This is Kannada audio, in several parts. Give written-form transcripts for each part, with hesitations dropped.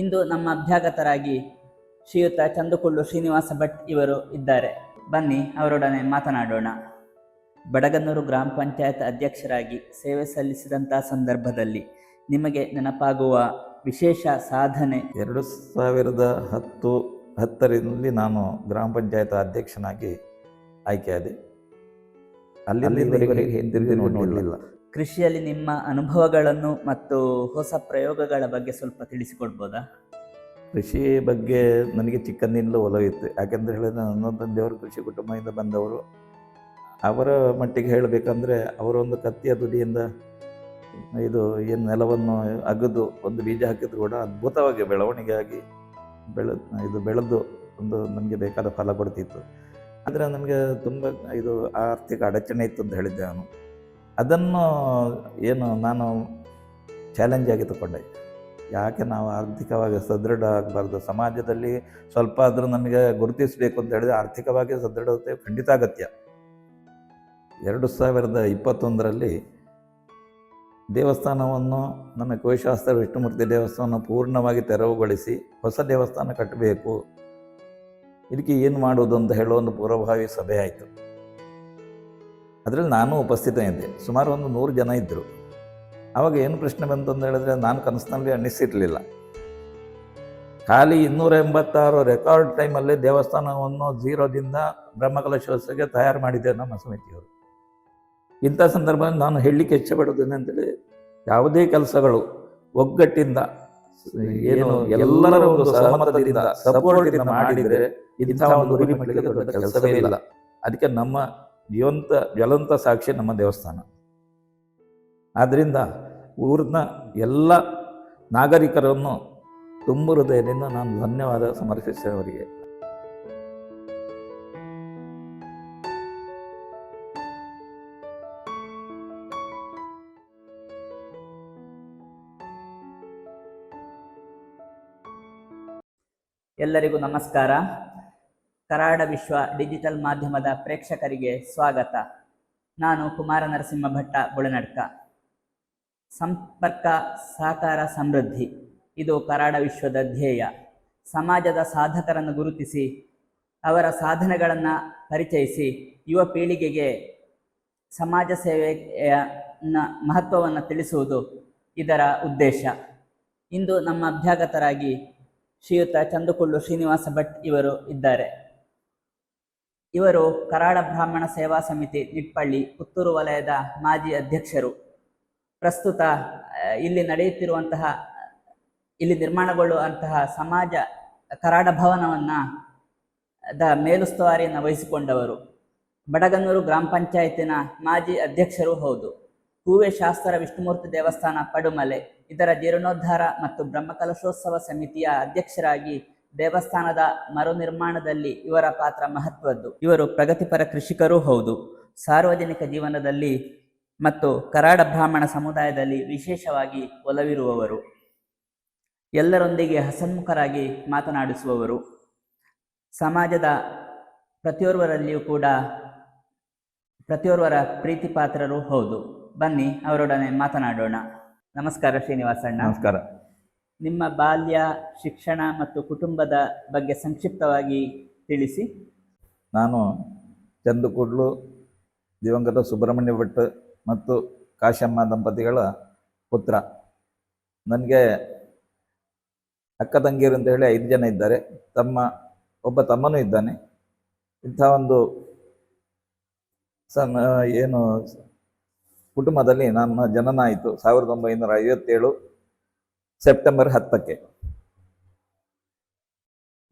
ಇಂದು ನಮ್ಮ ಅಭ್ಯಾಗತರಾಗಿ ಶ್ರೀಯುತ ಚಂದುಕುಳ್ಳು ಶ್ರೀನಿವಾಸ ಭಟ್ ಇವರು ಇದ್ದಾರೆ. ಬನ್ನಿ ಅವರೊಡನೆ ಮಾತನಾಡೋಣ. ಬಡಗನ್ನೂರು ಗ್ರಾಮ ಪಂಚಾಯತ್ ಅಧ್ಯಕ್ಷರಾಗಿ ಸೇವೆ ಸಲ್ಲಿಸಿದಂಥ ಸಂದರ್ಭದಲ್ಲಿ ನಿಮಗೆ ನೆನಪಾಗುವ ವಿಶೇಷ ಸಾಧನೆ? 2010ರಲ್ಲಿ ನಾನು ಗ್ರಾಮ ಪಂಚಾಯತ್ ಅಧ್ಯಕ್ಷನಾಗಿ ಆಯ್ಕೆಯಾದೆ. ಅಲ್ಲಿವರೆಗೆ ಹಿಂದಿರುಗಿ ನೋಡಲಿಲ್ಲ. ಕೃಷಿಯಲ್ಲಿ ನಿಮ್ಮ ಅನುಭವಗಳನ್ನು ಮತ್ತು ಹೊಸ ಪ್ರಯೋಗಗಳ ಬಗ್ಗೆ ಸ್ವಲ್ಪ ತಿಳಿಸಿಕೊಡ್ಬೋದಾ? ಕೃಷಿ ಬಗ್ಗೆ ನನಗೆ ಚಿಕ್ಕಂದಿನಿಂದಲೂ ಒಲವಿತ್ತು. ಯಾಕೆಂದರೆ ಹೇಳಿದ್ರೆ ನನ್ನ ತಂದೆಯವರು ಕೃಷಿ ಕುಟುಂಬದಿಂದ ಬಂದವರು. ಅವರ ಮಟ್ಟಿಗೆ ಹೇಳಬೇಕಂದ್ರೆ ಅವರೊಂದು ಕತ್ತಿಯ ತುದಿಯಿಂದ ಇದು ಏನು ನೆಲವನ್ನು ಅಗದು ಒಂದು ಬೀಜ ಹಾಕಿದ್ರು ಕೂಡ ಅದ್ಭುತವಾಗಿ ಬೆಳವಣಿಗೆ ಆಗಿ ಬೆಳೆದು ಒಂದು ನಮಗೆ ಬೇಕಾದ ಫಲ ಕೊಡ್ತಿತ್ತು. ಆದರೆ ನನಗೆ ತುಂಬ ಆರ್ಥಿಕ ಅಡಚಣೆ ಇತ್ತು ಅಂತ ಹೇಳಿದ್ದೆ ನಾನು. ಅದನ್ನು ನಾನು ಚಾಲೆಂಜ್ ಆಗಿ ತಗೊಂಡೆ. ಯಾಕೆ ನಾವು ಆರ್ಥಿಕವಾಗಿ ಸದೃಢ ಆಗಬಾರ್ದು, ಸಮಾಜದಲ್ಲಿ ಸ್ವಲ್ಪ ಆದರೂ ನಮಗೆ ಗುರುತಿಸಬೇಕು ಅಂತ ಹೇಳಿದರೆ ಆರ್ಥಿಕವಾಗಿ ಸದೃಢತೆ ಖಂಡಿತ ಅಗತ್ಯ. 2021ರಲ್ಲಿ ದೇವಸ್ಥಾನವನ್ನು ನಮ್ಮ ಕೋಶಾಸ್ತ್ರ ವಿಷ್ಣುಮೂರ್ತಿ ದೇವಸ್ಥಾನ ಪೂರ್ಣವಾಗಿ ತೆರವುಗೊಳಿಸಿ ಹೊಸ ದೇವಸ್ಥಾನ ಕಟ್ಟಬೇಕು, ಇದಕ್ಕೆ ಏನು ಮಾಡೋದು ಅಂತ ಹೇಳೋ ಒಂದು ಪೂರ್ವಭಾವಿ ಸಭೆ ಆಯಿತು. ಅದರಲ್ಲಿ ನಾನು ಉಪಸ್ಥಿತ ಇದ್ದೆ. ಸುಮಾರು ಒಂದು 100 ಜನ ಇದ್ದರು. ಆವಾಗ ಏನು ಪ್ರಶ್ನೆ ಬಂತು ಅಂತ ಹೇಳಿದ್ರೆ, ನಾನು ಕನಸಿನಲ್ಲಿ ಅನ್ನಿಸಿರಲಿಲ್ಲ. ಖಾಲಿ 286 ರೆಕಾರ್ಡ್ ಟೈಮಲ್ಲಿ ದೇವಸ್ಥಾನವನ್ನು 0ದಿಂದ ಬ್ರಹ್ಮಕಲಶೋತ್ಸವಕ್ಕೆ ತಯಾರು ಮಾಡಿದ್ದೆ ನಮ್ಮ ಸಮಿತಿಯವರು. ಇಂಥ ಸಂದರ್ಭದಲ್ಲಿ ನಾನು ಹೇಳಲಿಕ್ಕೆ ಇಚ್ಛೆಪಡೋದೇನೆ ಅಂತೇಳಿ, ಯಾವುದೇ ಕೆಲಸಗಳು ಒಗ್ಗಟ್ಟಿಂದ ಎಲ್ಲರ ಒಂದು ಸಹಮತದಿಂದ ಸಪೋರ್ಟಿಂದ ಮಾಡಿದರೆ ಇಂಥ ಒಂದು ಗುರಿ ಮಾಡಲಿಕ್ಕೆ ದೊಡ್ಡ ಕೆಲಸವೇ ಇಲ್ಲ. ಅದಕ್ಕೆ ನಮ್ಮ ಜ್ವಲಂತ ಸಾಕ್ಷಿ ನಮ್ಮ ದೇವಸ್ಥಾನ. ಆದ್ದರಿಂದ ಊರಿನ ಎಲ್ಲ ನಾಗರಿಕರನ್ನು ತುಂಬ ಹೃದಯದಿಂದ ನಾನು ಧನ್ಯವಾದ ಸಮರ್ಪಿಸ್ತೇನೆ ಅವರಿಗೆ. ಎಲ್ಲರಿಗೂ ನಮಸ್ಕಾರ. ಕರಾಡ ವಿಶ್ವ ಡಿಜಿಟಲ್ ಮಾಧ್ಯಮದ ಪ್ರೇಕ್ಷಕರಿಗೆ ಸ್ವಾಗತ. ನಾನು ಕುಮಾರ ನರಸಿಂಹ ಭಟ್ಟ ಬುಳನಡ್ಕ. ಸಂಪರ್ಕ, ಸಹಕಾರ, ಸಮೃದ್ಧಿ ಇದು ಕರಾಡ ವಿಶ್ವದ ಧ್ಯೇಯ. ಸಮಾಜದ ಸಾಧಕರನ್ನು ಗುರುತಿಸಿ ಅವರ ಸಾಧನೆಗಳನ್ನು ಪರಿಚಯಿಸಿ ಯುವ ಪೀಳಿಗೆಗೆ ಸಮಾಜ ಸೇವೆಯ ಮಹತ್ವವನ್ನು ತಿಳಿಸುವುದು ಇದರ ಉದ್ದೇಶ. ಇಂದು ನಮ್ಮ ಅಭ್ಯಾಗತರಾಗಿ ಶ್ರೀಯುತ ಚಂದುಕುಳ್ಳು ಶ್ರೀನಿವಾಸ ಭಟ್ ಇವರು ಇದ್ದಾರೆ. ಇವರು ಕರಾಡ ಬ್ರಾಹ್ಮಣ ಸೇವಾ ಸಮಿತಿ ನಿಟ್ಪಳ್ಳಿ ಪುತ್ತೂರು ವಲಯದ ಮಾಜಿ ಅಧ್ಯಕ್ಷರು. ಪ್ರಸ್ತುತ ಇಲ್ಲಿ ನಿರ್ಮಾಣಗೊಳ್ಳುವಂತಹ ಸಮಾಜ ಕರಾಡ ಭವನವನ್ನು ಮೇಲುಸ್ತುವಾರಿಯನ್ನು ವಹಿಸಿಕೊಂಡವರು. ಬಡಗನ್ನೂರು ಗ್ರಾಮ ಪಂಚಾಯತಿನ ಮಾಜಿ ಅಧ್ಯಕ್ಷರೂ ಹೌದು. ಹೂವೆ ಶಾಸ್ತ್ರ ವಿಷ್ಣುಮೂರ್ತಿ ದೇವಸ್ಥಾನ ಪಡುಮಲೆ ಇದರ ಜೀರ್ಣೋದ್ಧಾರ ಮತ್ತು ಬ್ರಹ್ಮಕಲಶೋತ್ಸವ ಸಮಿತಿಯ ಅಧ್ಯಕ್ಷರಾಗಿ ದೇವಸ್ಥಾನದ ಮರು ನಿರ್ಮಾಣದಲ್ಲಿ ಇವರ ಪಾತ್ರ ಮಹತ್ವದ್ದು. ಇವರು ಪ್ರಗತಿಪರ ಕೃಷಿಕರೂ ಹೌದು. ಸಾರ್ವಜನಿಕ ಜೀವನದಲ್ಲಿ ಮತ್ತು ಕರಾಡ ಬ್ರಾಹ್ಮಣ ಸಮುದಾಯದಲ್ಲಿ ವಿಶೇಷವಾಗಿ ಒಲವಿರುವವರು. ಎಲ್ಲರೊಂದಿಗೆ ಹಸನ್ಮುಖರಾಗಿ ಮಾತನಾಡಿಸುವವರು. ಸಮಾಜದ ಪ್ರತಿಯೋರ್ವರ ಪ್ರೀತಿ ಪಾತ್ರರೂ ಹೌದು. ಬನ್ನಿ ಅವರೊಡನೆ ಮಾತನಾಡೋಣ. ನಮಸ್ಕಾರ ಶ್ರೀನಿವಾಸಣ್ಣ. ನಮಸ್ಕಾರ. ನಿಮ್ಮ ಬಾಲ್ಯ, ಶಿಕ್ಷಣ ಮತ್ತು ಕುಟುಂಬದ ಬಗ್ಗೆ ಸಂಕ್ಷಿಪ್ತವಾಗಿ ತಿಳಿಸಿ. ನಾನು ಚಂದುಕುಳ್ಳು, ದಿವಂಗತ ಸುಬ್ರಹ್ಮಣ್ಯ ಭಟ್ ಮತ್ತು ಕಾಶಮ್ಮ ದಂಪತಿಗಳ ಪುತ್ರ. ನನಗೆ ಅಕ್ಕ ತಂಗಿಯರು ಅಂತ ಹೇಳಿ 5 ಜನ ಇದ್ದಾರೆ. ಒಬ್ಬ ತಮ್ಮನೂ ಇದ್ದಾನೆ. ಇಂಥ ಒಂದು ಕುಟುಂಬದಲ್ಲಿ ನನ್ನ ಜನನ ಆಯಿತು 1957 ಸೆಪ್ಟೆಂಬರ್ 10ಕ್ಕೆ.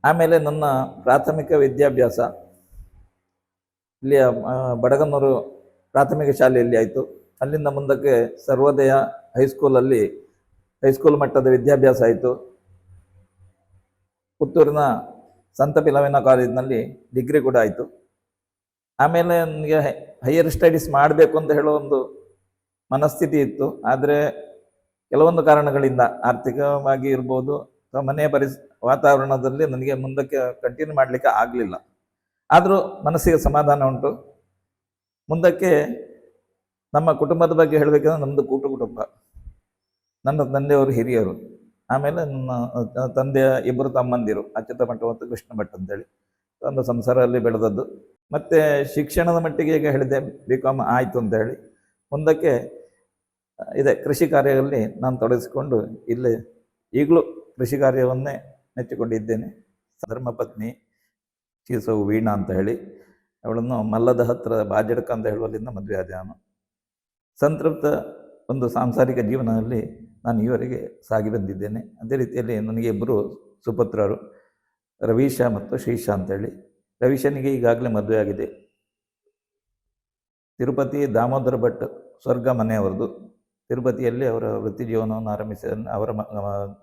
ಆಮೇಲೆ ನನ್ನ ಪ್ರಾಥಮಿಕ ವಿದ್ಯಾಭ್ಯಾಸ ಇಲ್ಲಿಯ ಬಡಗನ್ನೂರು ಪ್ರಾಥಮಿಕ ಶಾಲೆಯಲ್ಲಿ ಆಯಿತು. ಅಲ್ಲಿಂದ ಮುಂದಕ್ಕೆ ಸರ್ವೋದಯ ಹೈಸ್ಕೂಲ್ ಮಟ್ಟದ ವಿದ್ಯಾಭ್ಯಾಸ ಆಯಿತು. ಪುತ್ತೂರಿನ ಸಂತ ಪಿಲವಿನ ಕಾಲೇಜಿನಲ್ಲಿ ಡಿಗ್ರಿ ಕೂಡ ಆಯಿತು. ಆಮೇಲೆ ನನಗೆ ಹೈಯರ್ ಸ್ಟಡೀಸ್ ಮಾಡಬೇಕು ಅಂತ ಹೇಳೋ ಒಂದು ಮನಸ್ಥಿತಿ ಇತ್ತು. ಆದರೆ ಕೆಲವೊಂದು ಕಾರಣಗಳಿಂದ, ಆರ್ಥಿಕವಾಗಿ ಇರ್ಬೋದು ಅಥವಾ ಮನೆಯ ವಾತಾವರಣದಲ್ಲಿ ನನಗೆ ಮುಂದಕ್ಕೆ ಕಂಟಿನ್ಯೂ ಮಾಡಲಿಕ್ಕೆ ಆಗಲಿಲ್ಲ. ಆದರೂ ಮನಸ್ಸಿಗೆ ಸಮಾಧಾನ ಉಂಟು. ಮುಂದಕ್ಕೆ ನಮ್ಮ ಕುಟುಂಬದ ಬಗ್ಗೆ ಹೇಳಬೇಕಂದ್ರೆ, ನಮ್ಮದು ಕೂಟು ಕುಟುಂಬ. ನನ್ನ ತಂದೆಯವರು ಹಿರಿಯರು. ಆಮೇಲೆ ನನ್ನ ತಂದೆಯ ಇಬ್ಬರು ತಮ್ಮಂದಿರು ಅಚ್ಯುತ ಭಟ್ ಮತ್ತು ಕೃಷ್ಣ ಭಟ್ ಅಂತೇಳಿ ಒಂದು ಸಂಸಾರದಲ್ಲಿ ಬೆಳೆದದ್ದು. ಮತ್ತು ಶಿಕ್ಷಣದ ಮಟ್ಟಿಗೆ ಈಗ ಹೇಳಿದೆ BCom ಆಯಿತು ಅಂತ ಹೇಳಿ ಮುಂದಕ್ಕೆ ಇದೆ ಕೃಷಿ ಕಾರ್ಯದಲ್ಲಿ ನಾನು ತೊಡಗಿಸಿಕೊಂಡು ಇಲ್ಲಿ ಈಗಲೂ ಕೃಷಿ ಕಾರ್ಯವನ್ನೇ ಮೆಚ್ಚಿಕೊಂಡಿದ್ದೇನೆ. ಧರ್ಮಪತ್ನಿ ಚೀಸವು ವೀಣಾ ಅಂತ ಹೇಳಿ ಅವಳನ್ನು ಮಲ್ಲದ ಹತ್ತಿರ ಬಾಜಡ್ಕ ಅಂತ ಹೇಳುವಲ್ಲಿಂದ ಮದುವೆ ಆದ ನಾನು. ಸಂತೃಪ್ತ ಒಂದು ಸಾಂಸಾರಿಕ ಜೀವನದಲ್ಲಿ ನಾನು ಈವರೆಗೆ ಸಾಗಿ ಬಂದಿದ್ದೇನೆ. ಅದೇ ರೀತಿಯಲ್ಲಿ ನನಗೆ ಇಬ್ಬರು ಸುಪುತ್ರರು, ರವೀಶ ಮತ್ತು ಶ್ರೀಶಾ ಅಂತೇಳಿ. ರವೀಶನಿಗೆ ಈಗಾಗಲೇ ಮದುವೆ ಆಗಿದೆ. ತಿರುಪತಿ ದಾಮೋದರ ಭಟ್ ಸ್ವರ್ಗ ಮನೆಯವರದು. ತಿರುಪತಿಯಲ್ಲಿ ಅವರ ವೃತ್ತಿ ಜೀವನವನ್ನು ಆರಂಭಿಸಿ ಅವರ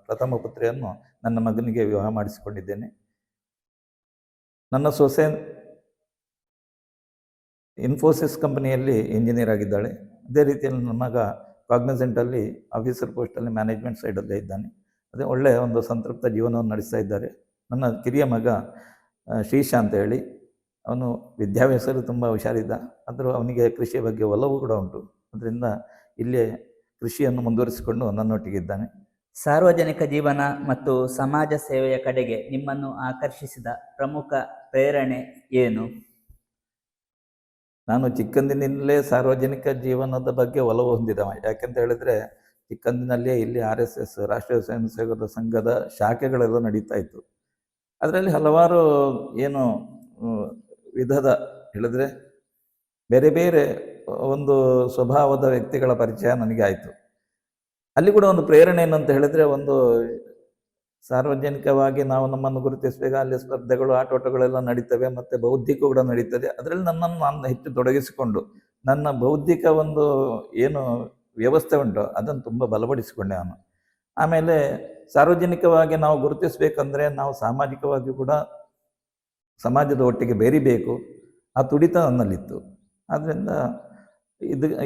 ಪ್ರಥಮ ಪುತ್ರಿಯನ್ನು ನನ್ನ ಮಗನಿಗೆ ವಿವಾಹ ಮಾಡಿಸಿಕೊಂಡಿದ್ದೇನೆ. ನನ್ನ ಸೊಸೆ ಇನ್ಫೋಸಿಸ್ ಕಂಪನಿಯಲ್ಲಿ ಇಂಜಿನಿಯರ್ ಆಗಿದ್ದಾಳೆ. ಅದೇ ರೀತಿಯಲ್ಲಿ ನನ್ನ ಮಗ ಕಾಗ್ನಿಸೆಂಟಲ್ಲಿ ಆಫೀಸರ್ ಪೋಸ್ಟಲ್ಲಿ ಮ್ಯಾನೇಜ್ಮೆಂಟ್ ಸೈಡಲ್ಲೇ ಇದ್ದಾನೆ. ಅದೇ ಒಳ್ಳೆಯ ಒಂದು ಸಂತೃಪ್ತ ಜೀವನವನ್ನು ನಡೆಸ್ತಾ ಇದ್ದಾರೆ. ನನ್ನ ಕಿರಿಯ ಮಗ ಶ್ರೀಶಾ ಅಂತ ಹೇಳಿ, ಅವನು ವಿದ್ಯಾಭ್ಯಾಸದಲ್ಲಿ ತುಂಬ ಹುಷಾರಿದ್ದ. ಆದರೂ ಅವನಿಗೆ ಕೃಷಿಯ ಬಗ್ಗೆ ಒಲವು ಕೂಡ ಉಂಟು. ಅದರಿಂದ ಇಲ್ಲೇ ಕೃಷಿಯನ್ನು ಮುಂದುವರಿಸಿಕೊಂಡು ನನ್ನೊಟ್ಟಿಗಿದ್ದಾನೆ. ಸಾರ್ವಜನಿಕ ಜೀವನ ಮತ್ತು ಸಮಾಜ ಸೇವೆಯ ಕಡೆಗೆ ನಿಮ್ಮನ್ನು ಆಕರ್ಷಿಸಿದ ಪ್ರಮುಖ ಪ್ರೇರಣೆ ಏನು? ನಾನು ಚಿಕ್ಕಂದಿನಿಂದಲೇ ಸಾರ್ವಜನಿಕ ಜೀವನದ ಬಗ್ಗೆ ಒಲವು ಹೊಂದಿದವ. ಯಾಕೆಂತ ಹೇಳಿದರೆ ಚಿಕ್ಕಂದಿನಲ್ಲೇ ಇಲ್ಲಿ RSS ರಾಷ್ಟ್ರೀಯ ಸ್ವಯಂ ಸೇವಕರ ಸಂಘದ ಶಾಖೆಗಳೆಲ್ಲ ನಡೀತಾ ಇತ್ತು. ಅದರಲ್ಲಿ ಹಲವಾರು ಏನು ವಿಧದ ಹೇಳಿದರೆ ಬೇರೆ ಬೇರೆ ಒಂದು ಸ್ವಭಾವದ ವ್ಯಕ್ತಿಗಳ ಪರಿಚಯ ನನಗೆ ಆಯಿತು. ಅಲ್ಲಿ ಕೂಡ ಒಂದು ಪ್ರೇರಣೆ ಏನಂತ ಹೇಳಿದರೆ, ಒಂದು ಸಾರ್ವಜನಿಕವಾಗಿ ನಾವು ನಮ್ಮನ್ನು ಗುರುತಿಸಬೇಕು. ಅಲ್ಲಿ ಸ್ಪರ್ಧೆಗಳು ಆಟೋಟಗಳೆಲ್ಲ ನಡೀತವೆ ಮತ್ತು ಬೌದ್ಧಿಕ ಕೂಡ ನಡೀತದೆ. ಅದರಲ್ಲಿ ನನ್ನನ್ನು ನಾನು ಹೆಚ್ಚು ತೊಡಗಿಸಿಕೊಂಡು ನನ್ನ ಬೌದ್ಧಿಕ ಒಂದು ಏನು ವ್ಯವಸ್ಥೆ ಉಂಟು ಅದನ್ನು ತುಂಬ ಬಲಪಡಿಸಿಕೊಂಡೆ ನಾನು. ಆಮೇಲೆ ಸಾರ್ವಜನಿಕವಾಗಿ ನಾವು ಗುರುತಿಸಬೇಕಂದ್ರೆ ನಾವು ಸಾಮಾಜಿಕವಾಗಿ ಕೂಡ ಸಮಾಜದ ಒಟ್ಟಿಗೆ ಬೆರಿಬೇಕು, ಆ ತುಡಿತ ನನ್ನಲ್ಲಿತ್ತು. ಆದ್ದರಿಂದ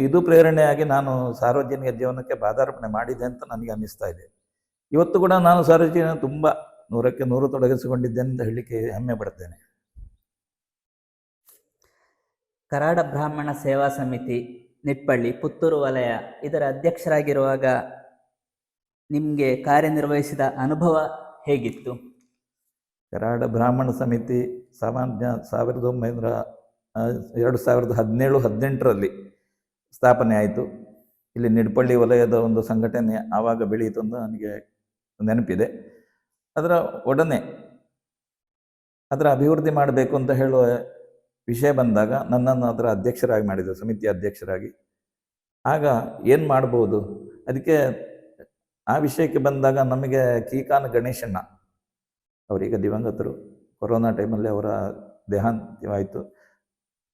ಇದು ಪ್ರೇರಣೆಯಾಗಿ ನಾನು ಸಾರ್ವಜನಿಕ ಜೀವನಕ್ಕೆ ಪಾದಾರ್ಪಣೆ ಮಾಡಿದೆ ಅಂತ ನನಗೆ ಅನ್ನಿಸ್ತಾ ಇದೆ. ಇವತ್ತು ಕೂಡ ನಾನು ಸಾರ್ವಜನಿಕ ತುಂಬ 100ಕ್ಕೆ 100 ತೊಡಗಿಸಿಕೊಂಡಿದ್ದೇನೆ ಅಂತ ಹೇಳಲಿಕ್ಕೆ ಹೆಮ್ಮೆ ಪಡ್ತೇನೆ. ಕರಾಡ ಬ್ರಾಹ್ಮಣ ಸೇವಾ ಸಮಿತಿ ನಿಟ್ಪಳ್ಳಿ ಪುತ್ತೂರು ವಲಯ ಇದರ ಅಧ್ಯಕ್ಷರಾಗಿರುವಾಗ ನಿಮಗೆ ಕಾರ್ಯನಿರ್ವಹಿಸಿದ ಅನುಭವ ಹೇಗಿತ್ತು? ಕರಾಡ ಬ್ರಾಹ್ಮಣ ಸಮಿತಿ ಸಾಮಾನ್ಯ 2017-18ರಲ್ಲಿ ಸ್ಥಾಪನೆ ಆಯಿತು. ಇಲ್ಲಿ ನಿಟ್ಪಳ್ಳಿ ವಲಯದ ಒಂದು ಸಂಘಟನೆ ಆವಾಗ ಬೆಳೆಯಿತು ಅಂತ ನನಗೆ ನೆನಪಿದೆ. ಅದರ ಒಡನೆ ಅದರ ಅಭಿವೃದ್ಧಿ ಮಾಡಬೇಕು ಅಂತ ಹೇಳುವ ವಿಷಯ ಬಂದಾಗ ನನ್ನನ್ನು ಅದರ ಅಧ್ಯಕ್ಷರಾಗಿ ಮಾಡಿದರು, ಸಮಿತಿ ಅಧ್ಯಕ್ಷರಾಗಿ. ಆಗ ಏನು ಮಾಡ್ಬೋದು, ಅದಕ್ಕೆ ಆ ವಿಷಯಕ್ಕೆ ಬಂದಾಗ ನಮಗೆ ಕೀಕಾನ ಗಣೇಶಣ್ಣ ಅವರೀಗ ದಿವಂಗತರು, ಕೊರೋನಾ ಟೈಮಲ್ಲಿ ಅವರ ದೇಹಾಂತ್ಯವಾಯಿತು.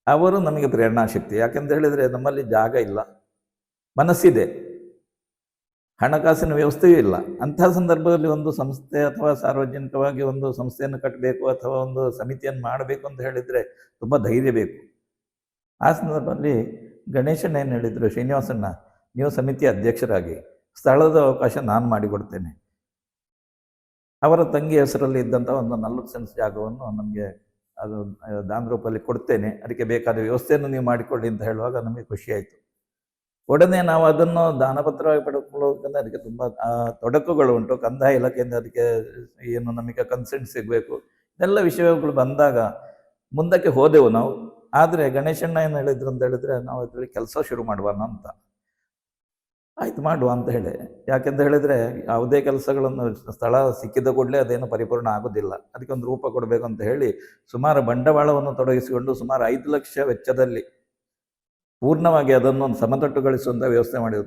ಅವರು ನಮಗೆ ಪ್ರೇರಣಾಶಕ್ತಿ. ಯಾಕೆಂತ ಹೇಳಿದರೆ ನಮ್ಮಲ್ಲಿ ಜಾಗ ಇಲ್ಲ, ಮನಸ್ಸಿದೆ, ಹಣಕಾಸಿನ ವ್ಯವಸ್ಥೆಯೂ ಇಲ್ಲ. ಅಂತಹ ಸಂದರ್ಭದಲ್ಲಿ ಒಂದು ಸಂಸ್ಥೆ ಅಥವಾ ಸಾರ್ವಜನಿಕವಾಗಿ ಒಂದು ಸಂಸ್ಥೆಯನ್ನು ಕಟ್ಟಬೇಕು ಅಥವಾ ಒಂದು ಸಮಿತಿಯನ್ನು ಮಾಡಬೇಕು ಅಂತ ಹೇಳಿದರೆ ತುಂಬ ಧೈರ್ಯ ಬೇಕು. ಆ ಸಂದರ್ಭದಲ್ಲಿ ಗಣೇಶಣ್ಣ ಏನು ಹೇಳಿದರು, ಶ್ರೀನಿವಾಸಣ್ಣ ನೀವು ಸಮಿತಿ ಅಧ್ಯಕ್ಷರಾಗಿ ಸ್ಥಳದ ಅವಕಾಶ ನಾನು ಮಾಡಿಕೊಡ್ತೇನೆ. ಅವರ ತಂಗಿ ಹೆಸರಲ್ಲಿ ಇದ್ದಂಥ ಒಂದು 40 ಸೆಂಟ್ಸ್ ಜಾಗವನ್ನು ನಮಗೆ ಅದು ದಾನ ರೂಪದಲ್ಲಿ ಕೊಡ್ತೇನೆ, ಅದಕ್ಕೆ ಬೇಕಾದ ವ್ಯವಸ್ಥೆಯನ್ನು ನೀವು ಮಾಡಿಕೊಳ್ಳಿ ಅಂತ ಹೇಳುವಾಗ ನಮಗೆ ಖುಷಿಯಾಯಿತು. ಒಡನೆ ನಾವು ಅದನ್ನು ದಾನಪತ್ರವಾಗಿ ಪಡೆದುಕೊಳ್ಳೋದಕ್ಕೆ ಅದಕ್ಕೆ ತುಂಬ ತೊಡಕುಗಳು ಉಂಟು. ಕಂದಾಯ ಇಲಾಖೆಯಿಂದ ಅದಕ್ಕೆ ಏನು ನಮಗೆ ಕನ್ಸೆಂಟ್ ಸಿಗಬೇಕು, ಇದೆಲ್ಲ ವಿಷಯಗಳು ಬಂದಾಗ ಮುಂದಕ್ಕೆ ಹೋದೆವು ನಾವು. ಆದರೆ ಗಣೇಶಣ್ಣ ಏನು ಹೇಳಿದ್ರು ಅಂತ ಹೇಳಿದರೆ, ನಾವು ಅದರಲ್ಲಿ ಕೆಲಸ ಶುರು ಮಾಡುವ ಅಂತ. ಆಯ್ತು ಮಾಡುವ ಅಂತ ಹೇಳಿ. ಯಾಕೆಂತ ಹೇಳಿದರೆ ಯಾವುದೇ ಕೆಲಸಗಳನ್ನು ಸ್ಥಳ ಸಿಕ್ಕಿದ ಕೂಡಲೇ ಅದೇನು ಪರಿಪೂರ್ಣ ಆಗೋದಿಲ್ಲ, ಅದಕ್ಕೆ ಒಂದು ರೂಪ ಕೊಡಬೇಕು ಅಂತ ಹೇಳಿ ಸುಮಾರು ಬಂಡವಾಳವನ್ನು ತೊಡಗಿಸಿಕೊಂಡು ಸುಮಾರು 5 ಲಕ್ಷ ವೆಚ್ಚದಲ್ಲಿ ಪೂರ್ಣವಾಗಿ ಅದನ್ನು ಒಂದು ಸಮತಟ್ಟುಗೊಳಿಸುವಂಥ ವ್ಯವಸ್ಥೆ ಮಾಡಿದ್ರು.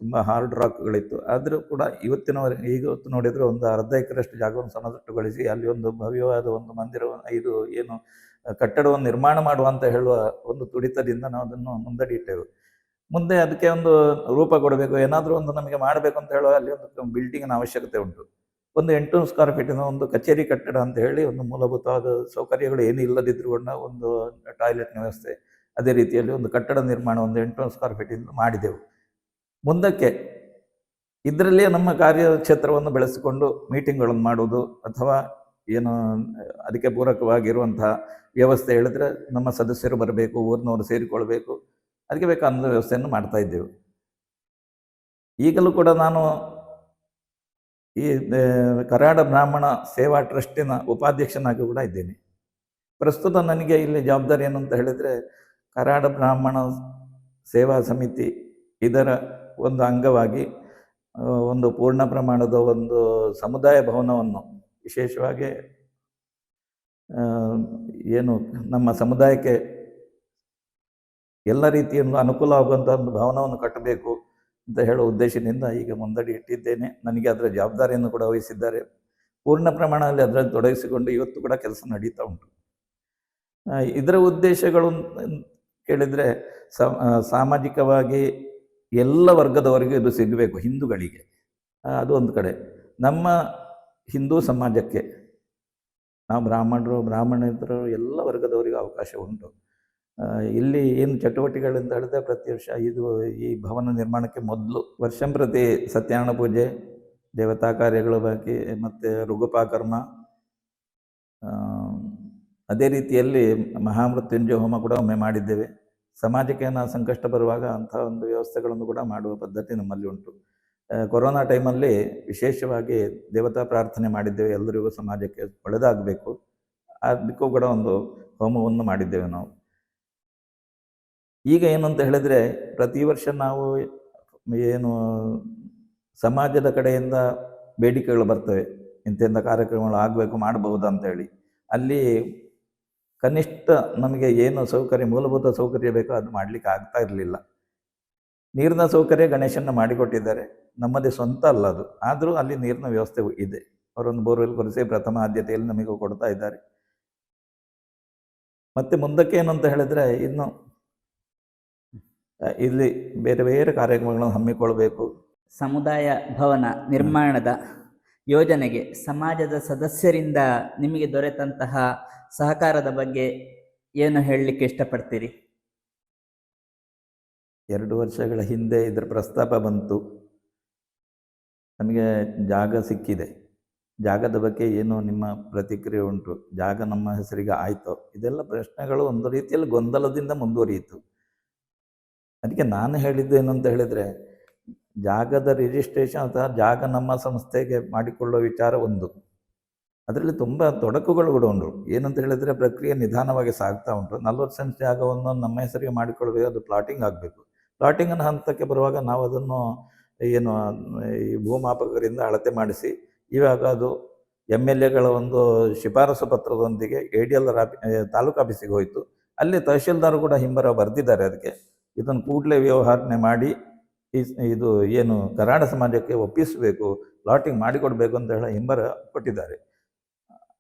ತುಂಬ ಹಾರ್ಡ್ ರಾಕ್ಗಳಿತ್ತು. ಆದರೂ ಕೂಡ ಇವತ್ತು ನೋಡಿದರೆ ಒಂದು ಅರ್ಧ ಎಕರೆಷ್ಟು ಜಾಗವನ್ನು ಸಮತಟ್ಟುಗೊಳಿಸಿ ಅಲ್ಲಿ ಒಂದು ಭವ್ಯವಾದ ಒಂದು ಮಂದಿರ, ಇದು ಏನು ಕಟ್ಟಡವನ್ನು ನಿರ್ಮಾಣ ಮಾಡುವ ಅಂತ ಹೇಳುವ ಒಂದು ತುಡಿತದಿಂದ ನಾವು ಅದನ್ನು ಮುಂದಡಿಯಿಟ್ಟೆವು. ಮುಂದೆ ಅದಕ್ಕೆ ಒಂದು ರೂಪ ಕೊಡಬೇಕು, ಏನಾದರೂ ಒಂದು ನಮಗೆ ಮಾಡಬೇಕು ಅಂತ ಹೇಳುವ ಅಲ್ಲಿ ಒಂದು ಬಿಲ್ಡಿಂಗಿನ ಅವಶ್ಯಕತೆ ಉಂಟು. ಒಂದು 800 ಸ್ಕ್ವೇರ್ ಫೀಟಿನ ಒಂದು ಕಚೇರಿ ಕಟ್ಟಡ ಅಂತ ಹೇಳಿ ಒಂದು ಮೂಲಭೂತವಾದ ಸೌಕರ್ಯಗಳು ಏನೂ ಇಲ್ಲದಿದ್ರೂ ಕೂಡ ಒಂದು ಟಾಯ್ಲೆಟ್ನ ವ್ಯವಸ್ಥೆ, ಅದೇ ರೀತಿಯಲ್ಲಿ ಒಂದು ಕಟ್ಟಡ ನಿರ್ಮಾಣ ಒಂದು 800 ಸ್ಕ್ವೇರ್ ಫೀಟಿಂದ ಮಾಡಿದೆವು. ಮುಂದಕ್ಕೆ ಇದರಲ್ಲಿಯೇ ನಮ್ಮ ಕಾರ್ಯಕ್ಷೇತ್ರವನ್ನು ಬೆಳೆಸಿಕೊಂಡು ಮೀಟಿಂಗ್ಗಳನ್ನು ಮಾಡುವುದು ಅಥವಾ ಏನು ಅದಕ್ಕೆ ಪೂರಕವಾಗಿರುವಂತಹ ವ್ಯವಸ್ಥೆ ಹೇಳಿದ್ರೆ ನಮ್ಮ ಸದಸ್ಯರು ಬರಬೇಕು, ಊರಿನವರು ಸೇರಿಕೊಳ್ಬೇಕು, ಅದಕ್ಕೆ ಬೇಕಾದ ವ್ಯವಸ್ಥೆಯನ್ನು ಮಾಡ್ತಾ ಇದ್ದೆವು. ಈಗಲೂ ಕೂಡ ನಾನು ಈ ಕರಾಡ ಬ್ರಾಹ್ಮಣ ಸೇವಾ ಟ್ರಸ್ಟಿನ ಉಪಾಧ್ಯಕ್ಷನಾಗಿ ಕೂಡ ಇದ್ದೇನೆ. ಪ್ರಸ್ತುತ ನನಗೆ ಇಲ್ಲಿ ಜವಾಬ್ದಾರಿ ಏನು ಅಂತ ಹೇಳಿದರೆ, ಕರಾಡ ಬ್ರಾಹ್ಮಣ ಸೇವಾ ಸಮಿತಿ ಇದರ ಒಂದು ಅಂಗವಾಗಿ ಒಂದು ಪೂರ್ಣ ಪ್ರಮಾಣದ ಒಂದು ಸಮುದಾಯ ಭವನವನ್ನು ವಿಶೇಷವಾಗಿ ಏನು ನಮ್ಮ ಸಮುದಾಯಕ್ಕೆ ಎಲ್ಲ ರೀತಿಯಿಂದ ಅನುಕೂಲ ಆಗುವಂಥ ಒಂದು ಭವನವನ್ನು ಕಟ್ಟಬೇಕು ಅಂತ ಹೇಳೋ ಉದ್ದೇಶದಿಂದ ಈಗ ಮುಂದಡಿ ಇಟ್ಟಿದ್ದೇನೆ. ನನಗೆ ಅದರ ಜವಾಬ್ದಾರಿಯನ್ನು ಕೂಡ ವಹಿಸಿದ್ದಾರೆ. ಪೂರ್ಣ ಪ್ರಮಾಣದಲ್ಲಿ ಅದರಲ್ಲಿ ತೊಡಗಿಸಿಕೊಂಡು ಇವತ್ತು ಕೂಡ ಕೆಲಸ ನಡೀತಾ ಉಂಟು. ಇದರ ಉದ್ದೇಶಗಳು ಕೇಳಿದರೆ ಸಾಮಾಜಿಕವಾಗಿ ಎಲ್ಲ ವರ್ಗದವರಿಗೂ ಇದು ಸಿಗಬೇಕು. ಹಿಂದೂಗಳಿಗೆ ಅದು ಒಂದು ಕಡೆ, ನಮ್ಮ ಹಿಂದೂ ಸಮಾಜಕ್ಕೆ ನಾವು ಬ್ರಾಹ್ಮಣರು ಎಲ್ಲ ವರ್ಗದವರಿಗೂ ಅವಕಾಶ ಉಂಟು. ಇಲ್ಲಿ ಏನು ಚಟುವಟಿಕೆಗಳಿಂದ ಹೇಳಿದ್ರೆ ಪ್ರತಿ ವರ್ಷ ಈ ಭವನ ನಿರ್ಮಾಣಕ್ಕೆ ಮೊದಲು ವರ್ಷಂಪ್ರತಿ ಸತ್ಯನಾರಾಯಣ ಪೂಜೆ, ದೇವತಾ ಕಾರ್ಯಗಳ ಬಗ್ಗೆ ಮತ್ತು ಋಗುಪಾಕರ್ಮ, ಅದೇ ರೀತಿಯಲ್ಲಿ ಮಹಾಮೃತ್ಯುಂಜಯ ಹೋಮ ಕೂಡ ಒಮ್ಮೆ ಮಾಡಿದ್ದೇವೆ. ಸಮಾಜಕ್ಕೆ ಸಂಕಷ್ಟ ಬರುವಾಗ ಅಂಥ ಒಂದು ವ್ಯವಸ್ಥೆಗಳನ್ನು ಕೂಡ ಮಾಡುವ ಪದ್ಧತಿ ನಮ್ಮಲ್ಲಿ ಉಂಟು. ಕೊರೋನಾ ಟೈಮಲ್ಲಿ ವಿಶೇಷವಾಗಿ ದೇವತಾ ಪ್ರಾರ್ಥನೆ ಮಾಡಿದ್ದೇವೆ, ಎಲ್ಲರಿಗೂ ಸಮಾಜಕ್ಕೆ ಒಳ್ಳೆಯದಾಗಬೇಕು, ಅದಕ್ಕೂ ಕೂಡ ಒಂದು ಹೋಮವನ್ನು ಮಾಡಿದ್ದೇವೆ ನಾವು. ಈಗ ಏನು ಅಂತ ಹೇಳಿದರೆ, ಪ್ರತಿ ವರ್ಷ ನಾವು ಏನು ಸಮಾಜದ ಕಡೆಯಿಂದ ಬೇಡಿಕೆಗಳು ಬರ್ತವೆ, ಇಂಥ ಕಾರ್ಯಕ್ರಮಗಳು ಆಗಬೇಕು, ಮಾಡಬಹುದು ಅಂತೇಳಿ. ಅಲ್ಲಿ ಕನಿಷ್ಠ ನಮಗೆ ಏನು ಸೌಕರ್ಯ, ಮೂಲಭೂತ ಸೌಕರ್ಯ ಬೇಕೋ ಅದು ಮಾಡಲಿಕ್ಕೆ ಆಗ್ತಾ ಇರಲಿಲ್ಲ. ನೀರಿನ ಸೌಕರ್ಯ ಗಣೇಶನ ಮಾಡಿಕೊಟ್ಟಿದ್ದಾರೆ, ನಮ್ಮದೇ ಸ್ವಂತ ಅಲ್ಲ ಅದು, ಆದರೂ ಅಲ್ಲಿ ನೀರಿನ ವ್ಯವಸ್ಥೆ ಇದೆ. ಅವರೊಂದು ಬೋರ್ವೆಲ್ ಕೊರೆಸಿ ಪ್ರಥಮ ಆದ್ಯತೆಯಲ್ಲಿ ನಮಗೆ ಕೊಡ್ತಾ ಇದ್ದಾರೆ. ಮತ್ತು ಮುಂದಕ್ಕೆ ಏನು ಅಂತ ಹೇಳಿದರೆ, ಇನ್ನು ಇಲ್ಲಿ ಬೇರೆ ಬೇರೆ ಕಾರ್ಯಕ್ರಮಗಳನ್ನು ಹಮ್ಮಿಕೊಳ್ಬೇಕು. ಸಮುದಾಯ ಭವನ ನಿರ್ಮಾಣದ ಯೋಜನೆಗೆ ಸಮಾಜದ ಸದಸ್ಯರಿಂದ ನಿಮಗೆ ದೊರೆತಂತಹ ಸಹಕಾರದ ಬಗ್ಗೆ ಏನು ಹೇಳಲಿಕ್ಕೆ ಇಷ್ಟಪಡ್ತೀರಿ? 2 ವರ್ಷಗಳ ಹಿಂದೆ ಇದರ ಪ್ರಸ್ತಾಪ ಬಂತು. ನಮಗೆ ಜಾಗ ಸಿಕ್ಕಿದೆ, ಜಾಗದ ಬಗ್ಗೆ ಏನು ನಿಮ್ಮ ಪ್ರತಿಕ್ರಿಯೆ ಉಂಟು? ಜಾಗ ನಮ್ಮ ಹೆಸರಿಗೆ ಆಯಿತು? ಇದೆಲ್ಲ ಪ್ರಶ್ನೆಗಳು ಒಂದು ರೀತಿಯಲ್ಲಿ ಗೊಂದಲದಿಂದ ಮುಂದುವರಿಯಿತು. ಅದಕ್ಕೆ ನಾನು ಹೇಳಿದ್ದು ಏನು ಅಂತ ಹೇಳಿದರೆ, ಜಾಗದ ರಿಜಿಸ್ಟ್ರೇಷನ್ ಅಥವಾ ಜಾಗ ನಮ್ಮ ಸಂಸ್ಥೆಗೆ ಮಾಡಿಕೊಳ್ಳುವ ವಿಚಾರ ಒಂದು, ಅದರಲ್ಲಿ ತುಂಬ ತೊಡಕುಗಳು ಕೂಡ ಉಂಟು. ಏನಂತ ಹೇಳಿದರೆ, ಪ್ರಕ್ರಿಯೆ ನಿಧಾನವಾಗಿ ಸಾಗ್ತಾ ಉಂಟು. 40 ಸೆಂಟ್ ಜಾಗವನ್ನು ನಮ್ಮ ಹೆಸರಿಗೆ ಮಾಡಿಕೊಳ್ಬೇಕು, ಅದು ಪ್ಲಾಟಿಂಗ್ ಆಗಬೇಕು. ಪ್ಲಾಟಿಂಗಿನ ಹಂತಕ್ಕೆ ಬರುವಾಗ ನಾವು ಅದನ್ನು ಏನು ಈ ಭೂಮಾಪಕರಿಂದ ಅಳತೆ ಮಾಡಿಸಿ, ಇವಾಗ ಅದು MLAಗಳ ಒಂದು ಶಿಫಾರಸು ಪತ್ರದೊಂದಿಗೆ ADL ತಾಲೂಕು ಆಫೀಸಿಗೆ ಹೋಯಿತು. ಅಲ್ಲಿ ತಹಶೀಲ್ದಾರ್ ಕೂಡ ಹಿಂಬರ ಬರೆದಿದ್ದಾರೆ. ಅದಕ್ಕೆ ಇದನ್ನು ಕೂಡಲೇ ವ್ಯವಹಾರಣೆ ಮಾಡಿ ಇದು ಏನು ಕರಾಡ ಸಮಾಜಕ್ಕೆ ಒಪ್ಪಿಸಬೇಕು, ಪ್ಲಾಟಿಂಗ್ ಮಾಡಿಕೊಡ್ಬೇಕು ಅಂತ ಹೇಳಿ ಹಿಂಬರ ಕೊಟ್ಟಿದ್ದಾರೆ.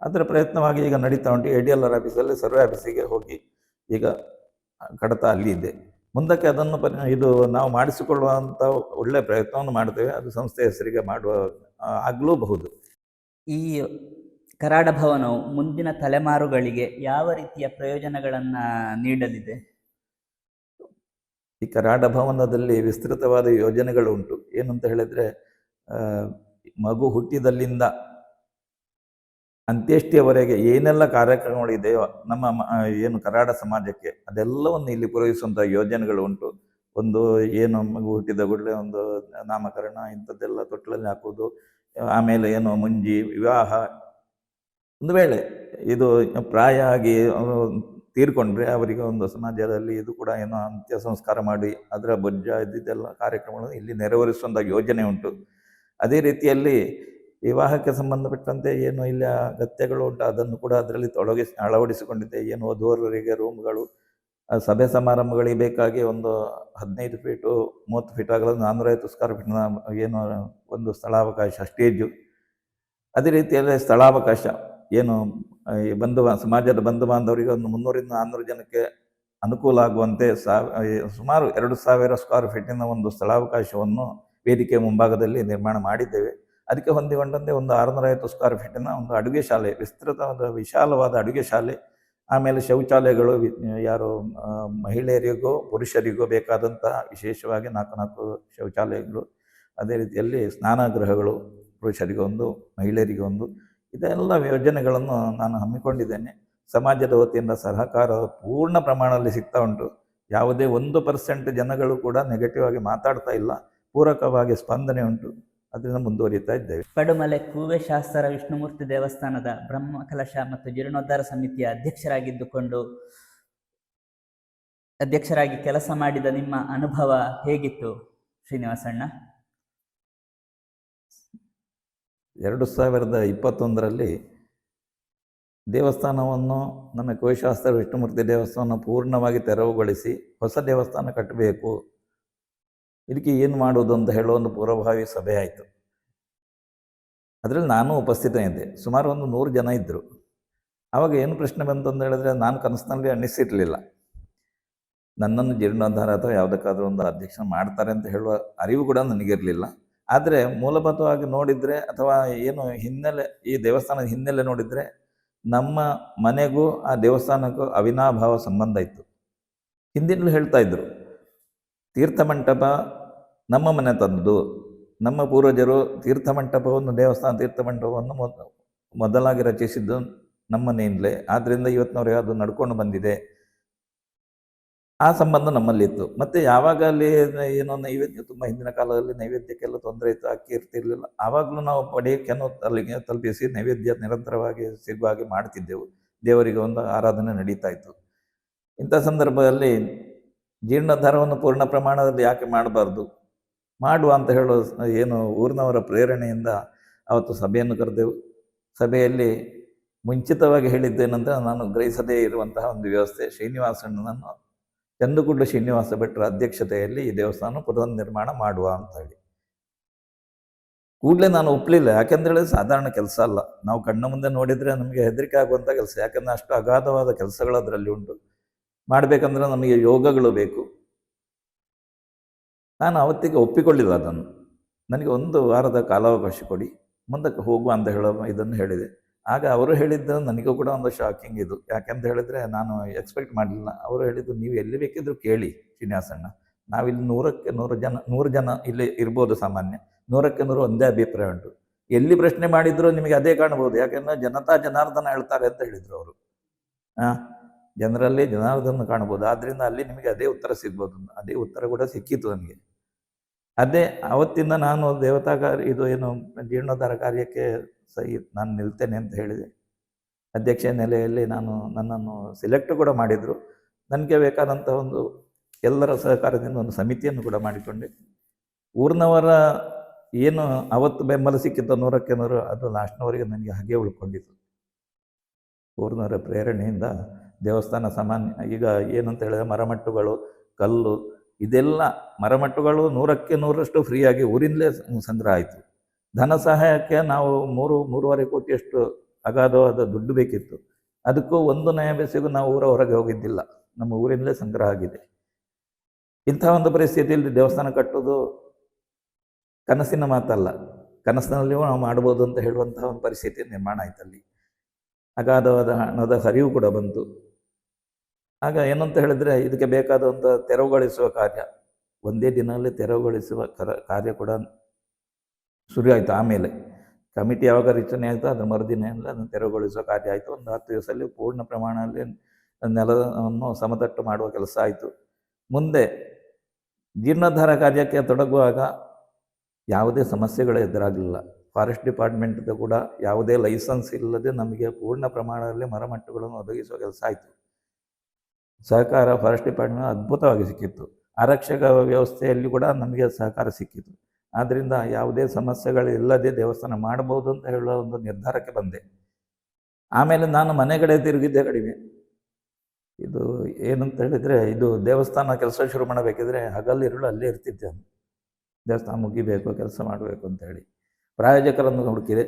ಅದರ ಪ್ರಯತ್ನವಾಗಿ ಈಗ ನಡೀತಾ ಉಂಟು. ADLR ಆಫೀಸಲ್ಲಿ ಸರ್ವೆ ಆಫೀಸಿಗೆ ಹೋಗಿ ಈಗ ಕಡತ ಅಲ್ಲಿ ಇದೆ. ಮುಂದಕ್ಕೆ ಅದನ್ನು ಇದು ನಾವು ಮಾಡಿಸಿಕೊಳ್ಳುವಂಥ ಒಳ್ಳೆಯ ಪ್ರಯತ್ನವನ್ನು ಮಾಡ್ತೇವೆ. ಅದು ಸಂಸ್ಥೆ ಹೆಸರಿಗೆ ಮಾಡುವ ಆಗಲೂಬಹುದು. ಈ ಕರಾಡ ಭವನವು ಮುಂದಿನ ತಲೆಮಾರುಗಳಿಗೆ ಯಾವ ರೀತಿಯ ಪ್ರಯೋಜನಗಳನ್ನು ನೀಡಲಿದೆ? ಈ ಕರಾಡ ಭವನದಲ್ಲಿ ವಿಸ್ತೃತವಾದ ಯೋಜನೆಗಳು ಉಂಟು. ಏನಂತ ಹೇಳಿದರೆ, ಮಗು ಹುಟ್ಟಿದಲ್ಲಿಂದ ಅಂತ್ಯೇಷ್ಟಿಯವರೆಗೆ ಏನೆಲ್ಲ ಕಾರ್ಯಕ್ರಮಗಳಿದೆಯೋ ನಮ್ಮ ಏನು ಕರಾಡ ಸಮಾಜಕ್ಕೆ, ಅದೆಲ್ಲವನ್ನು ಇಲ್ಲಿ ಪೂರೈಸುವಂಥ ಯೋಜನೆಗಳು ಉಂಟು. ಒಂದು ಏನು ಮಗು ಹುಟ್ಟಿದ ಕೂಡಲೇ ಒಂದು ನಾಮಕರಣ ಇಂಥದ್ದೆಲ್ಲ ತೊಟ್ಟಲಲ್ಲಿ ಹಾಕೋದು, ಆಮೇಲೆ ಏನು ಮುಂಜಿ ವಿವಾಹ, ಒಂದು ವೇಳೆ ಇದು ಪ್ರಾಯ ಆಗಿ ತೀರ್ಕೊಂಡ್ರೆ ಅವರಿಗೆ ಒಂದು ಸಮಾಜದಲ್ಲಿ ಇದು ಕೂಡ ಏನೋ ಅಂತ್ಯ ಸಂಸ್ಕಾರ ಮಾಡಿ ಅದರ ಬೊಜ್ಜ ಇದ್ದಿದ್ದೆಲ್ಲ ಕಾರ್ಯಕ್ರಮಗಳನ್ನು ಇಲ್ಲಿ ನೆರವೇರಿಸುವಂಥ ಯೋಜನೆ ಉಂಟು. ಅದೇ ರೀತಿಯಲ್ಲಿ ವಿವಾಹಕ್ಕೆ ಸಂಬಂಧಪಟ್ಟಂತೆ ಏನು ಇಲ್ಲಿ ಅಗತ್ಯಗಳು ಉಂಟು ಅದನ್ನು ಕೂಡ ಅದರಲ್ಲಿ ಅಳವಡಿಸಿಕೊಂಡಿದೆ. ಏನು ವಧುವರರಿಗೆ ರೂಮ್ಗಳು, ಸಭೆ ಸಮಾರಂಭಗಳಿಗೆ ಬೇಕಾಗಿ ಒಂದು 15 ಫೀಟು 30 ಫೀಟ್ ಆಗಲ್ಲ 450 ಸ್ಕ್ವೇರ್ ಫೀಟ್ನ ಏನು ಒಂದು ಸ್ಥಳಾವಕಾಶ, ಸ್ಟೇಜು. ಅದೇ ರೀತಿಯಲ್ಲಿ ಸ್ಥಳಾವಕಾಶ ಏನು ಈ ಸಮಾಜದ ಬಂಧು ಬಾಂಧವರಿಗೆ ಒಂದು 300ರಿಂದ 400 ಜನಕ್ಕೆ ಅನುಕೂಲ ಆಗುವಂತೆ ಸುಮಾರು 2000 ಸ್ಕ್ವೇರ್ ಫೀಟಿನ ಒಂದು ಸ್ಥಳಾವಕಾಶವನ್ನು ವೇದಿಕೆ ಮುಂಭಾಗದಲ್ಲಿ ನಿರ್ಮಾಣ ಮಾಡಿದ್ದೇವೆ. ಅದಕ್ಕೆ ಹೊಂದಿಕೊಂಡಂತೆ ಒಂದು 650 ಸ್ಕ್ವೇರ್ ಫೀಟಿನ ಒಂದು ಅಡುಗೆ ಶಾಲೆ, ವಿಸ್ತೃತವಾದ ವಿಶಾಲವಾದ ಅಡುಗೆ ಶಾಲೆ, ಆಮೇಲೆ ಶೌಚಾಲಯಗಳು, ಯಾರು ಮಹಿಳೆಯರಿಗೂ ಪುರುಷರಿಗೂ ಬೇಕಾದಂತಹ ವಿಶೇಷವಾಗಿ 4 ಶೌಚಾಲಯಗಳು, ಅದೇ ರೀತಿಯಲ್ಲಿ ಸ್ನಾನಗೃಹಗಳು, ಪುರುಷರಿಗೊಂದು ಮಹಿಳೆಯರಿಗೆ ಒಂದು, ಇದೆಲ್ಲ ಯೋಜನೆಗಳನ್ನು ನಾನು ಹಮ್ಮಿಕೊಂಡಿದ್ದೇನೆ. ಸಮಾಜದ ವತಿಯಿಂದ ಸಹಕಾರ ಪೂರ್ಣ ಪ್ರಮಾಣದಲ್ಲಿ ಸಿಗ್ತಾ ಉಂಟು. ಯಾವುದೇ 1% ಜನಗಳು ಕೂಡ ನೆಗೆಟಿವ್ ಆಗಿ ಮಾತಾಡ್ತಾ ಇಲ್ಲ, ಪೂರಕವಾಗಿ ಸ್ಪಂದನೆ ಉಂಟು. ಅದರಿಂದ ಮುಂದುವರಿತಾ ಇದ್ದೇವೆ. ಪಡುಮಲೆ ಕೂವೆ ಶಾಸ್ತ್ರ ವಿಷ್ಣುಮೂರ್ತಿ ದೇವಸ್ಥಾನದ ಬ್ರಹ್ಮಕಲಶ ಮತ್ತು ಜೀರ್ಣೋದ್ಧಾರ ಸಮಿತಿಯ ಅಧ್ಯಕ್ಷರಾಗಿ ಕೆಲಸ ಮಾಡಿದ ನಿಮ್ಮ ಅನುಭವ ಹೇಗಿತ್ತು ಶ್ರೀನಿವಾಸಣ್ಣ? 2021ರಲ್ಲಿ ದೇವಸ್ಥಾನವನ್ನು, ನಮ್ಮ ಕೋಶಾಸ್ತ್ರ ವಿಷ್ಣುಮೂರ್ತಿ ದೇವಸ್ಥಾನವನ್ನು ಪೂರ್ಣವಾಗಿ ತೆರವುಗೊಳಿಸಿ ಹೊಸ ದೇವಸ್ಥಾನ ಕಟ್ಟಬೇಕು, ಇದಕ್ಕೆ ಏನು ಮಾಡುವುದು ಅಂತ ಹೇಳೋ ಒಂದು ಪೂರ್ವಭಾವಿ ಸಭೆ ಆಯಿತು. ಅದರಲ್ಲಿ ನಾನು ಉಪಸ್ಥಿತನಿದ್ದೆ. ಸುಮಾರು ಒಂದು 100 ಜನ ಇದ್ದರು. ಆವಾಗ ಏನು ಪ್ರಶ್ನೆ ಬಂತು ಅಂತ ಹೇಳಿದ್ರೆ, ನಾನು ಕನಸಿನಲ್ಲಿ ಅನ್ನಿಸಿರಲಿಲ್ಲ ನನ್ನನ್ನು ಜೀರ್ಣೋದ್ಧಾರ ಅಥವಾ ಯಾವುದಕ್ಕಾದ್ರೂ ಒಂದು ಅಧ್ಯಕ್ಷ ಮಾಡ್ತಾರೆ ಅಂತ ಹೇಳುವ ಅರಿವು ಕೂಡ ನನಗಿರಲಿಲ್ಲ. ಆದರೆ ಮೂಲಭೂತವಾಗಿ ನೋಡಿದರೆ, ಅಥವಾ ಏನು ಹಿನ್ನೆಲೆ, ಈ ದೇವಸ್ಥಾನದ ಹಿನ್ನೆಲೆ ನೋಡಿದರೆ, ನಮ್ಮ ಮನೆಗೂ ಆ ದೇವಸ್ಥಾನಕ್ಕೂ ಅವಿನಾಭಾವ ಸಂಬಂಧ ಇತ್ತು. ಹಿಂದಿನಲ್ಲೂ ಹೇಳ್ತಾ ಇದ್ರು, ತೀರ್ಥಮಂಟಪ ನಮ್ಮ ಮನೆ ತಂದು, ನಮ್ಮ ಪೂರ್ವಜರು ತೀರ್ಥಮಂಟಪವನ್ನು, ದೇವಸ್ಥಾನ ತೀರ್ಥಮಂಟಪವನ್ನು ಮೊದಲಾಗಿ ರಚಿಸಿದ್ದು ನಮ್ಮ ಮನೆಯಿಂದಲೇ. ಆದ್ದರಿಂದ ಇವತ್ತಿನವರೆಗೆ ಅದು ನಡ್ಕೊಂಡು ಬಂದಿದೆ. ಆ ಸಂಬಂಧ ನಮ್ಮಲ್ಲಿತ್ತು. ಮತ್ತು ಯಾವಾಗ ಅಲ್ಲಿ ಏನೋ ನೈವೇದ್ಯ, ತುಂಬ ಹಿಂದಿನ ಕಾಲದಲ್ಲಿ ನೈವೇದ್ಯಕ್ಕೆಲ್ಲ ತೊಂದರೆ ಇತ್ತು, ಅಕ್ಕಿ ಇರ್ತಿರ್ಲಿಲ್ಲ. ಆವಾಗಲೂ ನಾವು ಪಡೆಯೋಕ್ಕೇನೋ ಅಲ್ಲಿಗೆ ತಲುಪಿಸಿ ನೈವೇದ್ಯ ನಿರಂತರವಾಗಿ ಸಿಗುವ ಹಾಗೆ ಮಾಡ್ತಿದ್ದೆವು. ದೇವರಿಗೆ ಒಂದು ಆರಾಧನೆ ನಡೀತಾ ಇತ್ತು. ಇಂಥ ಸಂದರ್ಭದಲ್ಲಿ ಜೀರ್ಣೋದ್ಧಾರವನ್ನು ಪೂರ್ಣ ಪ್ರಮಾಣದಲ್ಲಿ ಯಾಕೆ ಮಾಡಬಾರ್ದು, ಮಾಡುವ ಅಂತ ಹೇಳೋ ಏನು ಊರಿನವರ ಪ್ರೇರಣೆಯಿಂದ ಅವತ್ತು ಸಭೆಯನ್ನು ಕರೆದೆವು. ಸಭೆಯಲ್ಲಿ ಮುಂಚಿತವಾಗಿ ಹೇಳಿದ್ದೇನೆಂದರೆ, ನಾನು ಗ್ರಹಿಸದೇ ಇರುವಂತಹ ಒಂದು ವ್ಯವಸ್ಥೆ, ಶ್ರೀನಿವಾಸಣ್ಣನನ್ನು, ಚಂದುಗುಡ್ಡ ಶ್ರೀನಿವಾಸ ಭಟ್ರ ಅಧ್ಯಕ್ಷತೆಯಲ್ಲಿ ಈ ದೇವಸ್ಥಾನ ಪುನರ್ ನಿರ್ಮಾಣ ಮಾಡುವ ಅಂತ ಹೇಳಿ. ಕೂಡಲೇ ನಾನು ಒಪ್ಪಲಿಲ್ಲ. ಯಾಕೆಂದೇಳಿದ್ರೆ ಸಾಧಾರಣ ಕೆಲಸ ಅಲ್ಲ. ನಾವು ಕಣ್ಣ ಮುಂದೆ ನೋಡಿದರೆ ನಮಗೆ ಹೆದರಿಕೆ ಆಗುವಂಥ ಕೆಲಸ. ಯಾಕಂದರೆ ಅಷ್ಟು ಅಗಾಧವಾದ ಕೆಲಸಗಳು ಅದರಲ್ಲಿ ಉಂಟು. ಮಾಡಬೇಕಂದ್ರೆ ನಮಗೆ ಯೋಗಗಳು ಬೇಕು. ನಾನು ಅವತ್ತಿಗೆ ಒಪ್ಪಿಕೊಳ್ಳಿಲ್ಲ ಅದನ್ನು. ನನಗೆ 1 ವಾರದ ಕಾಲಾವಕಾಶ ಕೊಡಿ, ಮುಂದಕ್ಕೆ ಹೋಗುವ ಅಂತ ಹೇಳೋ ಇದನ್ನು ಹೇಳಿದೆ. ಆಗ ಅವರು ಹೇಳಿದ್ದು ನನಗೂ ಕೂಡ ಒಂದು ಶಾಕಿಂಗ್ ಇದು. ಯಾಕೆಂತ ಹೇಳಿದರೆ, ನಾನು ಎಕ್ಸ್ಪೆಕ್ಟ್ ಮಾಡಲಿಲ್ಲ. ಅವರು ಹೇಳಿದ್ದು, ನೀವು ಎಲ್ಲಿ ಬೇಕಿದ್ರು ಕೇಳಿ ಶ್ರೀನಿವಾಸಣ್ಣ, ನಾವಿಲ್ಲಿ 100 ಜನ ಇಲ್ಲಿ ಇರ್ಬೋದು ಸಾಮಾನ್ಯ, 100ಕ್ಕೆ 100 ಒಂದೇ ಅಭಿಪ್ರಾಯ ಉಂಟು. ಎಲ್ಲಿ ಪ್ರಶ್ನೆ ಮಾಡಿದ್ರು ನಿಮಗೆ ಅದೇ ಕಾಣ್ಬೋದು. ಯಾಕೆಂದರೆ ಜನಾರ್ದನ ಹೇಳ್ತಾರೆ ಅಂತ ಹೇಳಿದರು ಅವರು. ಜನರಲ್ಲಿ ಜನಾರ್ದನ ಕಾಣ್ಬೋದು. ಆದ್ದರಿಂದ ಅಲ್ಲಿ ನಿಮಗೆ ಅದೇ ಉತ್ತರ ಸಿಗ್ಬೋದು. ಅದೇ ಉತ್ತರ ಕೂಡ ಸಿಕ್ಕಿತ್ತು ನನಗೆ. ಅದೇ ಅವತ್ತಿಂದ ನಾನು ದೇವತಾ ಕಾರ್ಯ, ಇದು ಏನು ಜೀರ್ಣೋದ್ಧಾರ ಕಾರ್ಯಕ್ಕೆ ನಾನು ನಿಲ್ತೇನೆ ಅಂತ ಹೇಳಿದೆ. ಅಧ್ಯಕ್ಷ ನೆಲೆಯಲ್ಲಿ ನನ್ನನ್ನು ಸೆಲೆಕ್ಟ್ ಕೂಡ ಮಾಡಿದರು. ನನಗೆ ಬೇಕಾದಂಥ ಒಂದು ಎಲ್ಲರ ಸಹಕಾರದಿಂದ ಒಂದು ಸಮಿತಿಯನ್ನು ಕೂಡ ಮಾಡಿಕೊಂಡೆ. ಊರಿನವರ ಏನು ಅವತ್ತು ಬೆಂಬಲ ಸಿಕ್ಕಿತ್ತು 100ಕ್ಕೆ 100, ಅದು ಲಾಸ್ಟ್ನವರೆಗೆ ನನಗೆ ಹಾಗೆ ಉಳ್ಕೊಂಡಿತ್ತು. ಊರಿನವರ ಪ್ರೇರಣೆಯಿಂದ ದೇವಸ್ಥಾನ ಸಾಮಾನ್ಯ ಈಗ ಏನಂತ ಹೇಳಿದ್ರೆ, ಮರಮಟ್ಟುಗಳು, ಕಲ್ಲು, ಇದೆಲ್ಲ ಮರಮಟ್ಟುಗಳು 100ಕ್ಕೆ 100ರಷ್ಟು ಫ್ರೀಯಾಗಿ ಊರಿಂದಲೇ ಸಂಗ್ರಹ ಆಯಿತು. ಧನ ಸಹಾಯಕ್ಕೆ ನಾವು 3.5 ಕೋಟಿಯಷ್ಟು ಅಗಾಧವಾದ ದುಡ್ಡು ಬೇಕಿತ್ತು. ಅದಕ್ಕೂ 1 ನಯ ಬೆಸೆಗೂ ನಾವು ಹೊರಗೆ ಹೋಗಿದ್ದಿಲ್ಲ. ನಮ್ಮ ಊರಿಂದಲೇ ಸಂಗ್ರಹ ಆಗಿದೆ. ಇಂಥ ಒಂದು ಪರಿಸ್ಥಿತಿಯಲ್ಲಿ ದೇವಸ್ಥಾನ ಕಟ್ಟೋದು ಕನಸಿನ ಮಾತಲ್ಲ. ಕನಸಿನಲ್ಲಿಯೂ ನಾವು ಮಾಡ್ಬೋದು ಅಂತ ಹೇಳುವಂತಹ ಒಂದು ಪರಿಸ್ಥಿತಿ ನಿರ್ಮಾಣ ಆಯ್ತಲ್ಲಿ. ಅಗಾಧವಾದ ಹಣದ ಹರಿವು ಕೂಡ ಬಂತು. ಆಗ ಏನಂತ ಹೇಳಿದರೆ, ಇದಕ್ಕೆ ಬೇಕಾದಂಥ ತೆರವುಗೊಳಿಸುವ ಕಾರ್ಯ, ಒಂದೇ ದಿನದಲ್ಲಿ ತೆರವುಗೊಳಿಸುವ ಕಾರ್ಯ ಕೂಡ ಶುರು ಆಯಿತು. ಆಮೇಲೆ ಕಮಿಟಿ ಯಾವಾಗ ರಚನೆ ಆಯಿತು ಅದರ ಮರುದಿನ ಎಲ್ಲ ಅದನ್ನು ತೆರವುಗೊಳಿಸುವ ಕಾರ್ಯ ಆಯಿತು. ಒಂದು 10 ದಿವಸದಲ್ಲಿ ಪೂರ್ಣ ಪ್ರಮಾಣದಲ್ಲಿ ನೆಲವನ್ನು ಸಮತಟ್ಟು ಮಾಡುವ ಕೆಲಸ ಆಯಿತು. ಮುಂದೆ ಜೀರ್ಣೋದ್ಧಾರ ಕಾರ್ಯಕ್ಕೆ ತೊಡಗುವಾಗ ಯಾವುದೇ ಸಮಸ್ಯೆಗಳು ಎದುರಾಗಲಿಲ್ಲ. ಫಾರೆಸ್ಟ್ ಡಿಪಾರ್ಟ್ಮೆಂಟ್ದು ಕೂಡ ಯಾವುದೇ ಲೈಸೆನ್ಸ್ ಇಲ್ಲದೆ ನಮಗೆ ಪೂರ್ಣ ಪ್ರಮಾಣದಲ್ಲಿ ಮರಮಟ್ಟುಗಳನ್ನು ಒದಗಿಸುವ ಕೆಲಸ ಆಯಿತು. ಸಹಕಾರ ಫಾರೆಸ್ಟ್ ಡಿಪಾರ್ಟ್ಮೆಂಟ್ ಅದ್ಭುತವಾಗಿ ಸಿಕ್ಕಿತ್ತು. ಆರಕ್ಷಕ ವ್ಯವಸ್ಥೆಯಲ್ಲಿ ಕೂಡ ನಮಗೆ ಸಹಕಾರ ಸಿಕ್ಕಿತು. ಆದ್ದರಿಂದ ಯಾವುದೇ ಸಮಸ್ಯೆಗಳಿಲ್ಲದೆ ದೇವಸ್ಥಾನ ಮಾಡ್ಬೋದು ಅಂತ ಹೇಳುವ ಒಂದು ನಿರ್ಧಾರಕ್ಕೆ ಬಂದೆ. ಆಮೇಲೆ ನಾನು ಮನೆ ಕಡೆ ತಿರುಗಿದ್ದೆ ಕಡಿಮೆ. ಇದು ಏನಂತ ಹೇಳಿದರೆ, ಇದು ದೇವಸ್ಥಾನ ಕೆಲಸ ಶುರು ಮಾಡಬೇಕಿದ್ರೆ ಹಗಲಿರುಳು ಅಲ್ಲೇ ಇರ್ತಿದ್ದೆ. ದೇವಸ್ಥಾನ ಮುಗಿಬೇಕು, ಕೆಲಸ ಮಾಡಬೇಕು ಅಂತ ಹೇಳಿ ಪ್ರಾಯೋಜಕರನ್ನು ಹುಡುಕಿದೆ.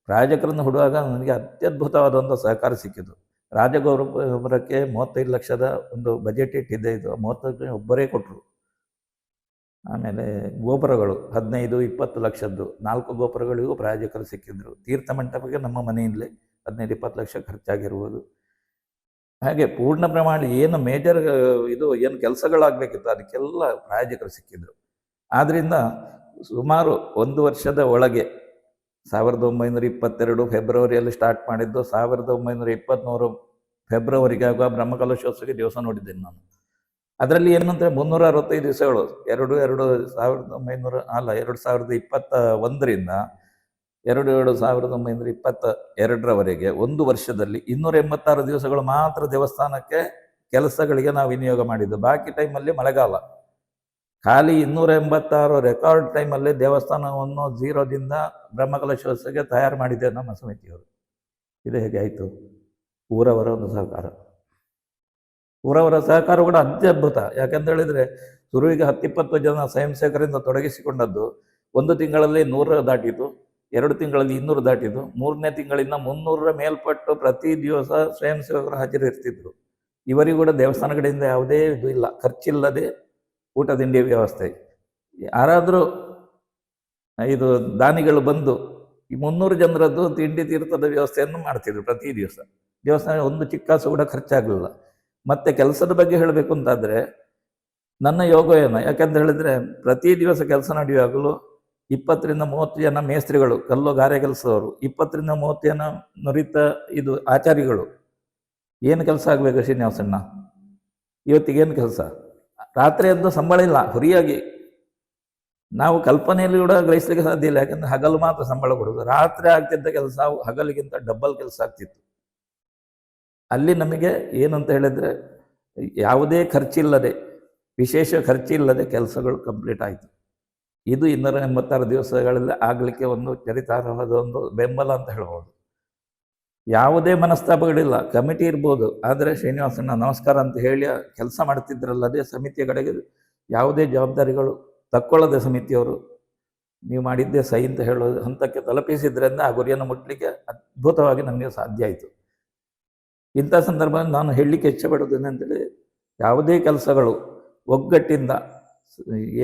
ಪ್ರಾಯೋಜಕರನ್ನು ಹುಡುವಾಗ ನನಗೆ ಅತ್ಯದ್ಭುತವಾದ ಒಂದು ಸಹಕಾರ ಸಿಕ್ಕಿತು. ರಾಜಗೋಪುರಕ್ಕೆ 35 ಲಕ್ಷದ ಒಂದು ಬಜೆಟ್ ಇಟ್ಟಿದ್ದೆ. ಇದು 35 ಒಬ್ಬರೇ ಕೊಟ್ಟರು. ಆಮೇಲೆ ಗೋಪುರಗಳು 15-20 ಲಕ್ಷದ್ದು 4 ಗೋಪುರಗಳಿಗೂ ಪ್ರಾಯೋಜಕರು ಸಿಕ್ಕಿದ್ರು. ತೀರ್ಥ ಮಂಟಪಕ್ಕೆ ನಮ್ಮ ಮನೆಯಿಂದಲೇ 15-20 ಲಕ್ಷ ಖರ್ಚಾಗಿರ್ಬೋದು. ಹಾಗೆ ಪೂರ್ಣ ಪ್ರಮಾಣ ಏನು ಮೇಜರ್ ಇದು ಏನು ಕೆಲಸಗಳಾಗಬೇಕಿತ್ತು ಅದಕ್ಕೆಲ್ಲ ಪ್ರಾಯೋಜಕರು ಸಿಕ್ಕಿದ್ರು. ಆದ್ದರಿಂದ ಸುಮಾರು 1 ವರ್ಷದ ಒಳಗೆ 1922 ಫೆಬ್ರವರಿಯಲ್ಲಿ ಸ್ಟಾರ್ಟ್ ಮಾಡಿದ್ದು, 1923 ಫೆಬ್ರವರಿಗೆ ಆಗುವ ಬ್ರಹ್ಮಕಲಶೋತ್ಸವಕ್ಕೆ ದಿವಸ ನೋಡಿದ್ದೇನೆ ನಾನು. ಅದರಲ್ಲಿ ಏನಂದರೆ 365 ದಿವಸಗಳು 2021ರಿಂದ 2022ರವರೆಗೆ ಒಂದು ವರ್ಷದಲ್ಲಿ 286 ದಿವಸಗಳು ಮಾತ್ರ ದೇವಸ್ಥಾನಕ್ಕೆ ಕೆಲಸಗಳಿಗೆ ನಾವು ವಿನಿಯೋಗ ಮಾಡಿದ್ದು. ಬಾಕಿ ಟೈಮಲ್ಲಿ ಮಳೆಗಾಲ. ಖಾಲಿ 286 ರೆಕಾರ್ಡ್ ಟೈಮಲ್ಲಿ ದೇವಸ್ಥಾನವನ್ನು ಝೀರೋದಿಂದ ಬ್ರಹ್ಮಕಲಶೋತ್ಸವಕ್ಕೆ ತಯಾರು ಮಾಡಿದ್ದೇವೆ ನಮ್ಮ ಸಮಿತಿಯವರು. ಇದು ಹೇಗೆ ಆಯಿತು? ಊರವರ ಒಂದು ಸಹಕಾರ. ಊರವರ ಸಹಕಾರ ಕೂಡ ಅತ್ಯದ್ಭುತ. ಯಾಕಂತ ಹೇಳಿದರೆ ಶುರುವಿಗೆ 10-20 ಜನ ಸ್ವಯಂ ಸೇವಕರಿಂದ ತೊಡಗಿಸಿಕೊಂಡದ್ದು 1 ತಿಂಗಳಲ್ಲಿ 100 ದಾಟಿತು, 2 ತಿಂಗಳಲ್ಲಿ 200 ದಾಟಿತು, 3ನೇ ತಿಂಗಳಿಂದ 300ರ ಮೇಲ್ಪಟ್ಟು ಪ್ರತಿ ದಿವಸ ಸ್ವಯಂ ಸೇವಕರು ಹಾಜರಿ ಇರ್ತಿದ್ರು. ಇವರಿಗೂ ಕೂಡ ದೇವಸ್ಥಾನ ಕಡೆಯಿಂದ ಯಾವುದೇ ಇದು ಇಲ್ಲ, ಖರ್ಚಿಲ್ಲದೆ ಊಟ ತಿಂಡಿಯ ವ್ಯವಸ್ಥೆ. ಯಾರಾದರೂ ಇದು ದಾನಿಗಳು ಬಂದು ಈ 300 ಜನರದ್ದು ತಿಂಡಿ ತೀರ್ಥದ ವ್ಯವಸ್ಥೆಯನ್ನು ಮಾಡ್ತಿದ್ರು ಪ್ರತಿ ದಿವಸ. ದೇವಸ್ಥಾನ ಒಂದು ಚಿಕ್ಕಾಸು ಕೂಡ ಖರ್ಚಾಗಲಿಲ್ಲ. ಮತ್ತು ಕೆಲಸದ ಬಗ್ಗೆ ಹೇಳಬೇಕು ಅಂತಾದರೆ ನನ್ನ ಯೋಗ ಏನು, ಯಾಕಂತ ಹೇಳಿದರೆ ಪ್ರತಿ ದಿವಸ ಕೆಲಸ ನಡೆಯುವಾಗಲೂ 20ರಿಂದ 30 ಜನ ಮೇಸ್ತ್ರಿಗಳು, ಕಲ್ಲು ಗಾರೆ ಕೆಲಸದವರು, 20ರಿಂದ 30 ಜನ ನುರಿತ ಇದು ಆಚಾರಿಗಳು. ಏನು ಕೆಲಸ ಆಗಬೇಕು ಶ್ರೀನಿವಾಸಣ್ಣ? ಇವತ್ತಿಗೇನು ಕೆಲಸ? ರಾತ್ರಿ ಎದ್ದು ಸಂಬಳ ಇಲ್ಲ, ಫ್ರೀಯಾಗಿ. ನಾವು ಕಲ್ಪನೆಯಲ್ಲಿ ಕೂಡ ಗ್ರಹಿಸಲಿಕ್ಕೆ ಸಾಧ್ಯ ಇಲ್ಲ. ಯಾಕಂದರೆ ಹಗಲು ಮಾತ್ರ ಸಂಬಳ ಕೊಡೋದು. ರಾತ್ರಿ ಆಗ್ತಿದ್ದ ಕೆಲಸ ಹಗಲಿಗಿಂತ ಡಬ್ಬಲ್ ಕೆಲಸ ಆಗ್ತಿತ್ತು. ಅಲ್ಲಿ ನಮಗೆ ಏನಂತ ಹೇಳಿದರೆ ಯಾವುದೇ ಖರ್ಚಿಲ್ಲದೆ, ವಿಶೇಷ ಖರ್ಚಿಲ್ಲದೆ ಕೆಲಸಗಳು ಕಂಪ್ಲೀಟ್ ಆಯಿತು. ಇದು 286 ದಿವಸಗಳಲ್ಲಿ ಆಗಲಿಕ್ಕೆ ಒಂದು ಚರಿತಾರ್ಹವಾದ ಒಂದು ಬೆಂಬಲ ಅಂತ ಹೇಳ್ಬೋದು. ಯಾವುದೇ ಮನಸ್ತಾಪಗಳಿಲ್ಲ. ಕಮಿಟಿ ಇರ್ಬೋದು, ಆದರೆ ಶ್ರೀನಿವಾಸಣ್ಣ ನಮಸ್ಕಾರ ಅಂತ ಹೇಳಿ ಕೆಲಸ ಮಾಡ್ತಿದ್ರಲ್ಲದೆ ಸಮಿತಿಯ ಕಡೆಗೆ ಯಾವುದೇ ಜವಾಬ್ದಾರಿಗಳು ತಕ್ಕೊಳ್ಳದೆ ಸಮಿತಿಯವರು ನೀವು ಮಾಡಿದ್ದೇ ಸೈ ಅಂತ ಹೇಳೋದು ಹಂತಕ್ಕೆ ತಲುಪಿಸಿದ್ರಿಂದ ಆ ಗುರಿಯನ್ನು ಮುಟ್ಟಲಿಕ್ಕೆ ಅದ್ಭುತವಾಗಿ ನಮಗೆ ಸಾಧ್ಯ ಆಯಿತು. ಇಂಥ ಸಂದರ್ಭದಲ್ಲಿ ನಾನು ಹೇಳಲಿಕ್ಕೆ ಇಚ್ಛೆಪಡೋದೇನೆಂತೇಳಿ, ಯಾವುದೇ ಕೆಲಸಗಳು ಒಗ್ಗಟ್ಟಿಂದ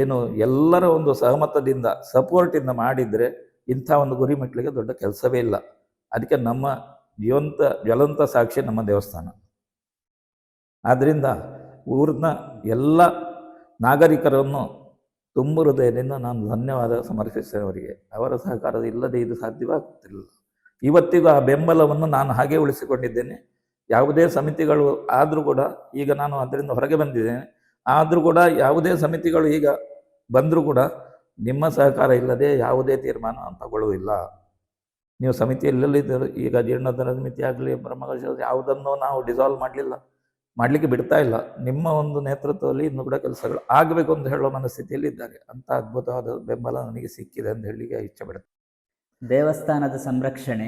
ಏನು ಎಲ್ಲರ ಒಂದು ಸಹಮತದಿಂದ ಸಪೋರ್ಟಿಂದ ಮಾಡಿದರೆ ಇಂಥ ಒಂದು ಗುರಿ ಮುಟ್ಟಲಿಕ್ಕೆ ದೊಡ್ಡ ಕೆಲಸವೇ ಇಲ್ಲ. ಅದಕ್ಕೆ ನಮ್ಮ ಜ್ವಲಂತ ಸಾಕ್ಷಿ ನಮ್ಮ ದೇವಸ್ಥಾನ. ಆದ್ದರಿಂದ ಊರಿನ ಎಲ್ಲ ನಾಗರಿಕರನ್ನು ತುಂಬ ಹೃದಯದಿಂದ ನಾನು ಧನ್ಯವಾದ ಸಮರ್ಪಿಸಿದವರಿಗೆ. ಅವರ ಸಹಕಾರದ ಇಲ್ಲದೆ ಇದು ಸಾಧ್ಯವಾಗುತ್ತಿಲ್ಲ. ಇವತ್ತಿಗೂ ಆ ಬೆಂಬಲವನ್ನು ನಾನು ಹಾಗೆ ಉಳಿಸಿಕೊಂಡಿದ್ದೇನೆ. ಯಾವುದೇ ಸಮಿತಿಗಳು ಆದರೂ ಕೂಡ, ಈಗ ನಾನು ಅದರಿಂದ ಹೊರಗೆ ಬಂದಿದ್ದೇನೆ, ಆದರೂ ಕೂಡ ಯಾವುದೇ ಸಮಿತಿಗಳು ಈಗ ಬಂದರೂ ಕೂಡ ನಿಮ್ಮ ಸಹಕಾರ ಇಲ್ಲದೆ ಯಾವುದೇ ತೀರ್ಮಾನ ತಗೊಳ್ಳುವುದಿಲ್ಲ. ನೀವು ಸಮಿತಿಯಲ್ಲಿದ್ದರು, ಈಗ ಜೀರ್ಣೋದ್ಧಾರ ಸಮಿತಿ ಆಗಲಿ, ಬ್ರಹ್ಮಕಲಶ ಯಾವುದನ್ನು ನಾವು ಡಿಸಾಲ್ವ್ ಮಾಡಲಿಕ್ಕೆ ಬಿಡ್ತಾ ಇಲ್ಲ. ನಿಮ್ಮ ಒಂದು ನೇತೃತ್ವದಲ್ಲಿ ಇನ್ನೂ ಕೂಡ ಕೆಲಸಗಳು ಆಗಬೇಕು ಅಂತ ಹೇಳುವ ಮನಸ್ಥಿತಿಯಲ್ಲಿ ಇದ್ದಾರೆ. ಅಂಥ ಅದ್ಭುತವಾದ ಬೆಂಬಲ ನನಗೆ ಸಿಕ್ಕಿದೆ ಅಂತ ಹೇಳಲಿಕ್ಕೆ ಇಚ್ಛೆ ಪಡುತ್ತೆ. ದೇವಸ್ಥಾನದ ಸಂರಕ್ಷಣೆ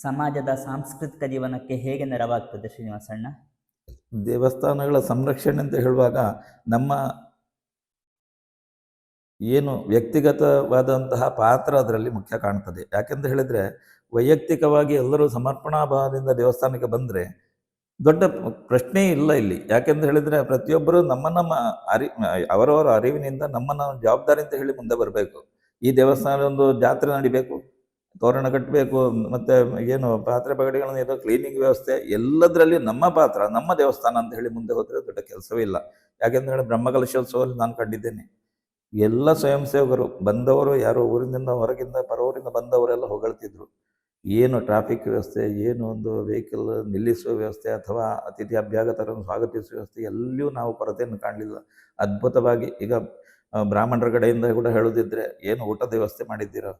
ಸಮಾಜದ ಸಾಂಸ್ಕೃತಿಕ ಜೀವನಕ್ಕೆ ಹೇಗೆ ನೆರವಾಗ್ತದೆ ಶ್ರೀನಿವಾಸಣ್ಣ? ದೇವಸ್ಥಾನಗಳ ಸಂರಕ್ಷಣೆ ಅಂತ ಹೇಳುವಾಗ ನಮ್ಮ ಏನು ವ್ಯಕ್ತಿಗತವಾದಂತಹ ಪಾತ್ರ ಅದರಲ್ಲಿ ಮುಖ್ಯ ಕಾಣ್ತದೆ. ಯಾಕೆಂತ ಹೇಳಿದರೆ, ವೈಯಕ್ತಿಕವಾಗಿ ಎಲ್ಲರೂ ಸಮರ್ಪಣಾ ಭಾವದಿಂದ ದೇವಸ್ಥಾನಕ್ಕೆ ಬಂದರೆ ದೊಡ್ಡ ಪ್ರಶ್ನೆ ಇಲ್ಲ ಇಲ್ಲಿ. ಯಾಕೆಂತ ಹೇಳಿದರೆ ಪ್ರತಿಯೊಬ್ಬರು ನಮ್ಮ ಅವರವರ ಅರಿವಿನಿಂದ ನಮ್ಮನ್ನು ಜವಾಬ್ದಾರಿ ಅಂತ ಹೇಳಿ ಮುಂದೆ ಬರಬೇಕು. ಈ ದೇವಸ್ಥಾನ ಒಂದು ಜಾತ್ರೆ ನಡಿಬೇಕು, ತೋರಣ ಕಟ್ಟಬೇಕು, ಮತ್ತು ಏನು ಪಾತ್ರೆ ಪಗಡೆಗಳನ್ನು ಏನೋ ಕ್ಲೀನಿಂಗ್ ವ್ಯವಸ್ಥೆ, ಎಲ್ಲದರಲ್ಲಿ ನಮ್ಮ ಪಾತ್ರ, ನಮ್ಮ ದೇವಸ್ಥಾನ ಅಂತ ಹೇಳಿ ಮುಂದೆ ಹೋದರೆ ದೊಡ್ಡ ಕೆಲಸವೇ ಇಲ್ಲ. ಯಾಕೆಂತ ಹೇಳಿ ಬ್ರಹ್ಮಕಲಶೋತ್ಸವದಲ್ಲಿ ನಾನು ಕಂಡಿದ್ದೇನೆ, ಎಲ್ಲ ಸ್ವಯಂ ಸೇವಕರು ಬಂದವರು, ಯಾರೋ ಊರಿನಿಂದ ಹೊರಗಿಂದ ಪರವೂರಿಂದ ಬಂದವರೆಲ್ಲ ಹೊಗಳ್ತಿದ್ರು. ಏನು ಟ್ರಾಫಿಕ್ ವ್ಯವಸ್ಥೆ, ಏನು ಒಂದು ವೆಹಿಕಲ್ ನಿಲ್ಲಿಸುವ ವ್ಯವಸ್ಥೆ ಅಥವಾ ಅತಿಥಿ ಅಭ್ಯಾಗತರನ್ನು ಸ್ವಾಗತಿಸುವ ವ್ಯವಸ್ಥೆ, ಎಲ್ಲಿಯೂ ನಾವು ಕೊರತೆಯನ್ನು ಕಾಣಲಿಲ್ಲ. ಅದ್ಭುತವಾಗಿ ಈಗ ಬ್ರಾಹ್ಮಣರ ಕಡೆಯಿಂದ ಕೂಡ ಹೇಳೋದಿದ್ರೆ, ಏನು ಊಟದ ವ್ಯವಸ್ಥೆ ಮಾಡಿದ್ದೀರೋ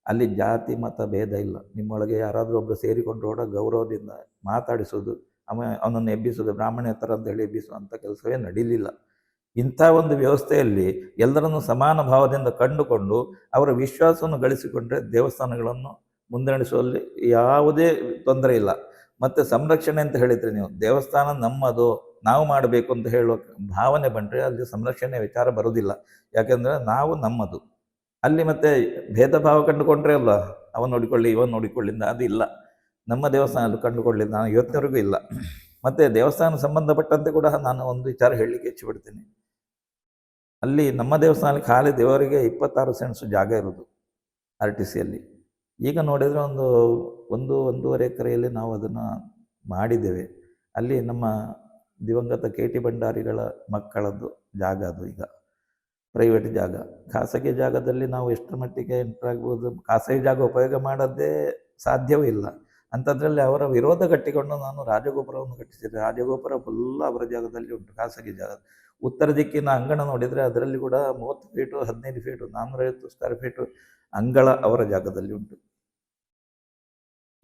ಅಲ್ಲಿ ಜಾತಿ ಮತ ಭೇದ ಇಲ್ಲ. ನಿಮ್ಮೊಳಗೆ ಯಾರಾದರೂ ಒಬ್ಬರು ಸೇರಿಕೊಂಡು ಕೂಡ ಗೌರವದಿಂದ ಮಾತಾಡಿಸೋದು, ಅವನನ್ನು ಎಬ್ಬಿಸೋದು, ಬ್ರಾಹ್ಮಣೇತರ ಅಂತ ಹೇಳಿ ಎಬ್ಬಿಸುವಂಥ ಕೆಲಸವೇ ನಡೀಲಿಲ್ಲ. ಇಂಥ ಒಂದು ವ್ಯವಸ್ಥೆಯಲ್ಲಿ ಎಲ್ಲರನ್ನು ಸಮಾನ ಭಾವದಿಂದ ಕಂಡುಕೊಂಡು ಅವರ ವಿಶ್ವಾಸವನ್ನು ಗಳಿಸಿಕೊಂಡ್ರೆ ದೇವಸ್ಥಾನಗಳನ್ನು ಮುನ್ನಡೆಸುವಲ್ಲಿ ಯಾವುದೇ ತೊಂದರೆ ಇಲ್ಲ. ಮತ್ತು ಸಂರಕ್ಷಣೆ ಅಂತ ಹೇಳಿದರೆ, ನೀವು ದೇವಸ್ಥಾನ ನಮ್ಮದು, ನಾವು ಮಾಡಬೇಕು ಅಂತ ಹೇಳುವ ಭಾವನೆ ಬಂದರೆ ಅಲ್ಲಿ ಸಂರಕ್ಷಣೆ ವಿಚಾರ ಬರೋದಿಲ್ಲ. ಯಾಕೆಂದರೆ ನಾವು ನಮ್ಮದು. ಅಲ್ಲಿ ಮತ್ತೆ ಭೇದ ಭಾವ ಕಂಡುಕೊಂಡ್ರೆ ಅಲ್ಲ, ಅವನು ನೋಡಿಕೊಳ್ಳಿ ಇವನು ನೋಡಿಕೊಳ್ಳಿಂದ ಅದು ಇಲ್ಲ. ನಮ್ಮ ದೇವಸ್ಥಾನದಲ್ಲಿ ಕಂಡುಕೊಳ್ಳಿ ನಾನು ಇವತ್ತಿನವರೆಗೂ ಇಲ್ಲ. ಮತ್ತು ದೇವಸ್ಥಾನ ಸಂಬಂಧಪಟ್ಟಂತೆ ಕೂಡ ನಾನು ಒಂದು ವಿಚಾರ ಹೇಳಲಿಕ್ಕೆ ಇಚ್ಛೆಪಡ್ತೀನಿ. ಅಲ್ಲಿ ನಮ್ಮ ದೇವಸ್ಥಾನದಲ್ಲಿ ಖಾಲಿ ದೇವರಿಗೆ 26 ಸೆಂಟ್ಸ್ ಜಾಗ ಇರೋದು RTCಯಲ್ಲಿ. ಈಗ ನೋಡಿದರೆ ಒಂದೂವರೆ ಎಕರೆಯಲ್ಲಿ ನಾವು ಅದನ್ನು ಮಾಡಿದ್ದೇವೆ. ಅಲ್ಲಿ ನಮ್ಮ ದಿವಂಗತ KT ಭಂಡಾರಿಗಳ ಮಕ್ಕಳದ್ದು ಜಾಗ, ಅದು ಈಗ ಪ್ರೈವೇಟ್ ಜಾಗ. ಖಾಸಗಿ ಜಾಗದಲ್ಲಿ ನಾವು ಎಷ್ಟರ ಮಟ್ಟಿಗೆ ಎಂಟ್ರಾಗ್ಬೋದು, ಖಾಸಗಿ ಜಾಗ ಉಪಯೋಗ ಮಾಡೋದೇ ಸಾಧ್ಯವೂ ಇಲ್ಲ. ಅಂಥದ್ರಲ್ಲಿ ಅವರ ವಿರೋಧ ಕಟ್ಟಿಕೊಂಡು ನಾನು ರಾಜಗೋಪುರವನ್ನು ಕಟ್ಟಿಸಿದ್ದೆ. ರಾಜಗೋಪುರ ಫುಲ್ ಅವರ ಜಾಗದಲ್ಲಿ ಉಂಟು, ಖಾಸಗಿ ಜಾಗ. ಉತ್ತರ ದಿಕ್ಕಿನ ಅಂಗಣ ನೋಡಿದರೆ ಅದರಲ್ಲಿ ಕೂಡ 30 ಫೀಟು 15 ಫೀಟು 450 ಸ್ಕ್ವೇರ್ ಫೀಟು ಅಂಗಳ ಅವರ ಜಾಗದಲ್ಲಿ ಉಂಟು.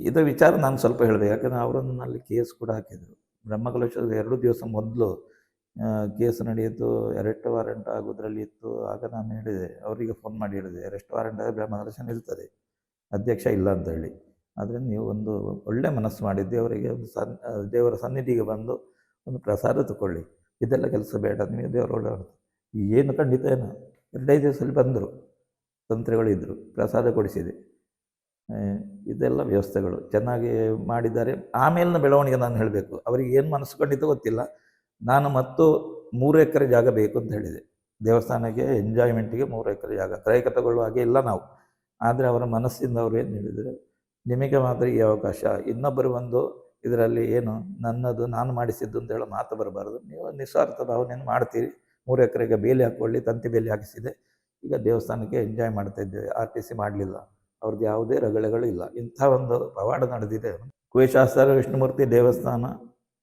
ಇದರ ವಿಚಾರ ನಾನು ಸ್ವಲ್ಪ ಹೇಳಬೇಕು, ಯಾಕಂದರೆ ಅವರನ್ನು ಅಲ್ಲಿ ಕೇಸ್ ಕೂಡ ಹಾಕಿದರು. ಬ್ರಹ್ಮಕಲಶದ 2 ದಿವಸ ಮೊದಲು ಕೇಸ್ ನಡೆಯಿತು, ಅರೆಸ್ಟ್ ವಾರೆಂಟ್ ಆಗೋದ್ರಲ್ಲಿ ಇತ್ತು. ಆಗ ನಾನು ಹೇಳಿದೆ, ಅವರಿಗೆ ಫೋನ್ ಮಾಡಿ ಹೇಳಿದೆ, ಅರೆಸ್ಟ್ ವಾರೆಂಟ್ ಆದರೆ ಬ್ರಹ್ಮಕಲಶ ನಿಲ್ತದೆ, ಅಧ್ಯಕ್ಷ ಇಲ್ಲ ಅಂತ ಹೇಳಿ. ಆದರೆ ನೀವು ಒಂದು ಒಳ್ಳೆ ಮನಸ್ಸು ಮಾಡಿ ದೇವರಿಗೆ ಒಂದು ದೇವರ ಸನ್ನಿಧಿಗೆ ಬಂದು ಒಂದು ಪ್ರಸಾದ ತಗೊಳ್ಳಿ, ಇದೆಲ್ಲ ಕೆಲಸ ಬೇಡ, ನೀವು ದೇವರ ಒಳ್ಳೆ ಏನು ಖಂಡಿತ ಏನು 2-5 ದಿವಸದಲ್ಲಿ ಬಂದರು, ತಂತ್ರಿಗಳು ಇದ್ದರು, ಪ್ರಸಾದ ಕೊಡಿಸಿದೆ. ಇದೆಲ್ಲ ವ್ಯವಸ್ಥೆಗಳು ಚೆನ್ನಾಗಿ ಮಾಡಿದ್ದಾರೆ. ಆಮೇಲಿನ ಬೆಳವಣಿಗೆ ನಾನು ಹೇಳಬೇಕು, ಅವರಿಗೆ ಏನು ಮನಸ್ಸು ಖಂಡಿತ ಗೊತ್ತಿಲ್ಲ. ನಾನು ಮತ್ತು 3 ಎಕರೆ ಜಾಗ ಬೇಕು ಅಂತ ಹೇಳಿದೆ ದೇವಸ್ಥಾನಕ್ಕೆ, ಎಂಜಾಯ್ಮೆಂಟಿಗೆ 3 ಎಕರೆ ಜಾಗ ಕ್ರಯಕ ತಗೊಳ್ಳುವ ಹಾಗೆ ಇಲ್ಲ ನಾವು. ಆದರೆ ಅವರ ಮನಸ್ಸಿಂದ ಅವರು ಏನು ಹೇಳಿದರೆ, ನಿಮಗೆ ಮಾತ್ರ ಈ ಅವಕಾಶ, ಇನ್ನೊಬ್ಬರು ಬಂದು ಇದರಲ್ಲಿ ಏನು ನನ್ನದು ನಾನು ಮಾಡಿಸಿದ್ದು ಅಂತ ಹೇಳೋ ಮಾತು ಬರಬಾರ್ದು. ನೀವು ನಿಸ್ವಾರ್ಥ ಭಾವನೆಯನ್ನು ಮಾಡ್ತೀರಿ. 3 ಎಕರೆಗೆ ಬೇಲಿ ಹಾಕ್ಕೊಳ್ಳಿ, ತಂತಿ ಬೇಲಿ ಹಾಕಿಸಿದೆ. ಈಗ ದೇವಸ್ಥಾನಕ್ಕೆ ಎಂಜಾಯ್ ಮಾಡ್ತಾ ಇದ್ದೇವೆ. RTC ಮಾಡಲಿಲ್ಲ, ಅವ್ರದ್ದು ಯಾವುದೇ ರಗಳೆಗಳು ಇಲ್ಲ. ಇಂಥ ಒಂದು ಪವಾಡ ನಡೆದಿದೆ. ಕುವೆಶಾಸ್ತ್ರ ವಿಷ್ಣುಮೂರ್ತಿ ದೇವಸ್ಥಾನ,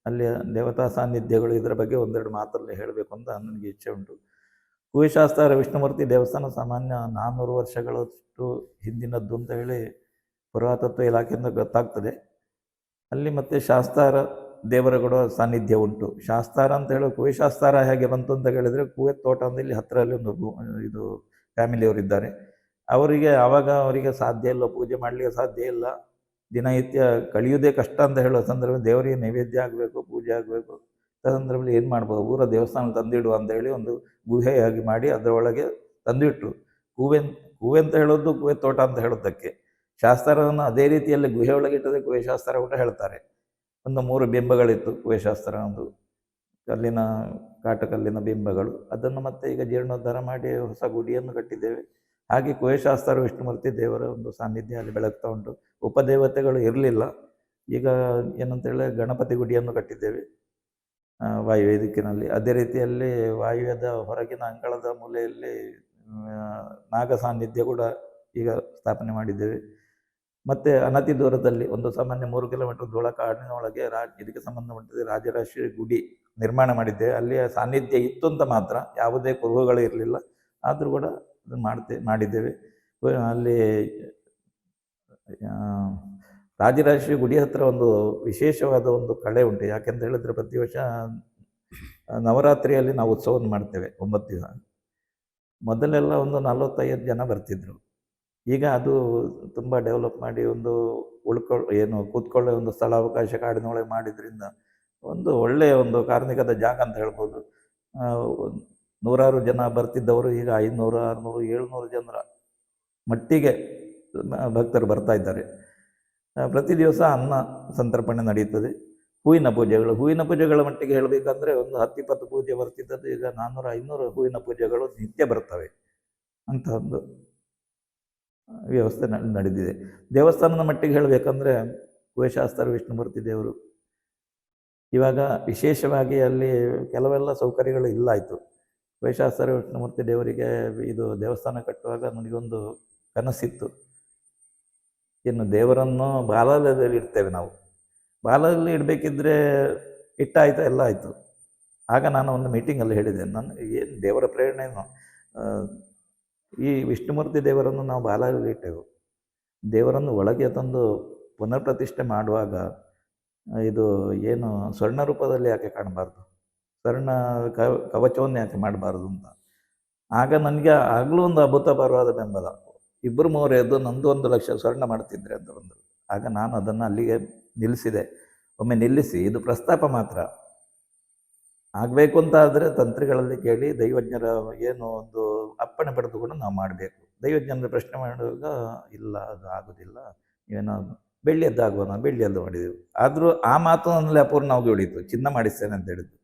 ಅಲ್ಲಿಯ ದೇವತಾ ಸಾನ್ನಿಧ್ಯಗಳು, ಇದರ ಬಗ್ಗೆ ಒಂದೆರಡು ಮಾತಲ್ಲಿ ಹೇಳಬೇಕು ಅಂತ ನನಗೆ ಇಚ್ಛೆ ಉಂಟು. ಕುವೆಶಾಸ್ತ್ರ ವಿಷ್ಣುಮೂರ್ತಿ ದೇವಸ್ಥಾನ ಸಾಮಾನ್ಯ 400 ವರ್ಷಗಳಷ್ಟು ಹಿಂದಿನದ್ದು ಅಂತ ಹೇಳಿ ಪುರಾತತ್ವ ಇಲಾಖೆಯಿಂದ ಗೊತ್ತಾಗ್ತದೆ. ಅಲ್ಲಿ ಮತ್ತು ಶಾಸ್ತಾರ ದೇವರುಗಳ ಸಾನ್ನಿಧ್ಯ ಉಂಟು. ಶಾಸ್ತಾರ ಅಂತ ಹೇಳೋ ಕುವೆಶಾಸ್ತಾರ ಹೇಗೆ ಬಂತು ಅಂತ ಹೇಳಿದರೆ, ಕುವೆತ್ ತೋಟ ಅಂತ ಇಲ್ಲಿ ಹತ್ತಿರಲ್ಲಿ ಒಂದು ಇದು ಫ್ಯಾಮಿಲಿಯವರಿದ್ದಾರೆ. ಅವರಿಗೆ ಸಾಧ್ಯ ಇಲ್ಲ, ಪೂಜೆ ಮಾಡಲಿಕ್ಕೆ ಸಾಧ್ಯ ಇಲ್ಲ, ದಿನನಿತ್ಯ ಕಳೆಯುವುದೇ ಕಷ್ಟ ಅಂತ ಹೇಳೋ ಸಂದರ್ಭ, ದೇವರಿಗೆ ನೈವೇದ್ಯ ಆಗಬೇಕು, ಪೂಜೆ ಆಗಬೇಕು. ಸಂದರ್ಭದಲ್ಲಿ ಏನು ಮಾಡ್ಬೋದು, ಊರ ದೇವಸ್ಥಾನ ತಂದಿಡುವ ಅಂತ ಹೇಳಿ ಒಂದು ಗುಹೆಯಾಗಿ ಮಾಡಿ ಅದರೊಳಗೆ ತಂದಿಟ್ಟರು. ಕೂವೆ ಅಂತ ಹೇಳೋದು ಕುವೆ ತೋಟ ಅಂತ ಹೇಳೋದಕ್ಕೆ, ಶಾಸ್ತ್ರವನ್ನು ಅದೇ ರೀತಿಯಲ್ಲಿ ಗುಹೆ ಒಳಗೆ ಇಟ್ಟದೆ ಕುವೆಶಾಸ್ತ್ರ ಕೂಡ ಹೇಳ್ತಾರೆ. ಒಂದು 3 ಬಿಂಬಗಳಿತ್ತು ಕುವೆಶಾಸ್ತ್ರ, ಒಂದು ಕಲ್ಲಿನ ಕಾಟಕಲ್ಲಿನ ಬಿಂಬಗಳು. ಅದನ್ನು ಮತ್ತೆ ಈಗ ಜೀರ್ಣೋದ್ಧಾರ ಮಾಡಿ ಹೊಸ ಗುಡಿಯನ್ನು ಕಟ್ಟಿದ್ದೇವೆ. ಹಾಗೆ ಕುವೆಶಾಸ್ತ್ರ ವಿಷ್ಣುಮೂರ್ತಿ ದೇವರ ಒಂದು ಸಾನ್ನಿಧ್ಯ ಅಲ್ಲಿ ಬೆಳಗ್ತಾ ಉಂಟು. ಉಪದೇವತೆಗಳು ಇರಲಿಲ್ಲ. ಈಗ ಏನಂತೇಳಿ ಗಣಪತಿ ಗುಡಿಯನ್ನು ಕಟ್ಟಿದ್ದೇವೆ ವಾಯುವ್ಯ ದಿಕ್ಕಿನಲ್ಲಿ. ಅದೇ ರೀತಿಯಲ್ಲಿ ವಾಯುವ್ಯದ ಹೊರಗಿನ ಅಂಗಳದ ಮೂಲೆಯಲ್ಲಿ ನಾಗ ಸಾನ್ನಿಧ್ಯ ಕೂಡ ಈಗ ಸ್ಥಾಪನೆ ಮಾಡಿದ್ದೇವೆ. ಮತ್ತು ಅನತಿ ದೂರದಲ್ಲಿ ಒಂದು ಸಾಮಾನ್ಯ 3 ಕಿಲೋಮೀಟರ್ ದೂರ ಕಾಡಿನೊಳಗೆ ಇದಕ್ಕೆ ಸಂಬಂಧಪಟ್ಟಿದೆ ರಾಜರಾಜೇಶ್ವರಿ ಗುಡಿ ನಿರ್ಮಾಣ ಮಾಡಿದ್ದೇವೆ. ಅಲ್ಲಿಯ ಸಾನ್ನಿಧ್ಯ ಇತ್ತು ಅಂತ ಮಾತ್ರ, ಯಾವುದೇ ಕುರುಹುಗಳು ಇರಲಿಲ್ಲ. ಆದರೂ ಕೂಡ ಅದನ್ನು ಮಾಡಿದ್ದೇವೆ. ಅಲ್ಲಿ ರಾಜರಾಜೇಶ್ವರಿ ಗುಡಿ ಹತ್ತಿರ ಒಂದು ವಿಶೇಷವಾದ ಒಂದು ಕಳೆ ಉಂಟು. ಯಾಕೆಂತ ಹೇಳಿದ್ರೆ, ಪ್ರತಿ ವರ್ಷ ನವರಾತ್ರಿಯಲ್ಲಿ ನಾವು ಉತ್ಸವವನ್ನು ಮಾಡ್ತೇವೆ 9 ದಿನ. ಮೊದಲೆಲ್ಲ ಒಂದು 45 ಜನ ಬರ್ತಿದ್ರು. ಈಗ ಅದು ತುಂಬ ಡೆವಲಪ್ ಮಾಡಿ ಒಂದು ಕೂತ್ಕೊಳ್ಳೋ ಒಂದು ಸ್ಥಳಾವಕಾಶ ಕಾಡಿನೊಳಗೆ ಮಾಡಿದ್ರಿಂದ ಒಂದು ಒಳ್ಳೆಯ ಒಂದು ಕಾರ್ಮಿಕದ ಜಾಗ ಅಂತ ಹೇಳ್ಬೋದು. ನೂರಾರು ಜನ ಬರ್ತಿದ್ದವರು ಈಗ 500, 600, 700 ಜನರ ಮಟ್ಟಿಗೆ ಭಕ್ತರು ಬರ್ತಾ ಇದ್ದಾರೆ. ಪ್ರತಿ ದಿವಸ ಅನ್ನ ಸಂತರ್ಪಣೆ ನಡೆಯುತ್ತದೆ. ಹೂವಿನ ಪೂಜೆಗಳ ಮಟ್ಟಿಗೆ ಹೇಳಬೇಕಂದ್ರೆ ಒಂದು 10-20 ಪೂಜೆ ಬರ್ತಿದ್ದದ್ದು ಈಗ 400-500 ಹೂವಿನ ಪೂಜೆಗಳು ನಿತ್ಯ ಬರ್ತವೆ. ಅಂಥ ಒಂದು ವ್ಯವಸ್ಥೆ ನಡೆದಿದೆ. ದೇವಸ್ಥಾನದ ಮಟ್ಟಿಗೆ ಹೇಳಬೇಕಂದ್ರೆ, ಕುವೆಶಾಸ್ತ್ರ ವಿಷ್ಣುಮೂರ್ತಿ ದೇವರು ಇವಾಗ ವಿಶೇಷವಾಗಿ ಅಲ್ಲಿ ಕೆಲವೆಲ್ಲ ಸೌಕರ್ಯಗಳು ಇಲ್ಲಾಯಿತು. ಕುವೆಶಾಸ್ತ್ರ ವಿಷ್ಣುಮೂರ್ತಿ ದೇವರಿಗೆ ಇದು ದೇವಸ್ಥಾನ ಕಟ್ಟುವಾಗ ನನಗೊಂದು ಕನಸಿತ್ತು. ಇನ್ನು ದೇವರನ್ನು ಬಾಲದಲ್ಲಿ ಇಡ್ತೇವೆ ನಾವು, ಬಾಲದಲ್ಲಿ ಇಡಬೇಕಿದ್ರೆ ಇಟ್ಟಾಯಿತು, ಎಲ್ಲ ಆಯಿತು. ಆಗ ನಾನು ಒಂದು ಮೀಟಿಂಗಲ್ಲಿ ಹೇಳಿದೆ, ಏನು ದೇವರ ಪ್ರೇರಣೆಯನ್ನು, ಈ ವಿಷ್ಣುಮೂರ್ತಿ ದೇವರನ್ನು ನಾವು ಬಾಲದಲ್ಲಿ ಇಟ್ಟೆವು. ದೇವರನ್ನು ಒಳಗೆ ತಂದು ಪುನರ್ ಪ್ರತಿಷ್ಠೆ ಮಾಡುವಾಗ ಇದು ಏನು ಸ್ವರ್ಣ ರೂಪದಲ್ಲಿ ಯಾಕೆ ಕಾಣಬಾರ್ದು, ಸ್ವರ್ಣ ಕವಚವನ್ನು ಯಾಕೆ ಮಾಡಬಾರ್ದು ಅಂತ. ಆಗ ನನಗೆ ಆಗಲೂ ಒಂದು ಅಭೂತಪೂರ್ವವಾದ ಬೆಂಬಲ. 2-3 ಎದ್ದು ನಂದು 1 ಲಕ್ಷ ಸ್ವರ್ಣ ಮಾಡ್ತಿದ್ರೆ ಅಂತ ಬಂದರು. ಆಗ ನಾನು ಅದನ್ನು ಅಲ್ಲಿಗೆ ನಿಲ್ಲಿಸಿದೆ. ಒಮ್ಮೆ ನಿಲ್ಲಿಸಿ, ಇದು ಪ್ರಸ್ತಾಪ ಮಾತ್ರ, ಆಗಬೇಕು ಅಂತ ಆದರೆ ತಂತ್ರಿಗಳಲ್ಲಿ ಕೇಳಿ ದೈವಜ್ಞರ ಏನು ಒಂದು ಅಪ್ಪಣೆ ಪಡೆದು ಕೂಡ ನಾವು ಮಾಡಬೇಕು. ದೈವಜ್ಞರ ಪ್ರಶ್ನೆ ಮಾಡುವಾಗ ಇಲ್ಲ, ಅದು ಆಗೋದಿಲ್ಲ, ಏನೋ ಬೆಳ್ಳಿಯದ್ದಾಗುವ, ಬೆಳ್ಳಿಯದ್ದು ಮಾಡಿದೆವು. ಆದರೂ ಆ ಮಾತು ನನ್ನಲ್ಲಿ ಅಪೂರ್ಣವಾಗಿ ಉಳಿಯಿತು. ಚಿನ್ನ ಮಾಡಿಸ್ತೇನೆ ಅಂತ ಹೇಳಿದ್ದು.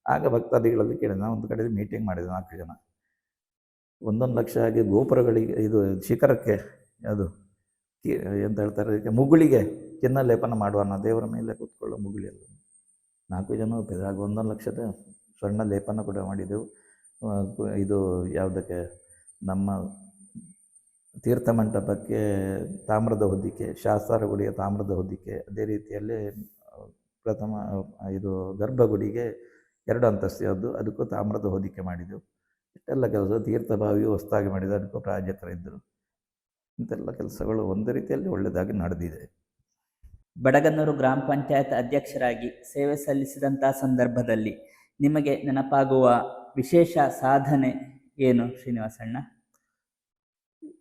ಆಗ ಭಕ್ತಾದಿಗಳಲ್ಲಿ ಕೇಳಿದೆ. ನಾನು ಒಂದು ಕಡೆ ಮೀಟಿಂಗ್ ಮಾಡಿದೆ, 4 ಜನ. 1 ಲಕ್ಷ ಆಗಿ ಗೋಪುರಗಳಿಗೆ, ಇದು ಶಿಖರಕ್ಕೆ, ಅದು ಎಂತ ಹೇಳ್ತಾರೆ, ಮುಗುಳಿಗೆ ಚಿನ್ನ ಲೇಪನ ಮಾಡುವ, ದೇವರ ಮೇಲೆ ಕೂತ್ಕೊಳ್ಳೋ ಮುಗುಳಿಯಲ್ಲ. 4 ಜನ ಒಪ್ಪಿದ್ರು. ಆಗ 1 ಲಕ್ಷದ ಸ್ವರ್ಣ ಲೇಪನ ಕೂಡ ಮಾಡಿದೆವು. ಇದು ಯಾವುದಕ್ಕೆ, ನಮ್ಮ ತೀರ್ಥ ಮಂಟಪಕ್ಕೆ ತಾಮ್ರದ ಹೊದಿಕೆ, ಶಾಸ್ತಾರ ಗುಡಿಯ ತಾಮ್ರದ ಹೊದಿಕೆ, ಅದೇ ರೀತಿಯಲ್ಲಿ ಪ್ರಥಮ ಇದು ಗರ್ಭಗುಡಿಗೆ 2 ಅಂತಸ್ತಿಯದ್ದು, ಅದಕ್ಕೂ ತಾಮ್ರದ ಹೊದಿಕೆ ಮಾಡಿದೆವು. ಇಷ್ಟೆಲ್ಲ ಕೆಲಸ. ತೀರ್ಥಭಾವಿಯು ಹೊಸದಾಗಿ ಮಾಡಿದ, ಅದಕ್ಕೂ ಪ್ರಾಯೋಜಕರಿದ್ದರು. ಇಂಥೆಲ್ಲ ಕೆಲಸಗಳು ಒಂದು ರೀತಿಯಲ್ಲಿ ಒಳ್ಳೆಯದಾಗಿ ನಡೆದಿದೆ. ಬಡಗನ್ನೂರು ಗ್ರಾಮ ಪಂಚಾಯತ್ ಅಧ್ಯಕ್ಷರಾಗಿ ಸೇವೆ ಸಲ್ಲಿಸಿದಂಥ ಸಂದರ್ಭದಲ್ಲಿ ನಿಮಗೆ ನೆನಪಾಗುವ ವಿಶೇಷ ಸಾಧನೆ ಏನು ಶ್ರೀನಿವಾಸಣ್ಣ?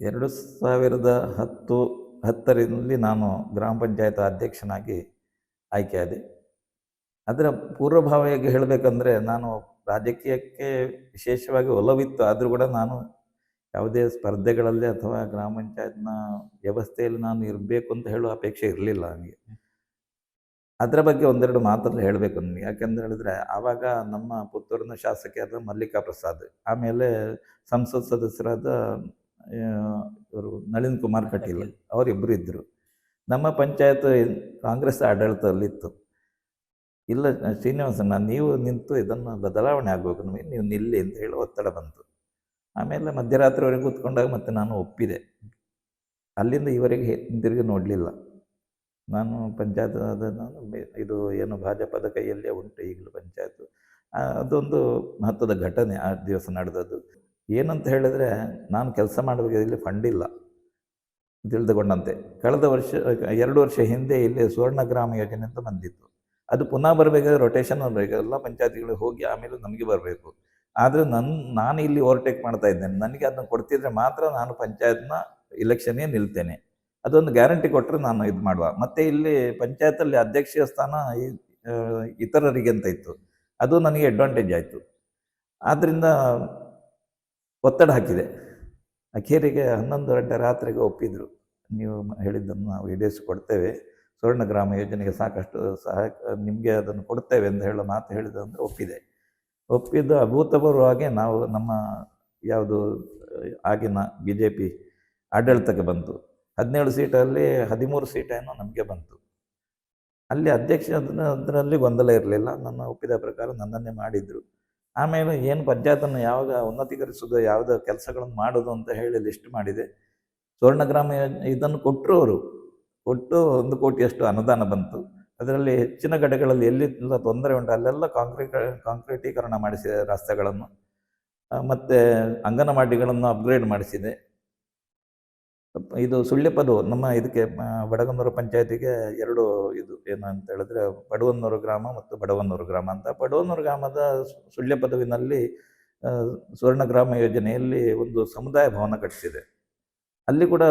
2010ರಲ್ಲಿ ನಾನು ಗ್ರಾಮ ಪಂಚಾಯತ್ ಅಧ್ಯಕ್ಷನಾಗಿ ಆಯ್ಕೆಯಾದೆ. ಅದರ ಪೂರ್ವಭಾವಿಯಾಗಿ ಹೇಳಬೇಕಂದ್ರೆ, ನಾನು ರಾಜಕೀಯಕ್ಕೆ ವಿಶೇಷವಾಗಿ ಒಲವಿತ್ತು. ಆದರೂ ಕೂಡ ನಾನು ಯಾವುದೇ ಸ್ಪರ್ಧೆಗಳಲ್ಲಿ ಅಥವಾ ಗ್ರಾಮ ಪಂಚಾಯತ್ನ ವ್ಯವಸ್ಥೆಯಲ್ಲಿ ನಾನು ಇರಬೇಕು ಅಂತ ಹೇಳುವ ಅಪೇಕ್ಷೆ ಇರಲಿಲ್ಲ ನನಗೆ. ಅದರ ಬಗ್ಗೆ ಒಂದೆರಡು ಮಾತಲ್ಲಿ ಹೇಳಬೇಕು ನನಗೆ. ಯಾಕೆಂತ ಹೇಳಿದ್ರೆ, ಆವಾಗ ನಮ್ಮ ಪುತ್ತೂರಿನ ಶಾಸಕಿಯಾದ ಮಲ್ಲಿಕಾ ಪ್ರಸಾದ್, ಆಮೇಲೆ ಸಂಸತ್ ಸದಸ್ಯರಾದ ಇವರು ನಳಿನ್ ಕುಮಾರ್ ಕಟೀಲ್, ಅವರಿಬ್ಬರು ಇದ್ದರು. ನಮ್ಮ ಪಂಚಾಯತ್ ಕಾಂಗ್ರೆಸ್ ಆಡಳಿತದಲ್ಲಿತ್ತು. ಇಲ್ಲ ಶ್ರೀನಿವಾಸಣ್ಣ, ನೀವು ನಿಂತು ಇದನ್ನು ಬದಲಾವಣೆ ಆಗಬೇಕು, ನಮಗೆ ನೀವು ನಿಲ್ಲಿ ಅಂತ ಹೇಳಿ ಒತ್ತಡ ಬಂತು. ಆಮೇಲೆ ಮಧ್ಯರಾತ್ರಿವರೆಗೆ ಕೂತ್ಕೊಂಡಾಗ ಮತ್ತೆ ನಾನು ಒಪ್ಪಿದೆ. ಅಲ್ಲಿಂದ ಇವರೆಗೆ ಹಿಂದಿರುಗಿ ನೋಡಲಿಲ್ಲ. ನಾನು ಪಂಚಾಯತ್ ನಾನು ಇದು ಏನು ಭಾಜಪದ ಕೈಯಲ್ಲೇ ಉಂಟು ಈಗಲೂ ಪಂಚಾಯತ್. ಅದೊಂದು ಮಹತ್ವದ ಘಟನೆ ಆ ದಿವಸ ನಡೆದದ್ದು. ಏನಂತ ಹೇಳಿದರೆ, ನಾನು ಕೆಲಸ ಮಾಡಬೇಕು, ಇಲ್ಲಿ ಫಂಡ್ ಇಲ್ಲ ತಿಳಿದುಕೊಂಡಂತೆ. ಕಳೆದ ವರ್ಷ 2 ವರ್ಷ ಹಿಂದೆ ಇಲ್ಲಿ ಸುವರ್ಣ ಗ್ರಾಮ ಯೋಜನೆ ಅಂತ ಬಂದಿತ್ತು. ಅದು ಪುನಃ ಬರಬೇಕಾದ್ರೆ ರೊಟೇಷನ್ ಬರಬೇಕು, ಎಲ್ಲ ಪಂಚಾಯತ್ಗಳಿಗೆ ಹೋಗಿ ಆಮೇಲೆ ನಮಗೆ ಬರಬೇಕು. ಆದರೆ ನಾನು ಇಲ್ಲಿ ಓವರ್ಟೇಕ್ ಮಾಡ್ತಾ ಇದ್ದೇನೆ. ನನಗೆ ಅದನ್ನು ಕೊಡ್ತಿದ್ರೆ ಮಾತ್ರ ನಾನು ಪಂಚಾಯತ್ನ ಇಲೆಕ್ಷನ್ಗೆ ನಿಲ್ತೇನೆ. ಅದೊಂದು ಗ್ಯಾರಂಟಿ ಕೊಟ್ಟರೆ ನಾನು ಇದು ಮಾಡುವ. ಮತ್ತು ಇಲ್ಲಿ ಪಂಚಾಯತಲ್ಲಿ ಅಧ್ಯಕ್ಷೀಯ ಸ್ಥಾನ ಇತರರಿಗೆ ಅಂತ ಇತ್ತು. ಅದು ನನಗೆ ಅಡ್ವಾಂಟೇಜ್ ಆಯಿತು. ಆದ್ದರಿಂದ ಒತ್ತಡ ಹಾಕಿದೆ. ಅಖೇರಿಗೆ 11 ಗಂಟೆ ರಾತ್ರಿಗೆ ಒಪ್ಪಿದರು. ನೀವು ಹೇಳಿದ್ದನ್ನು ನಾವು ಈಡೇರಿಸಿಕೊಡ್ತೇವೆ, ಸುವರ್ಣ ಗ್ರಾಮ ಯೋಜನೆಗೆ ಸಾಕಷ್ಟು ಸಹಾಯ ನಿಮಗೆ ಅದನ್ನು ಕೊಡ್ತೇವೆ ಅಂತ ಹೇಳೋ ಮಾತು ಹೇಳಿದಂದರೆ ಒಪ್ಪಿದೆ. ಒಪ್ಪಿದ್ದು ಅಭೂತಪೂರ್ವವಾಗಿ ನಾವು ನಮ್ಮ ಯಾವುದು ಆಗಿನ BJP ಆಡಳಿತಕ್ಕೆ ಬಂತು. 17 ಸೀಟಲ್ಲಿ 13 ಸೀಟೇನೋ ನಮಗೆ ಬಂತು. ಅಲ್ಲಿ ಅಧ್ಯಕ್ಷ ಅದರಲ್ಲಿ ಗೊಂದಲ ಇರಲಿಲ್ಲ. ನನ್ನ ಒಪ್ಪಿದ ಪ್ರಕಾರ ನನ್ನನ್ನೇ ಮಾಡಿದರು. ಆಮೇಲೆ ಏನು ಪಂಚಾಯತನ್ನು ಯಾವಾಗ ಉನ್ನತೀಕರಿಸೋದು, ಯಾವುದೋ ಕೆಲಸಗಳನ್ನು ಮಾಡೋದು ಅಂತ ಹೇಳಿ ಲಿಸ್ಟ್ ಮಾಡಿದೆ. ಸುವರ್ಣ ಗ್ರಾಮ ಇದನ್ನು ಕೊಟ್ಟರು. ಅವರು ಕೊಟ್ಟು 1 ಕೋಟಿಯಷ್ಟು ಅನುದಾನ ಬಂತು. ಅದರಲ್ಲಿ ಹೆಚ್ಚಿನ ಕಡೆಗಳಲ್ಲಿ ಎಲ್ಲಿಲ್ಲ ತೊಂದರೆ ಉಂಟು ಅಲ್ಲೆಲ್ಲ ಕಾಂಕ್ರೀಟೀಕರಣ ಮಾಡಿಸಿದೆ ರಸ್ತೆಗಳನ್ನು, ಮತ್ತು ಅಂಗನವಾಡಿಗಳನ್ನು ಅಪ್ಗ್ರೇಡ್ ಮಾಡಿಸಿದೆ. ಇದು ಸುಳ್ಯಪದು ನಮ್ಮ ಇದಕ್ಕೆ ಬಡಗನ್ನೂರು ಪಂಚಾಯತಿಗೆ 2 ಇದು ಏನು ಅಂತ ಹೇಳಿದ್ರೆ, ಬಡವನ್ನೂರು ಗ್ರಾಮ ಮತ್ತು ಬಡವನ್ನೂರು ಗ್ರಾಮ ಅಂತ. ಬಡವನ್ನೂರು ಗ್ರಾಮದ ಸುಳ್ಯಪದುವಿನಲ್ಲಿ ಸುವರ್ಣ ಗ್ರಾಮ ಯೋಜನೆಯಲ್ಲಿ ಒಂದು ಸಮುದಾಯ ಭವನ ಕಟ್ಟಿಸಿದೆ. ಅಲ್ಲಿ ಕೂಡ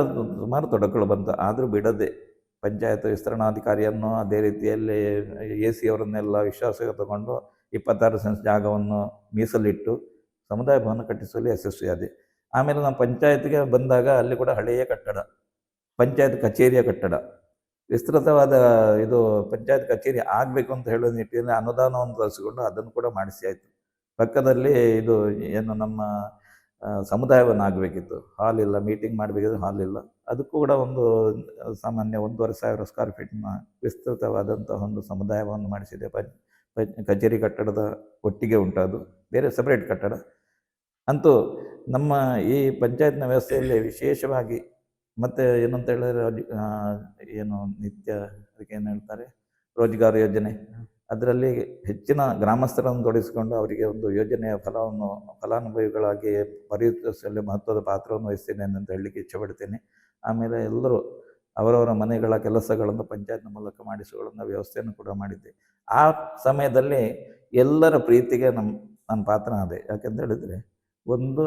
ಸುಮಾರು ತೊಡಕುಗಳು ಬಂತು. ಆದರೂ ಬಿಡದೆ ಪಂಚಾಯತ್ ವಿಸ್ತರಣಾಧಿಕಾರಿಯನ್ನು ಅದೇ ರೀತಿಯಲ್ಲಿ AC ಅವರನ್ನೆಲ್ಲ ವಿಶ್ವಾಸಕ್ಕೆ ತಗೊಂಡು 26 ಸೆನ್ಸ್ ಜಾಗವನ್ನು ಮೀಸಲಿಟ್ಟು ಸಮುದಾಯ ಭವನ ಕಟ್ಟಿಸುವಲ್ಲಿ ಯಶಸ್ವಿಯಾದೆ. ಆಮೇಲೆ ನಮ್ಮ ಪಂಚಾಯತ್ಗೆ ಬಂದಾಗ ಅಲ್ಲಿ ಕೂಡ ಹಳೆಯ ಕಟ್ಟಡ, ಪಂಚಾಯತ್ ಕಚೇರಿಯ ಕಟ್ಟಡ, ವಿಸ್ತೃತವಾದ ಇದು ಪಂಚಾಯತ್ ಕಚೇರಿ ಆಗಬೇಕು ಅಂತ ಹೇಳೋ ನಿಟ್ಟಿನಲ್ಲಿ ಅನುದಾನವನ್ನು ತರಿಸಿಕೊಂಡು ಅದನ್ನು ಕೂಡ ಮಾಡಿಸಿ ಆಯಿತು. ಪಕ್ಕದಲ್ಲಿ ಇದು ಏನು ನಮ್ಮ ಸಮುದಾಯವನ್ನು ಆಗಬೇಕಿತ್ತು, ಹಾಲ್ ಇಲ್ಲ, ಮೀಟಿಂಗ್ ಮಾಡಬೇಕಿದ್ರೆ ಹಾಲ್ ಇಲ್ಲ. ಅದಕ್ಕೂ ಕೂಡ ಒಂದು ಸಾಮಾನ್ಯ 1,500 ಸ್ಕ್ವೇರ್ ಫೀಟ್ನ ವಿಸ್ತೃತವಾದಂತಹ ಒಂದು ಸಮುದಾಯವನ್ನು ಮಾಡಿಸಿದೆ. ಕಚೇರಿ ಕಟ್ಟಡದ ಒಟ್ಟಿಗೆ ಉಂಟು, ಅದು ಬೇರೆ ಸಪ್ರೇಟ್ ಕಟ್ಟಡ. ಅಂತೂ ನಮ್ಮ ಈ ಪಂಚಾಯತ್ನ ವ್ಯವಸ್ಥೆಯಲ್ಲಿ ವಿಶೇಷವಾಗಿ ಮತ್ತು ಏನಂತ ಹೇಳಿದ್ರೆ, ಏನು ನಿತ್ಯ ಅದಕ್ಕೆ ಏನು ಹೇಳ್ತಾರೆ, ರೋಜ್ಗಾರ್ ಯೋಜನೆ, ಅದರಲ್ಲಿ ಹೆಚ್ಚಿನ ಗ್ರಾಮಸ್ಥರನ್ನು ತೊಡಗಿಸಿಕೊಂಡು ಅವರಿಗೆ ಒಂದು ಯೋಜನೆಯ ಫಲಾನುಭವಿಗಳಾಗಿ ಪರಿವರ್ತಿಸುವಲ್ಲಿ ಮಹತ್ವದ ಪಾತ್ರವನ್ನು ವಹಿಸ್ತೇನೆ ಅಂತ ಹೇಳಲಿಕ್ಕೆ ಇಚ್ಛೆಪಡ್ತೇನೆ. ಆಮೇಲೆ ಎಲ್ಲರೂ ಅವರವರ ಮನೆಗಳ ಕೆಲಸಗಳನ್ನು ಪಂಚಾಯತ್ನ ಮೂಲಕ ಮಾಡಿಸುವುದನ್ನ ವ್ಯವಸ್ಥೆಯನ್ನು ಕೂಡ ಮಾಡಿದ್ದೆ. ಆ ಸಮಯದಲ್ಲಿ ಎಲ್ಲರ ಪ್ರೀತಿಗೆ ನನ್ನ ಪಾತ್ರ ಅದೇ. ಯಾಕೆಂತ ಹೇಳಿದರೆ, ಒಂದು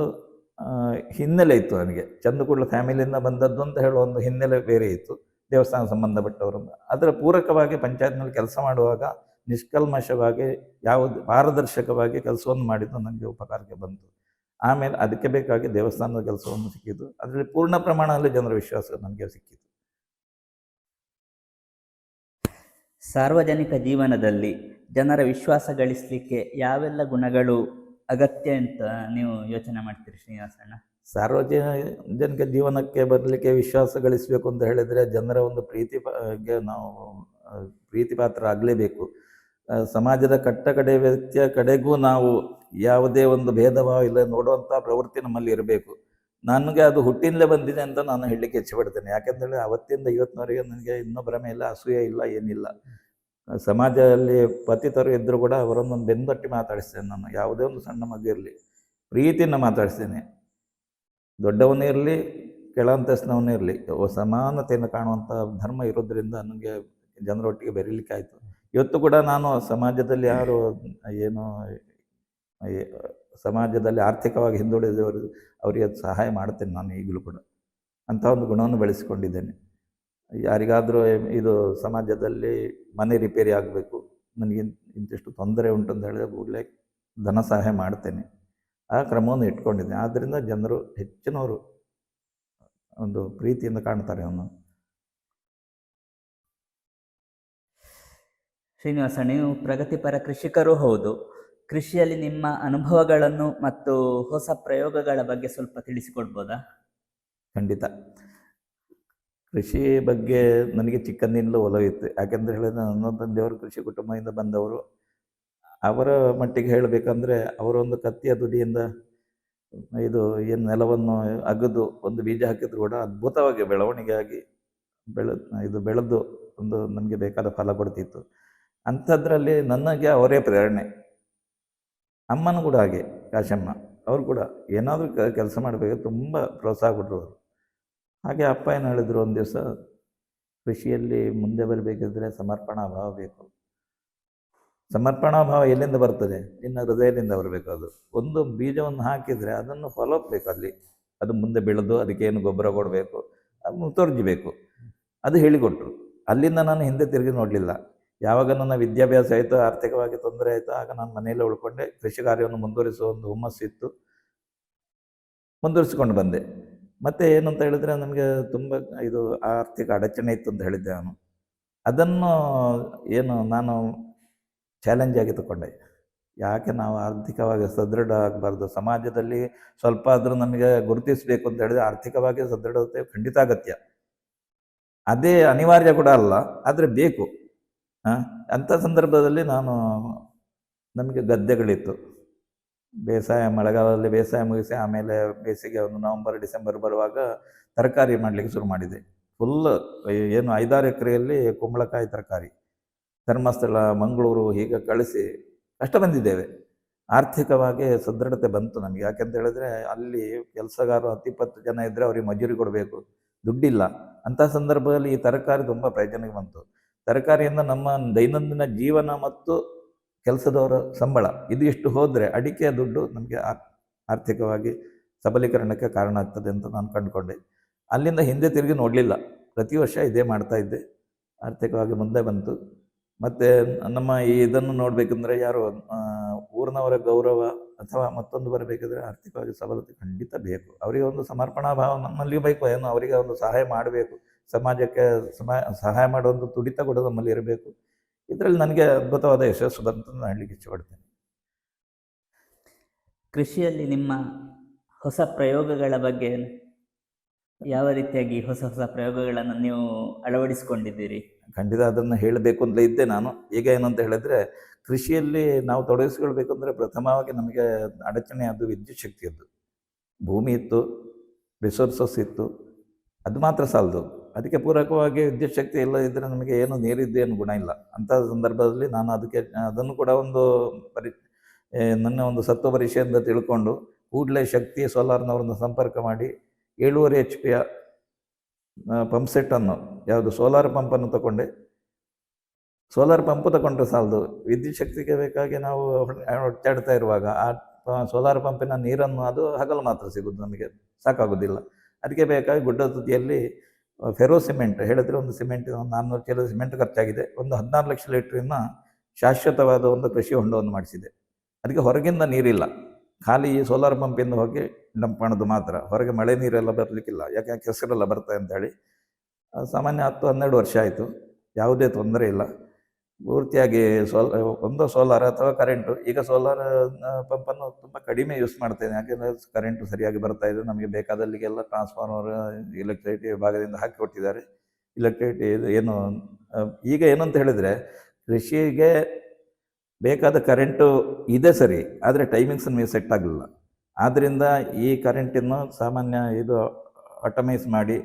ಹಿನ್ನೆಲೆ ಇತ್ತು ನನಗೆ. ಚಂದಕೂಡ್ಲ ಫ್ಯಾಮಿಲಿಯಿಂದ ಬಂದದ್ದು ಅಂತ ಹೇಳುವ ಒಂದು ಹಿನ್ನೆಲೆ ಬೇರೆ ಇತ್ತು, ದೇವಸ್ಥಾನ ಸಂಬಂಧಪಟ್ಟವರು. ಅದರ ಪೂರಕವಾಗಿ ಪಂಚಾಯತ್ನಲ್ಲಿ ಕೆಲಸ ಮಾಡುವಾಗ ನಿಷ್ಕಲ್ಮಶವಾಗಿ ಯಾವುದು ಪಾರದರ್ಶಕವಾಗಿ ಕೆಲಸವನ್ನು ಮಾಡಿದ್ದು ನನಗೆ ಉಪಕಾರಕ್ಕೆ ಬಂತು. ಆಮೇಲೆ ಅದಕ್ಕೆ ಬೇಕಾಗಿ ದೇವಸ್ಥಾನದ ಕೆಲಸವನ್ನು ಸಿಕ್ಕಿದ್ದು. ಅದರಲ್ಲಿ ಪೂರ್ಣ ಪ್ರಮಾಣದಲ್ಲಿ ಜನರ ವಿಶ್ವಾಸ ನನಗೆ ಸಿಕ್ಕಿತು. ಸಾರ್ವಜನಿಕ ಜೀವನದಲ್ಲಿ ಜನರ ವಿಶ್ವಾಸ ಗಳಿಸಲಿಕ್ಕೆ ಯಾವೆಲ್ಲ ಗುಣಗಳು ಅಗತ್ಯ ಅಂತ ನೀವು ಯೋಚನೆ ಮಾಡ್ತೀರಿ ಶ್ರೀನಿವಾಸಣ್ಣ? ಸಾರ್ವಜನಿಕ ಜೀವನಕ್ಕೆ ಬರಲಿಕ್ಕೆ ವಿಶ್ವಾಸ ಗಳಿಸಬೇಕು ಅಂತ ಹೇಳಿದರೆ, ಜನರ ಒಂದು ಪ್ರೀತಿಗೆ ನಾವು ಪ್ರೀತಿ ಪಾತ್ರ ಆಗಲೇಬೇಕು. ಸಮಾಜದ ಕಡೆ ವ್ಯಕ್ತಿಯ ಕಡೆಗೂ ನಾವು ಯಾವುದೇ ಒಂದು ಭೇದ ಭಾವ ಇಲ್ಲ ನೋಡುವಂಥ ಪ್ರವೃತ್ತಿ ನಮ್ಮಲ್ಲಿ ಇರಬೇಕು. ನನಗೆ ಅದು ಹುಟ್ಟಿನಲ್ಲೇ ಬಂದಿದೆ ಅಂತ ನಾನು ಹೇಳಲಿಕ್ಕೆ ಇಚ್ಛೆಪಡ್ತೇನೆ. ಯಾಕೆಂದರೆ ಅವತ್ತಿಂದ ಇವತ್ತಿನವರೆಗೆ ನನಗೆ ಇನ್ನೊಬ್ಬರ ಮೇಲೆ ಅಸೂಯೆ ಇಲ್ಲ, ಏನಿಲ್ಲ. ಸಮಾಜದಲ್ಲಿ ಪತಿತರು ಇದ್ದರೂ ಕೂಡ ಅವರನ್ನು ಬೆಂದಟ್ಟಿ ಮಾತಾಡಿಸ್ತೇನೆ. ನಾನು ಯಾವುದೇ ಒಂದು ಸಣ್ಣ ಮಗು ಇರಲಿ ಪ್ರೀತಿಯಿಂದ ಮಾತಾಡಿಸ್ತೇನೆ. ದೊಡ್ಡವನೇ ಇರಲಿ ಕೆಳ ಅಂತಸ್ತಿನವನೇ ಇರಲಿ ಸಮಾನತೆಯನ್ನು ಕಾಣುವಂಥ ಧರ್ಮ ಇರೋದ್ರಿಂದ ನನಗೆ ಜನರೊಟ್ಟಿಗೆ ಬೆರೀಲಿಕ್ಕೆ ಆಯಿತು. ಇವತ್ತು ಕೂಡ ನಾನು ಸಮಾಜದಲ್ಲಿ ಯಾರು ಏನು ಸಮಾಜದಲ್ಲಿ ಆರ್ಥಿಕವಾಗಿ ಹಿಂದುಳಿದವರು ಅವರಿಗೆ ಸಹಾಯ ಮಾಡ್ತೇನೆ. ನಾನು ಈಗಲೂ ಕೂಡ ಅಂಥ ಒಂದು ಗುಣವನ್ನು ಬೆಳೆಸಿಕೊಂಡಿದ್ದೇನೆ. ಯಾರಿಗಾದರೂ ಇದು ಸಮಾಜದಲ್ಲಿ ಮನೆ ರಿಪೇರಿ ಆಗಬೇಕು, ನನಗೆ ಇಂತಿಷ್ಟು ತೊಂದರೆ ಉಂಟು ಅಂತ ಹೇಳಿದ್ರೆ ಕೂಡಲೇ ಧನ ಸಹಾಯ ಮಾಡ್ತೇನೆ. ಆ ಕ್ರಮವನ್ನು ಇಟ್ಕೊಂಡಿದ್ದೇನೆ. ಆದ್ದರಿಂದ ಜನರು ಹೆಚ್ಚಿನವರು ಒಂದು ಪ್ರೀತಿಯಿಂದ ಕಾಣ್ತಾರೆ ಅವನು. ಶ್ರೀನಿವಾಸ, ನೀವು ಪ್ರಗತಿಪರ ಕೃಷಿಕರೂ ಹೌದು. ಕೃಷಿಯಲ್ಲಿ ನಿಮ್ಮ ಅನುಭವಗಳನ್ನು ಮತ್ತು ಹೊಸ ಪ್ರಯೋಗಗಳ ಬಗ್ಗೆ ಸ್ವಲ್ಪ ತಿಳಿಸಿಕೊಡ್ಬೋದಾ? ಖಂಡಿತ. ಕೃಷಿ ಬಗ್ಗೆ ನನಗೆ ಚಿಕ್ಕಂದಿನಿಂದಲೂ ಒಲವಿತ್ತು. ಯಾಕೆಂದರೆ ಹೇಳಿದ್ರೆ ನನ್ನ ತಂದೆಯವರು ಕೃಷಿ ಕುಟುಂಬದಿಂದ ಬಂದವರು. ಅವರ ಮಟ್ಟಿಗೆ ಹೇಳಬೇಕಂದ್ರೆ ಅವರೊಂದು ಕತ್ತಿಯ ತುದಿಯಿಂದ ಇದು ಏನು ನೆಲವನ್ನು ಅಗೆದು ಒಂದು ಬೀಜ ಹಾಕಿದ್ರು ಕೂಡ ಅದ್ಭುತವಾಗಿ ಬೆಳವಣಿಗೆ ಆಗಿ ಬೆಳೆದು ಒಂದು ನಮಗೆ ಬೇಕಾದ ಫಲ ಕೊಡ್ತಿತ್ತು. ಅಂಥದ್ರಲ್ಲಿ ನನಗೆ ಅವರೇ ಪ್ರೇರಣೆ. ಅಮ್ಮನೂ ಕೂಡ ಹಾಗೆ, ಕಾಶಮ್ಮ ಅವರು ಕೂಡ ಏನಾದರೂ ಕೆಲಸ ಮಾಡಬೇಕು ತುಂಬ ಪ್ರೋತ್ಸಾಹ ಕೊಟ್ಟರು ಅವರು. ಹಾಗೆ ಅಪ್ಪ ಏನು ಹೇಳಿದ್ರು, ಒಂದು ದಿವಸ ಕೃಷಿಯಲ್ಲಿ ಮುಂದೆ ಬರಬೇಕಿದ್ರೆ ಸಮರ್ಪಣಾ ಭಾವ ಬೇಕು. ಸಮರ್ಪಣಾ ಭಾವ ಎಲ್ಲಿಂದ ಬರ್ತದೆ? ನಿನ್ನ ಹೃದಯದಿಂದ ಬರಬೇಕು. ಅದು ಒಂದು ಬೀಜವನ್ನು ಹಾಕಿದರೆ ಅದನ್ನು ಫಾಲೋಪ್ ಅಲ್ಲಿ ಅದು ಮುಂದೆ ಬೆಳೆದು ಅದಕ್ಕೇನು ಗೊಬ್ಬರ ಕೊಡಬೇಕು, ಅದು ಮುತುವರ್ಜಿಬೇಕು. ಅದು ಹೇಳಿಕೊಟ್ರು. ಅಲ್ಲಿಂದ ನಾನು ಹಿಂದೆ ತಿರುಗಿ ನೋಡಲಿಲ್ಲ. ಯಾವಾಗ ನನ್ನ ವಿದ್ಯಾಭ್ಯಾಸ ಆಯಿತು, ಆರ್ಥಿಕವಾಗಿ ತೊಂದರೆ ಆಯಿತು, ಆಗ ನಾನು ಮನೆಯಲ್ಲೇ ಉಳ್ಕೊಂಡೆ. ಕೃಷಿ ಕಾರ್ಯವನ್ನು ಮುಂದುವರಿಸುವ ಒಂದು ಹುಮ್ಮಸ್ಸಿತ್ತು, ಮುಂದುವರಿಸಿಕೊಂಡು ಬಂದೆ. ಮತ್ತು ಏನು ಅಂತ ಹೇಳಿದರೆ ನಮಗೆ ತುಂಬ ಇದು ಆರ್ಥಿಕ ಅಡಚಣೆ ಇತ್ತು ಅಂತ ಹೇಳಿದ್ದೆ ನಾನು. ಅದನ್ನು ಏನು ನಾನು ಚಾಲೆಂಜ್ ಆಗಿ ತಗೊಂಡೆ. ಯಾಕೆ ನಾವು ಆರ್ಥಿಕವಾಗಿ ಸದೃಢ ಆಗಬಾರ್ದು? ಸಮಾಜದಲ್ಲಿ ಸ್ವಲ್ಪ ಆದರೂ ನಮಗೆ ಗುರುತಿಸಬೇಕು ಅಂತ ಹೇಳಿದರೆ ಆರ್ಥಿಕವಾಗಿ ಸದೃಢತೆ ಖಂಡಿತ ಅಗತ್ಯ. ಅದೇ ಅನಿವಾರ್ಯ ಕೂಡ ಅಲ್ಲ, ಆದರೆ ಬೇಕು. ಅಂಥ ಸಂದರ್ಭದಲ್ಲಿ ನಮಗೆ ಗದ್ದೆಗಳಿತ್ತು. ಬೇಸಾಯ, ಮಳೆಗಾಲದಲ್ಲಿ ಬೇಸಾಯ ಮುಗಿಸಿ ಆಮೇಲೆ ಬೇಸಿಗೆ ಒಂದು ನವಂಬರ್ ಡಿಸೆಂಬರ್ ಬರುವಾಗ ತರಕಾರಿ ಮಾಡಲಿಕ್ಕೆ ಶುರು ಮಾಡಿದೆ. ಫುಲ್ ಏನು 5-6 ಎಕರೆಯಲ್ಲಿ ಕುಂಬಳಕಾಯಿ ತರಕಾರಿ, ಧರ್ಮಸ್ಥಳ, ಮಂಗಳೂರು ಹೀಗೆ ಕಳಿಸಿ ಕಷ್ಟ ಬಂದಿದ್ದೇವೆ. ಆರ್ಥಿಕವಾಗಿ ಸದೃಢತೆ ಬಂತು ನಮಗೆ. ಯಾಕೆಂತ ಹೇಳಿದ್ರೆ ಅಲ್ಲಿ ಕೆಲಸಗಾರರು 10-20 ಜನ ಇದ್ದರೆ ಅವರಿಗೆ ಮಜೂರಿ ಕೊಡಬೇಕು, ದುಡ್ಡಿಲ್ಲ. ಅಂಥ ಸಂದರ್ಭದಲ್ಲಿ ಈ ತರಕಾರಿ ತುಂಬ ಪ್ರಯೋಜನಕ್ಕೆ ಬಂತು. ತರಕಾರಿಯಿಂದ ನಮ್ಮ ದೈನಂದಿನ ಜೀವನ ಮತ್ತು ಕೆಲಸದವರ ಸಂಬಳ ಇದು ಇಷ್ಟು ಹೋದರೆ ಅಡಿಕೆಯ ದುಡ್ಡು ನಮಗೆ ಆರ್ಥಿಕವಾಗಿ ಸಬಲೀಕರಣಕ್ಕೆ ಕಾರಣ ಆಗ್ತದೆ ಅಂತ ನಾನು ಕಂಡುಕೊಂಡೆ. ಅಲ್ಲಿಂದ ಹಿಂದೆ ತಿರುಗಿ ನೋಡಲಿಲ್ಲ. ಪ್ರತಿ ವರ್ಷ ಇದೇ ಮಾಡ್ತಾ ಇದ್ದೆ. ಆರ್ಥಿಕವಾಗಿ ಮುಂದೆ ಬಂತು. ಮತ್ತು ನಮ್ಮ ಇದನ್ನು ನೋಡಬೇಕಂದ್ರೆ ಯಾರು ಊರಿನವರ ಗೌರವ ಅಥವಾ ಮತ್ತೊಂದು ಬರಬೇಕಿದ್ರೆ ಆರ್ಥಿಕವಾಗಿ ಸಬಲತೆ ಖಂಡಿತ ಬೇಕು. ಅವರಿಗೆ ಒಂದು ಸಮರ್ಪಣಾ ಭಾವ ನಮ್ಮಲ್ಲಿ ಬೇಕು. ಏನು ಅವರಿಗೆ ಒಂದು ಸಹಾಯ ಮಾಡಬೇಕು, ಸಮಾಜಕ್ಕೆ ಸಹಾಯ ಮಾಡೋ ಒಂದು ತುಡಿತ ಕೂಡ ನಮ್ಮಲ್ಲಿ ಇರಬೇಕು. ಇದರಲ್ಲಿ ನನಗೆ ಅದ್ಭುತವಾದ ಯಶಸ್ಸು ಬಂತು ನಾನು ಹೇಳಲಿಕ್ಕೆ ಇಷ್ಟಪಡ್ತೇನೆ. ಕೃಷಿಯಲ್ಲಿ ನಿಮ್ಮ ಹೊಸ ಪ್ರಯೋಗಗಳ ಬಗ್ಗೆ ಯಾವ ರೀತಿಯಾಗಿ ಹೊಸ ಹೊಸ ಪ್ರಯೋಗಗಳನ್ನು ನೀವು ಅಳವಡಿಸಿಕೊಂಡಿದ್ದೀರಿ? ಖಂಡಿತ ಅದನ್ನು ಹೇಳಬೇಕು ಅಂತಲೇ ಇದ್ದೆ ನಾನು. ಈಗ ಏನಂತ ಹೇಳಿದ್ರೆ, ಕೃಷಿಯಲ್ಲಿ ನಾವು ತೊಡಗಿಸ್ಕೊಳ್ಬೇಕಂದ್ರೆ ಪ್ರಥಮವಾಗಿ ನಮಗೆ ಅಡಚಣೆ ಅದು ವಿದ್ಯುತ್ ಶಕ್ತಿಯದ್ದು. ಭೂಮಿ ಇತ್ತು, ರಿಸೋರ್ಸಸ್ ಇತ್ತು, ಅದು ಮಾತ್ರ ಸಾಲದು. ಅದಕ್ಕೆ ಪೂರಕವಾಗಿ ವಿದ್ಯುತ್ ಶಕ್ತಿ ಇಲ್ಲದಿದ್ದರೆ ನಮಗೆ ಏನು ನೀರಿದ್ದು ಏನು ಗುಣ ಇಲ್ಲ. ಅಂಥ ಸಂದರ್ಭದಲ್ಲಿ ನಾನು ಅದನ್ನು ಕೂಡ ಒಂದು ನನ್ನ ಒಂದು ಸತ್ವ ಪರೀಕ್ಷೆಯಿಂದ ತಿಳ್ಕೊಂಡು ಕೂಡಲೇ ಶಕ್ತಿ ಸೋಲಾರ್ನವ್ರನ್ನ ಸಂಪರ್ಕ ಮಾಡಿ 7.5 HP ಪಂಪ್ ಸೆಟ್ಟನ್ನು, ಯಾವುದು ಸೋಲಾರ್ ಪಂಪನ್ನು ತಗೊಂಡೆ. ಸೋಲಾರ್ ಪಂಪು ತಗೊಂಡ್ರೆ ಸಾಲದು, ವಿದ್ಯುತ್ ಶಕ್ತಿಗೆ ಬೇಕಾಗಿ ನಾವು ಒಟ್ಟಾಡ್ತಾ ಇರುವಾಗ ಆ ಸೋಲಾರ್ ಪಂಪಿನ ನೀರನ್ನು ಅದು ಹಗಲು ಮಾತ್ರ ಸಿಗೋದು, ನಮಗೆ ಸಾಕಾಗೋದಿಲ್ಲ. ಅದಕ್ಕೆ ಬೇಕಾಗಿ ಗುಡ್ಡ ತುದಿಯಲ್ಲಿ ಫೆರೋ ಸಿಮೆಂಟ್ ಹೇಳಿದ್ರೆ ಒಂದು ಸಿಮೆಂಟ್ 400 ಚೀಲ ಸಿಮೆಂಟ್ ಖರ್ಚಾಗಿದೆ. ಒಂದು 16 ಲಕ್ಷ ಲೀಟ್ರಿನ ಶಾಶ್ವತವಾದ ಒಂದು ಕೃಷಿ ಹೊಂಡವನ್ನು ಮಾಡಿಸಿದೆ. ಅದಕ್ಕೆ ಹೊರಗಿಂದ ನೀರಿಲ್ಲ, ಖಾಲಿ ಸೋಲಾರ್ ಪಂಪಿಂದ ಹೋಗಿ ಡಂಪ್ ಮಾಡೋದು ಮಾತ್ರ. ಹೊರಗೆ ಮಳೆ ನೀರೆಲ್ಲ ಬರಲಿಕ್ಕಿಲ್ಲ, ಯಾಕೆ ಕೆಸರೆಲ್ಲ ಬರ್ತದೆ ಅಂತೇಳಿ. ಸಾಮಾನ್ಯ 10-12 ವರ್ಷ ಆಯಿತು, ಯಾವುದೇ ತೊಂದರೆ ಇಲ್ಲ. ಪೂರ್ತಿಯಾಗಿ ಒಂದು ಸೋಲಾರ್ ಅಥವಾ ಕರೆಂಟು. ಈಗ ಸೋಲಾರ್ ಪಂಪನ್ನು ತುಂಬ ಕಡಿಮೆ ಯೂಸ್ ಮಾಡ್ತೇನೆ, ಯಾಕೆಂದರೆ ಕರೆಂಟು ಸರಿಯಾಗಿ ಬರ್ತಾ ಇದೆ. ನಮಗೆ ಬೇಕಾದಲ್ಲಿಗೆಲ್ಲ ಟ್ರಾನ್ಸ್ಫಾರ್ಮರ್ ಎಲೆಕ್ಟ್ರಿಸಿಟಿ ವಿಭಾಗದಿಂದ ಹಾಕಿ ಕೊಟ್ಟಿದ್ದಾರೆ. ಎಲೆಕ್ಟ್ರಿಸಿಟಿ ಏನು ಈಗ ಏನಂತ ಹೇಳಿದರೆ, ಕೃಷಿಗೆ ಬೇಕಾದ ಕರೆಂಟು ಇದೆ ಸರಿ, ಆದರೆ ಟೈಮಿಂಗ್ಸ್ ನಮಗೆ ಸೆಟ್ ಆಗಲಿಲ್ಲ. ಆದ್ದರಿಂದ ಈ ಕರೆಂಟನ್ನು ಸಾಮಾನ್ಯ ಇದು ಆಟೋಮೈಸ್ ಮಾಡಿ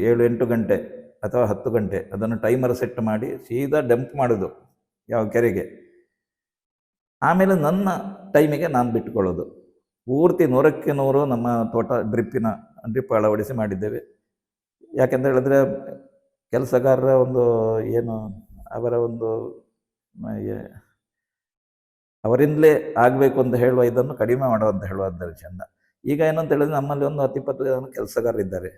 7-8 ಗಂಟೆ ಅಥವಾ 10 ಗಂಟೆ ಅದನ್ನು ಟೈಮರ್ ಸೆಟ್ ಮಾಡಿ ಸೀದಾ ಡಂಪ್ ಮಾಡೋದು ಯಾವ ಕೆರೆಗೆ. ಆಮೇಲೆ ನನ್ನ ಟೈಮಿಗೆ ನಾನು ಬಿಟ್ಟುಕೊಳ್ಳೋದು. ಪೂರ್ತಿ 100ಕ್ಕೆ 100 ನಮ್ಮ ತೋಟ ಡ್ರಿಪ್ ಅಳವಡಿಸಿ ಮಾಡಿದ್ದೇವೆ. ಯಾಕೆಂತ ಹೇಳಿದ್ರೆ ಕೆಲಸಗಾರರ ಒಂದು ಏನು ಅವರ ಒಂದು ಅವರಿಂದಲೇ ಆಗಬೇಕು ಅಂತ ಹೇಳುವ ಇದನ್ನು ಕಡಿಮೆ ಮಾಡುವಂತ ಹೇಳುವಂಥ ಚಂದ. ಈಗ ಏನಂತ ಹೇಳಿದ್ರೆ ನಮ್ಮಲ್ಲಿ ಒಂದು 10-20 ಜನ ಕೆಲಸಗಾರರಿದ್ದಾರೆ.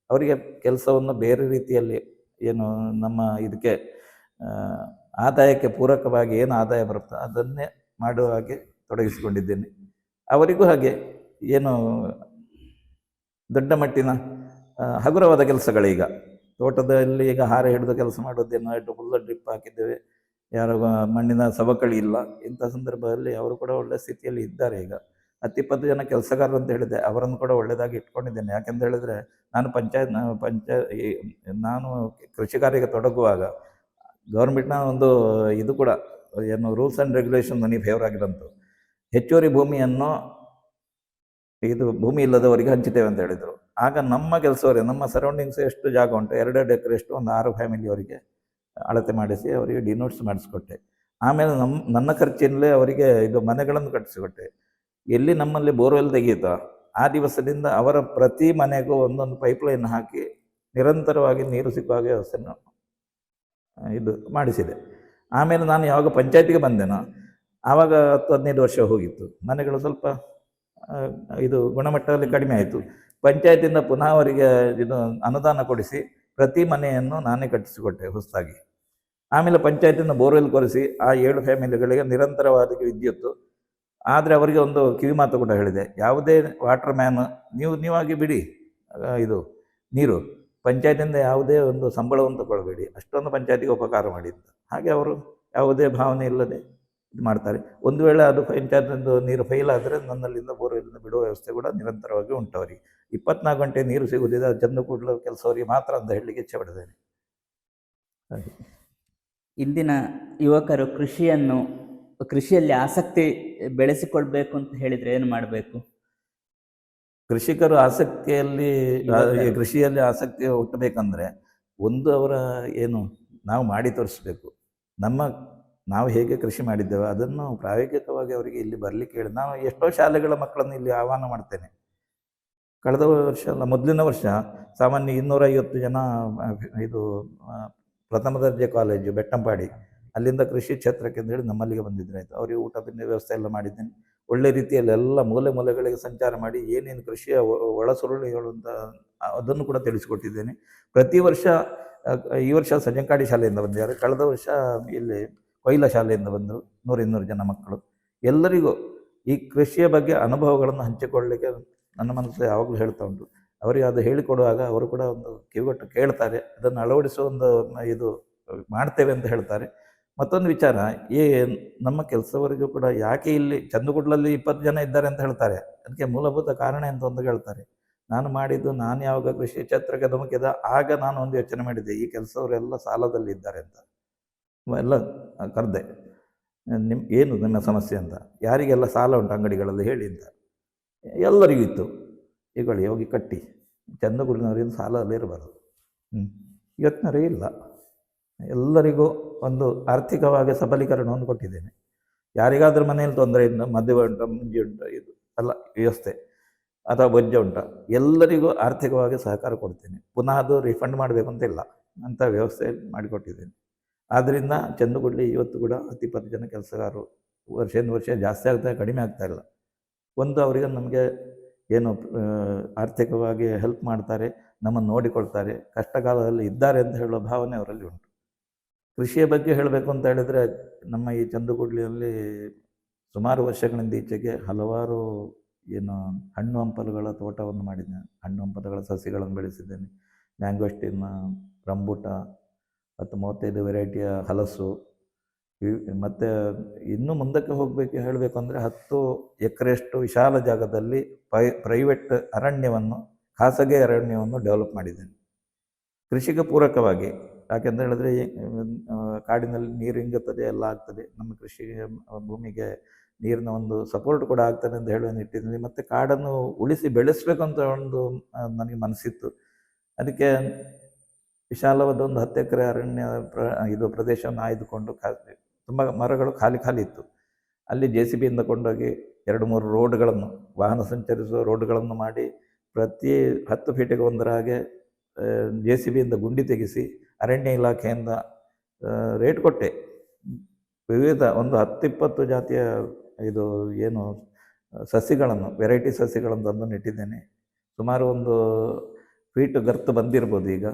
ಅವರಿಗೆ ಕೆಲಸವನ್ನು ಬೇರೆ ರೀತಿಯಲ್ಲಿ ಏನು ನಮ್ಮ ಇದಕ್ಕೆ ಆದಾಯಕ್ಕೆ ಪೂರಕವಾಗಿ ಏನು ಆದಾಯ ಬರುತ್ತೋ ಅದನ್ನೇ ಮಾಡುವ ಹಾಗೆ ತೊಡಗಿಸಿಕೊಂಡಿದ್ದೇನೆ. ಅವರಿಗೂ ಹಾಗೆ ಏನು ದೊಡ್ಡ ಮಟ್ಟಿನ ಹಗುರವಾದ ಕೆಲಸಗಳೀಗ ತೋಟದಲ್ಲಿ ಈಗ ಹಾರೆ ಹಿಡಿದು ಕೆಲಸ ಮಾಡೋದೇನು ಫುಲ್ ಡ್ರಿಪ್ ಹಾಕಿದ್ದೇವೆ. ಯಾರೋ ಮಣ್ಣಿನ ಸವಕಳಿ ಇಲ್ಲ. ಇಂಥ ಸಂದರ್ಭದಲ್ಲಿ ಅವರು ಕೂಡ ಒಳ್ಳೆ ಸ್ಥಿತಿಯಲ್ಲಿ ಇದ್ದಾರೆ. ಈಗ 10-20 ಜನ ಕೆಲಸಗಾರರು ಅಂತ ಹೇಳಿದೆ, ಅವರನ್ನು ಕೂಡ ಒಳ್ಳೆಯದಾಗಿ ಇಟ್ಕೊಂಡಿದ್ದೇನೆ. ಯಾಕೆಂತ ಹೇಳಿದ್ರೆ ನಾನು ಕೃಷಿ ಕಾರ್ಯಕ್ಕೆ ತೊಡಗುವಾಗ ಗೌರ್ಮೆಂಟ್ನ ಒಂದು ಇದು ಕೂಡ ಏನು ರೂಲ್ಸ್ ಆ್ಯಂಡ್ ರೆಗ್ಯುಲೇಷನ್ ನನಗೆ ಫೇವರ್ ಆಗಿರೋಂಥದ್ದು. ಹೆಚ್ಚುವರಿ ಭೂಮಿಯನ್ನು ಇದು ಭೂಮಿ ಇಲ್ಲದವರಿಗೆ ಹಂಚುತ್ತೇವೆ ಅಂತ ಹೇಳಿದರು. ಆಗ ನಮ್ಮ ಕೆಲಸವರೇ ನಮ್ಮ ಸರೌಂಡಿಂಗ್ಸ್ ಎಷ್ಟು ಜಾಗ ಉಂಟು 2 ಎಕರೆ ಒಂದು 6 ಫ್ಯಾಮಿಲಿಯವರಿಗೆ ಅಳತೆ ಮಾಡಿಸಿ ಅವರಿಗೆ ಡಿನೋಟ್ಸ್ ಮಾಡಿಸ್ಕೊಟ್ಟೆ. ಆಮೇಲೆ ನನ್ನ ಖರ್ಚಿನಲ್ಲೇ ಅವರಿಗೆ ಇದು ಮನೆಗಳನ್ನು ಕಟ್ಟಿಸಿಕೊಟ್ಟೆ. ಎಲ್ಲಿ ನಮ್ಮಲ್ಲಿ ಬೋರ್ವೆಲ್ ತೆಗೆಯುತ್ತೋ ಆ ದಿವಸದಿಂದ ಅವರ ಪ್ರತಿ ಮನೆಗೂ ಒಂದೊಂದು ಪೈಪ್ಲೈನ್ ಹಾಕಿ ನಿರಂತರವಾಗಿ ನೀರು ಸಿಗುವ ಹಾಗೆ ವ್ಯವಸ್ಥೆಯನ್ನು ಇದು ಮಾಡಿಸಿದೆ. ಆಮೇಲೆ ನಾನು ಯಾವಾಗ ಪಂಚಾಯತಿಗೆ ಬಂದೆನೋ ಆವಾಗ 10-15 ವರ್ಷ ಹೋಗಿತ್ತು. ಮನೆಗಳು ಸ್ವಲ್ಪ ಇದು ಗುಣಮಟ್ಟದಲ್ಲಿ ಕಡಿಮೆ ಆಯಿತು. ಪಂಚಾಯತಿಂದ ಪುನಃ ಅವರಿಗೆ ಇದು ಅನುದಾನ ಕೊಡಿಸಿ ಪ್ರತಿ ಮನೆಯನ್ನು ನಾನೇ ಕಟ್ಟಿಸಿಕೊಟ್ಟೆ ಹೊಸದಾಗಿ. ಆಮೇಲೆ ಪಂಚಾಯತಿಂದ ಬೋರ್ವೆಲ್ ಕೊರೆಸಿ ಆ 7 ಫ್ಯಾಮಿಲಿಗಳಿಗೆ ನಿರಂತರವಾದ ವಿದ್ಯುತ್ತು. ಆದರೆ ಅವರಿಗೆ ಒಂದು ಕಿವಿ ಮಾತು ಕೂಡ ಹೇಳಿದೆ, ಯಾವುದೇ ವಾಟರ್ ಮ್ಯಾನ್ ನೀವಾಗಿ ಬಿಡಿ ಇದು ನೀರು, ಪಂಚಾಯತಿಂದ ಯಾವುದೇ ಒಂದು ಸಂಬಳವನ್ನು ತಗೊಳ್ಬೇಡಿ, ಅಷ್ಟೊಂದು ಪಂಚಾಯತಿಗೆ ಉಪಕಾರ ಮಾಡಿದ್ದು. ಹಾಗೆ ಅವರು ಯಾವುದೇ ಭಾವನೆ ಇಲ್ಲದೆ ಇದು ಮಾಡ್ತಾರೆ. ಒಂದು ವೇಳೆ ಅದು ಪಂಚಾಯತಿಂದು ನೀರು ಫೈಲ್ ಆದರೆ ನನ್ನಲ್ಲಿಂದ ಬೋರ್ವೆಲ್ಲಿಂದ ಬಿಡುವ ವ್ಯವಸ್ಥೆ ಕೂಡ ನಿರಂತರವಾಗಿ ಉಂಟು. ಅವರಿಗೆ 24 ಗಂಟೆ ನೀರು ಸಿಗುವುದಿದೆ. ಅದು ಚಂದ ಕೂಡಲ ಕೆಲಸವರಿಗೆ ಮಾತ್ರ ಅಂತ ಹೇಳಲಿಕ್ಕೆ ಇಚ್ಛೆ ಪಡ್ತೇನೆ. ಹಾಗೆ ಇಂದಿನ ಯುವಕರು ಕೃಷಿಯಲ್ಲಿ ಆಸಕ್ತಿ ಬೆಳೆಸಿಕೊಳ್ಬೇಕು ಅಂತ ಹೇಳಿದರೆ ಏನು ಮಾಡಬೇಕು? ಕೃಷಿಕರು ಕೃಷಿಯಲ್ಲಿ ಆಸಕ್ತಿ ಹುಟ್ಟಬೇಕಂದ್ರೆ ಒಂದು ಅವರ ಏನು ನಾವು ಮಾಡಿ ತೋರಿಸ್ಬೇಕು. ನಾವು ಹೇಗೆ ಕೃಷಿ ಮಾಡಿದ್ದೇವೆ ಅದನ್ನು ಪ್ರಾಯೋಗಿಕವಾಗಿ ಅವರಿಗೆ ಇಲ್ಲಿ ಬರಲಿಕ್ಕೆ ಹೇಳಿ. ನಾನು ಎಷ್ಟೋ ಶಾಲೆಗಳ ಮಕ್ಕಳನ್ನು ಇಲ್ಲಿ ಆಹ್ವಾನ ಮಾಡ್ತೇನೆ. ಕಳೆದ ವರ್ಷ ಅಲ್ಲ, ಮೊದಲಿನ ವರ್ಷ ಸಾಮಾನ್ಯ 250 ಜನ ಇದು ಪ್ರಥಮ ದರ್ಜೆ ಕಾಲೇಜು ಬೆಟ್ಟಂಪಾಡಿ ಅಲ್ಲಿಂದ ಕೃಷಿ ಕ್ಷೇತ್ರಕ್ಕೆ ಅಂತ ಹೇಳಿ ನಮ್ಮಲ್ಲಿಗೆ ಬಂದಿದ್ರೆ ಆಯಿತು. ಅವರಿಗೆ ಊಟ ತಿಂಡಿ ವ್ಯವಸ್ಥೆ ಎಲ್ಲ ಮಾಡಿದ್ದೇನೆ. ಒಳ್ಳೆ ರೀತಿಯಲ್ಲಿ ಎಲ್ಲ ಮೂಲೆಗಳಿಗೆ ಸಂಚಾರ ಮಾಡಿ ಏನೇನು ಕೃಷಿಯ ಒಳ ಸುರುಳಿಗಳು ಅಂತ ಅದನ್ನು ಕೂಡ ತಿಳಿಸಿಕೊಟ್ಟಿದ್ದೇನೆ. ಪ್ರತಿ ವರ್ಷ ಈ ವರ್ಷ ಸಜ್ಜಂಕಾಡಿ ಶಾಲೆಯಿಂದ ಬಂದಿದ್ದಾರೆ. ಕಳೆದ ವರ್ಷ ಇಲ್ಲಿ ಕೊಯ್ಲ ಶಾಲೆಯಿಂದ ಬಂದರು 100-200 ಜನ ಮಕ್ಕಳು. ಎಲ್ಲರಿಗೂ ಈ ಕೃಷಿಯ ಬಗ್ಗೆ ಅನುಭವಗಳನ್ನು ಹಂಚಿಕೊಳ್ಳಲಿಕ್ಕೆ ನನ್ನ ಮನಸ್ಸು ಯಾವಾಗಲೂ ಹೇಳ್ತಾ ಉಂಟು. ಅವರಿಗೆ ಅದು ಹೇಳಿಕೊಡುವಾಗ ಅವರು ಕೂಡ ಒಂದು ಕಿವಿಗೊಟ್ಟು ಕೇಳ್ತಾರೆ. ಅದನ್ನು ಅಳವಡಿಸುವ ಒಂದು ಇದು ಮಾಡ್ತೇವೆ ಅಂತ ಹೇಳ್ತಾರೆ. ಮತ್ತೊಂದು ವಿಚಾರ, ನಮ್ಮ ಕೆಲಸವರಿಗೂ ಕೂಡ ಯಾಕೆ ಇಲ್ಲಿ ಚಂದಗುಡ್ಲಲ್ಲಿ 20 ಜನ ಇದ್ದಾರೆ ಅಂತ ಹೇಳ್ತಾರೆ, ಅದಕ್ಕೆ ಮೂಲಭೂತ ಕಾರಣ ಅಂತ ಒಂದು ಹೇಳ್ತಾರೆ. ನಾನು ಯಾವಾಗ ಕೃಷಿ ಕ್ಷೇತ್ರಕ್ಕೆ ಧುಮುಕಿದ ಆಗ ನಾನು ಒಂದು ಯೋಚನೆ ಮಾಡಿದ್ದೆ, ಈ ಕೆಲಸವರೆಲ್ಲ ಸಾಲದಲ್ಲಿ ಇದ್ದಾರೆ ಅಂತ. ಎಲ್ಲ ಕರೆದೆ, ಏನು ನಿಮ್ಮ ಸಮಸ್ಯೆ ಅಂತ, ಯಾರಿಗೆಲ್ಲ ಸಾಲ ಉಂಟು ಅಂಗಡಿಗಳಲ್ಲಿ ಹೇಳಿ ಅಂತ. ಎಲ್ಲರಿಗೂ ಇತ್ತು. ಈಗಳಿ ಹೋಗಿ ಕಟ್ಟಿ, ಚಂದಗುಡಿನವರಿಂದ ಸಾಲದಲ್ಲಿ ಇರಬಾರ್ದು. ಇವತ್ತಿನವರೆಗೆ ಇಲ್ಲ. ಎಲ್ಲರಿಗೂ ಒಂದು ಆರ್ಥಿಕವಾಗಿ ಸಬಲೀಕರಣವನ್ನು ಕೊಟ್ಟಿದ್ದೇನೆ. ಯಾರಿಗಾದ್ರೂ ಮನೆಯಲ್ಲಿ ತೊಂದರೆ ಇಲ್ಲ, ಮದುವೆ ಉಂಟ, ಮುಂಜಿ ಉಂಟ, ಇದು ಅಲ್ಲ ವ್ಯವಸ್ಥೆ ಅಥವಾ ಬೊಜ್ಜ ಉಂಟ, ಎಲ್ಲರಿಗೂ ಆರ್ಥಿಕವಾಗಿ ಸಹಕಾರ ಕೊಡ್ತೇನೆ. ಪುನಃ ಅದು ರಿಫಂಡ್ ಮಾಡಬೇಕು ಅಂತ ಇಲ್ಲ, ಅಂಥ ವ್ಯವಸ್ಥೆ ಮಾಡಿಕೊಟ್ಟಿದ್ದೇನೆ. ಆದ್ದರಿಂದ ಚಂದಗುಡ್ಲಿ ಇವತ್ತು ಕೂಡ 10-20 ಜನ ಕೆಲಸಗಾರರು ವರ್ಷದಿಂದ ವರ್ಷ ಜಾಸ್ತಿ ಆಗ್ತಾ ಕಡಿಮೆ ಆಗ್ತಾ ಇಲ್ಲ. ಒಂದು ಅವರಿಗೆ ನಮಗೆ ಏನು ಆರ್ಥಿಕವಾಗಿ ಹೆಲ್ಪ್ ಮಾಡ್ತಾರೆ, ನಮ್ಮನ್ನು ನೋಡಿಕೊಳ್ತಾರೆ, ಕಷ್ಟ ಕಾಲದಲ್ಲಿ ಇದ್ದಾರೆ ಅಂತ ಹೇಳುವ ಭಾವನೆ ಅವರಲ್ಲಿ ಉಂಟು. ಕೃಷಿಯ ಬಗ್ಗೆ ಹೇಳಬೇಕು ಅಂತ ಹೇಳಿದರೆ, ನಮ್ಮ ಈ ಚಂದಗುಡ್ಲಿಯಲ್ಲಿ ಸುಮಾರು ವರ್ಷಗಳಿಂದ ಈಚೆಗೆ ಹಲವಾರು ಏನು ಹಣ್ಣು ಹಂಪಲುಗಳ ತೋಟವನ್ನು ಮಾಡಿದ್ದೇನೆ. ಹಣ್ಣು ಹಂಪಲುಗಳ ಸಸಿಗಳನ್ನು ಬೆಳೆಸಿದ್ದೇನೆ. ಮ್ಯಾಂಗೋಸ್ಟಿನ್, ರಂಬೂಟ ಮತ್ತು 35 ವೆರೈಟಿಯ ಹಲಸು. ಮತ್ತು ಇನ್ನು ಮುಂದಕ್ಕೆ ಹೋಗಬೇಕು ಹೇಳಬೇಕು ಅಂದರೆ 10 ಎಕರೆಯಷ್ಟು ವಿಶಾಲ ಜಾಗದಲ್ಲಿ ಪ್ರೈವೇಟ್ ಅರಣ್ಯವನ್ನು, ಖಾಸಗಿ ಅರಣ್ಯವನ್ನು ಡೆವಲಪ್ ಮಾಡಿದ್ದೇನೆ ಕೃಷಿಗೆ ಪೂರಕವಾಗಿ. ಯಾಕೆಂತ ಹೇಳಿದ್ರೆ ಕಾಡಿನಲ್ಲಿ ನೀರು ಇಂಗುತ್ತದೆ, ಎಲ್ಲ ಆಗ್ತದೆ. ನಮ್ಮ ಕೃಷಿಗೆ ಭೂಮಿಗೆ ನೀರಿನ ಒಂದು ಸಪೋರ್ಟ್ ಕೂಡ ಆಗ್ತದೆ ಅಂತ ಹೇಳುವ ನಿಟ್ಟಿನಲ್ಲಿ ಮತ್ತು ಕಾಡನ್ನು ಉಳಿಸಿ ಬೆಳೆಸಬೇಕಂತ ಒಂದು ನನಗೆ ಮನಸ್ಸಿತ್ತು. ಅದಕ್ಕೆ ವಿಶಾಲವಾದ ಒಂದು 10 ಎಕರೆ ಅರಣ್ಯ ಇದು ಪ್ರದೇಶವನ್ನು ಆಯ್ದುಕೊಂಡು ತುಂಬ ಮರಗಳು ಖಾಲಿ ಖಾಲಿ ಇತ್ತು. ಅಲ್ಲಿ JCBಯಿಂದ ಕೊಂಡೋಗಿ 2-3 ರೋಡ್ಗಳನ್ನು, ವಾಹನ ಸಂಚರಿಸುವ ರೋಡ್ಗಳನ್ನು ಮಾಡಿ ಪ್ರತಿ 10 ಫೀಟಿಗೆ ಒಂದರ ಹಾಗೆ JCBಯಿಂದ ಗುಂಡಿ ತೆಗೆಸಿ ಅರಣ್ಯ ಇಲಾಖೆಯಿಂದ ರೇಟ್ ಕೊಟ್ಟೆ. ವಿವಿಧ ಒಂದು 10-20 ಜಾತಿಯ ಇದು ಏನು ಸಸಿಗಳನ್ನು, ವೆರೈಟಿ ಸಸಿಗಳನ್ನು ತಂದು ನೆಟ್ಟಿದ್ದೇನೆ. ಸುಮಾರು ಒಂದು ಫೀಟ್ ಗರ್ತು ಬಂದಿರ್ಬೋದು ಈಗ.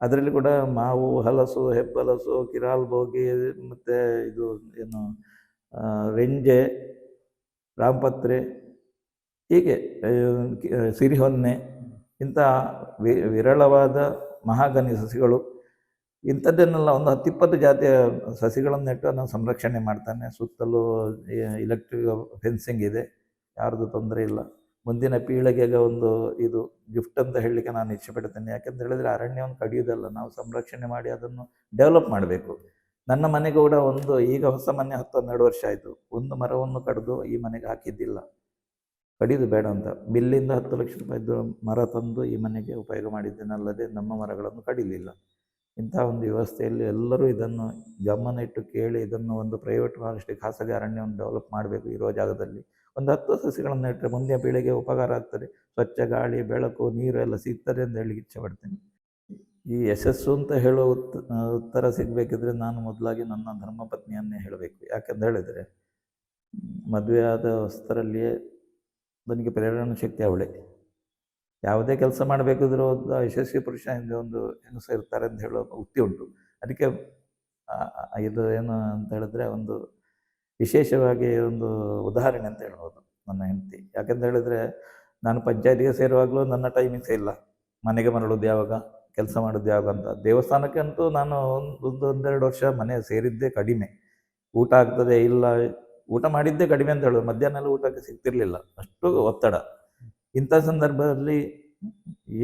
ಅದರಲ್ಲಿ ಕೂಡ ಮಾವು, ಹಲಸು, ಹೆಬ್ಬಲಸು, ಕಿರಾಲ್ಬೋಗಿ, ಮತ್ತು ಇದು ಏನು ರೆಂಜೆ, ರಾಮಪತ್ರೆ, ಹೀಗೆ ಸಿರಿಹೊನ್ನೆ, ಇಂಥ ವಿರಳವಾದ ಮಹಾಗನಿ ಸಸಿಗಳು, ಇಂಥದ್ದನ್ನೆಲ್ಲ ಒಂದು 10-20 ಜಾತಿಯ ಸಸಿಗಳನ್ನು ನೆಟ್ಟು ನಾನು ಸಂರಕ್ಷಣೆ ಮಾಡ್ತಾನೆ. ಸುತ್ತಲೂ ಇಲೆಕ್ಟ್ರಿಕ್ ಫೆನ್ಸಿಂಗ್ ಇದೆ, ಯಾರ್ದು ತೊಂದರೆ ಇಲ್ಲ. ಮುಂದಿನ ಪೀಳಿಗೆಗೆ ಒಂದು ಇದು ಗಿಫ್ಟ್ ಅಂತ ಹೇಳಲಿಕ್ಕೆ ನಾನು ಇಚ್ಛೆಪಡ್ತೇನೆ. ಯಾಕೆಂತ ಹೇಳಿದರೆ ಅರಣ್ಯವನ್ನು ಕಡಿಯೋದಲ್ಲ, ನಾವು ಸಂರಕ್ಷಣೆ ಮಾಡಿ ಅದನ್ನು ಡೆವಲಪ್ ಮಾಡಬೇಕು. ನನ್ನ ಮನೆಗೆ ಕೂಡ ಒಂದು ಈಗ ಹೊಸ ಮನೆ 10-12 ವರ್ಷ ಆಯಿತು, ಒಂದು ಮರವನ್ನು ಕಡಿದು ಈ ಮನೆಗೆ ಹಾಕಿದ್ದಿಲ್ಲ. ಕಡಿಯೋದು ಬೇಡ ಅಂತ ಬಿಲ್ಲಿಂದ 10 ಲಕ್ಷ ರೂಪಾಯಿದ್ದು ಮರ ತಂದು ಈ ಮನೆಗೆ ಉಪಯೋಗ ಮಾಡಿದ್ದೇನಲ್ಲದೆ ನಮ್ಮ ಮರಗಳನ್ನು ಕಡಿಲಿಲ್ಲ. ಇಂಥ ಒಂದು ವ್ಯವಸ್ಥೆಯಲ್ಲಿ ಎಲ್ಲರೂ ಇದನ್ನು ಗಮನ ಇಟ್ಟು ಕೇಳಿ ಇದನ್ನು ಒಂದು ಪ್ರೈವೇಟ್ ಫಾರೆಸ್ಟ್, ಖಾಸಗಿ ಅರಣ್ಯವನ್ನು ಡೆವಲಪ್ ಮಾಡಬೇಕು. ಇರುವ ಜಾಗದಲ್ಲಿ ಒಂದು 10 ಸಸಿಗಳನ್ನು ನೆಟ್ಟರೆ ಮುಂದಿನ ಪೀಳಿಗೆಗೆ ಉಪಕಾರ ಆಗ್ತದೆ. ಸ್ವಚ್ಛ ಗಾಳಿ, ಬೆಳಕು, ನೀರು ಎಲ್ಲ ಸಿಗ್ತದೆ ಅಂತ ಹೇಳಿ ಇಚ್ಛೆ ಪಡ್ತೇನೆ. ಈ ಯಶಸ್ಸು ಅಂತ ಹೇಳೋ ಉತ್ತರ ಸಿಗಬೇಕಿದ್ರೆ ನಾನು ಮೊದಲಾಗಿ ನನ್ನ ಧರ್ಮಪತ್ನಿಯನ್ನೇ ಹೇಳಬೇಕು. ಯಾಕೆಂತ ಹೇಳಿದರೆ ಮದುವೆ ಆದ ಹೊಸದರಲ್ಲಿಯೇ ನನಗೆ ಪ್ರೇರಣಾ ಶಕ್ತಿ ಅವಳೇ. ಯಾವುದೇ ಕೆಲಸ ಮಾಡಬೇಕಿದ್ರೂ ಒಂದು ಯಶಸ್ವಿ ಪುರುಷ ಹಿಂದೆ ಒಂದು ಹೆಂಗಸ ಇರ್ತಾರೆ ಅಂತ ಹೇಳೋ ಉಕ್ತಿ ಉಂಟು. ಅದಕ್ಕೆ ಇದು ಏನು ಅಂತ ಹೇಳಿದ್ರೆ ಒಂದು ವಿಶೇಷವಾಗಿ ಒಂದು ಉದಾಹರಣೆ ಅಂತ ಹೇಳ್ಬೋದು ನನ್ನ ಹೆಂಡತಿ. ಯಾಕೆಂತ ಹೇಳಿದರೆ ನಾನು ಪಂಚಾಯತಿಗೆ ಸೇರುವಾಗಲೂ ನನ್ನ ಟೈಮಿಂಗ್ಸ್ ಇಲ್ಲ, ಮನೆಗೆ ಮರಳೋದು ಯಾವಾಗ, ಕೆಲಸ ಮಾಡೋದು ಯಾವಾಗ ಅಂತ. ದೇವಸ್ಥಾನಕ್ಕೆ ಅಂತೂ ನಾನು ಒಂದೆರಡು ವರ್ಷ ಮನೆ ಸೇರಿದ್ದೇ ಕಡಿಮೆ. ಊಟ ಆಗ್ತದೆ ಇಲ್ಲ, ಊಟ ಮಾಡಿದ್ದೇ ಕಡಿಮೆ ಅಂತ ಹೇಳೋದು. ಮಧ್ಯಾಹ್ನ ಎಲ್ಲ ಊಟಕ್ಕೆ ಸಿಗ್ತಿರ್ಲಿಲ್ಲ, ಅಷ್ಟು ಒತ್ತಡ. ಇಂಥ ಸಂದರ್ಭದಲ್ಲಿ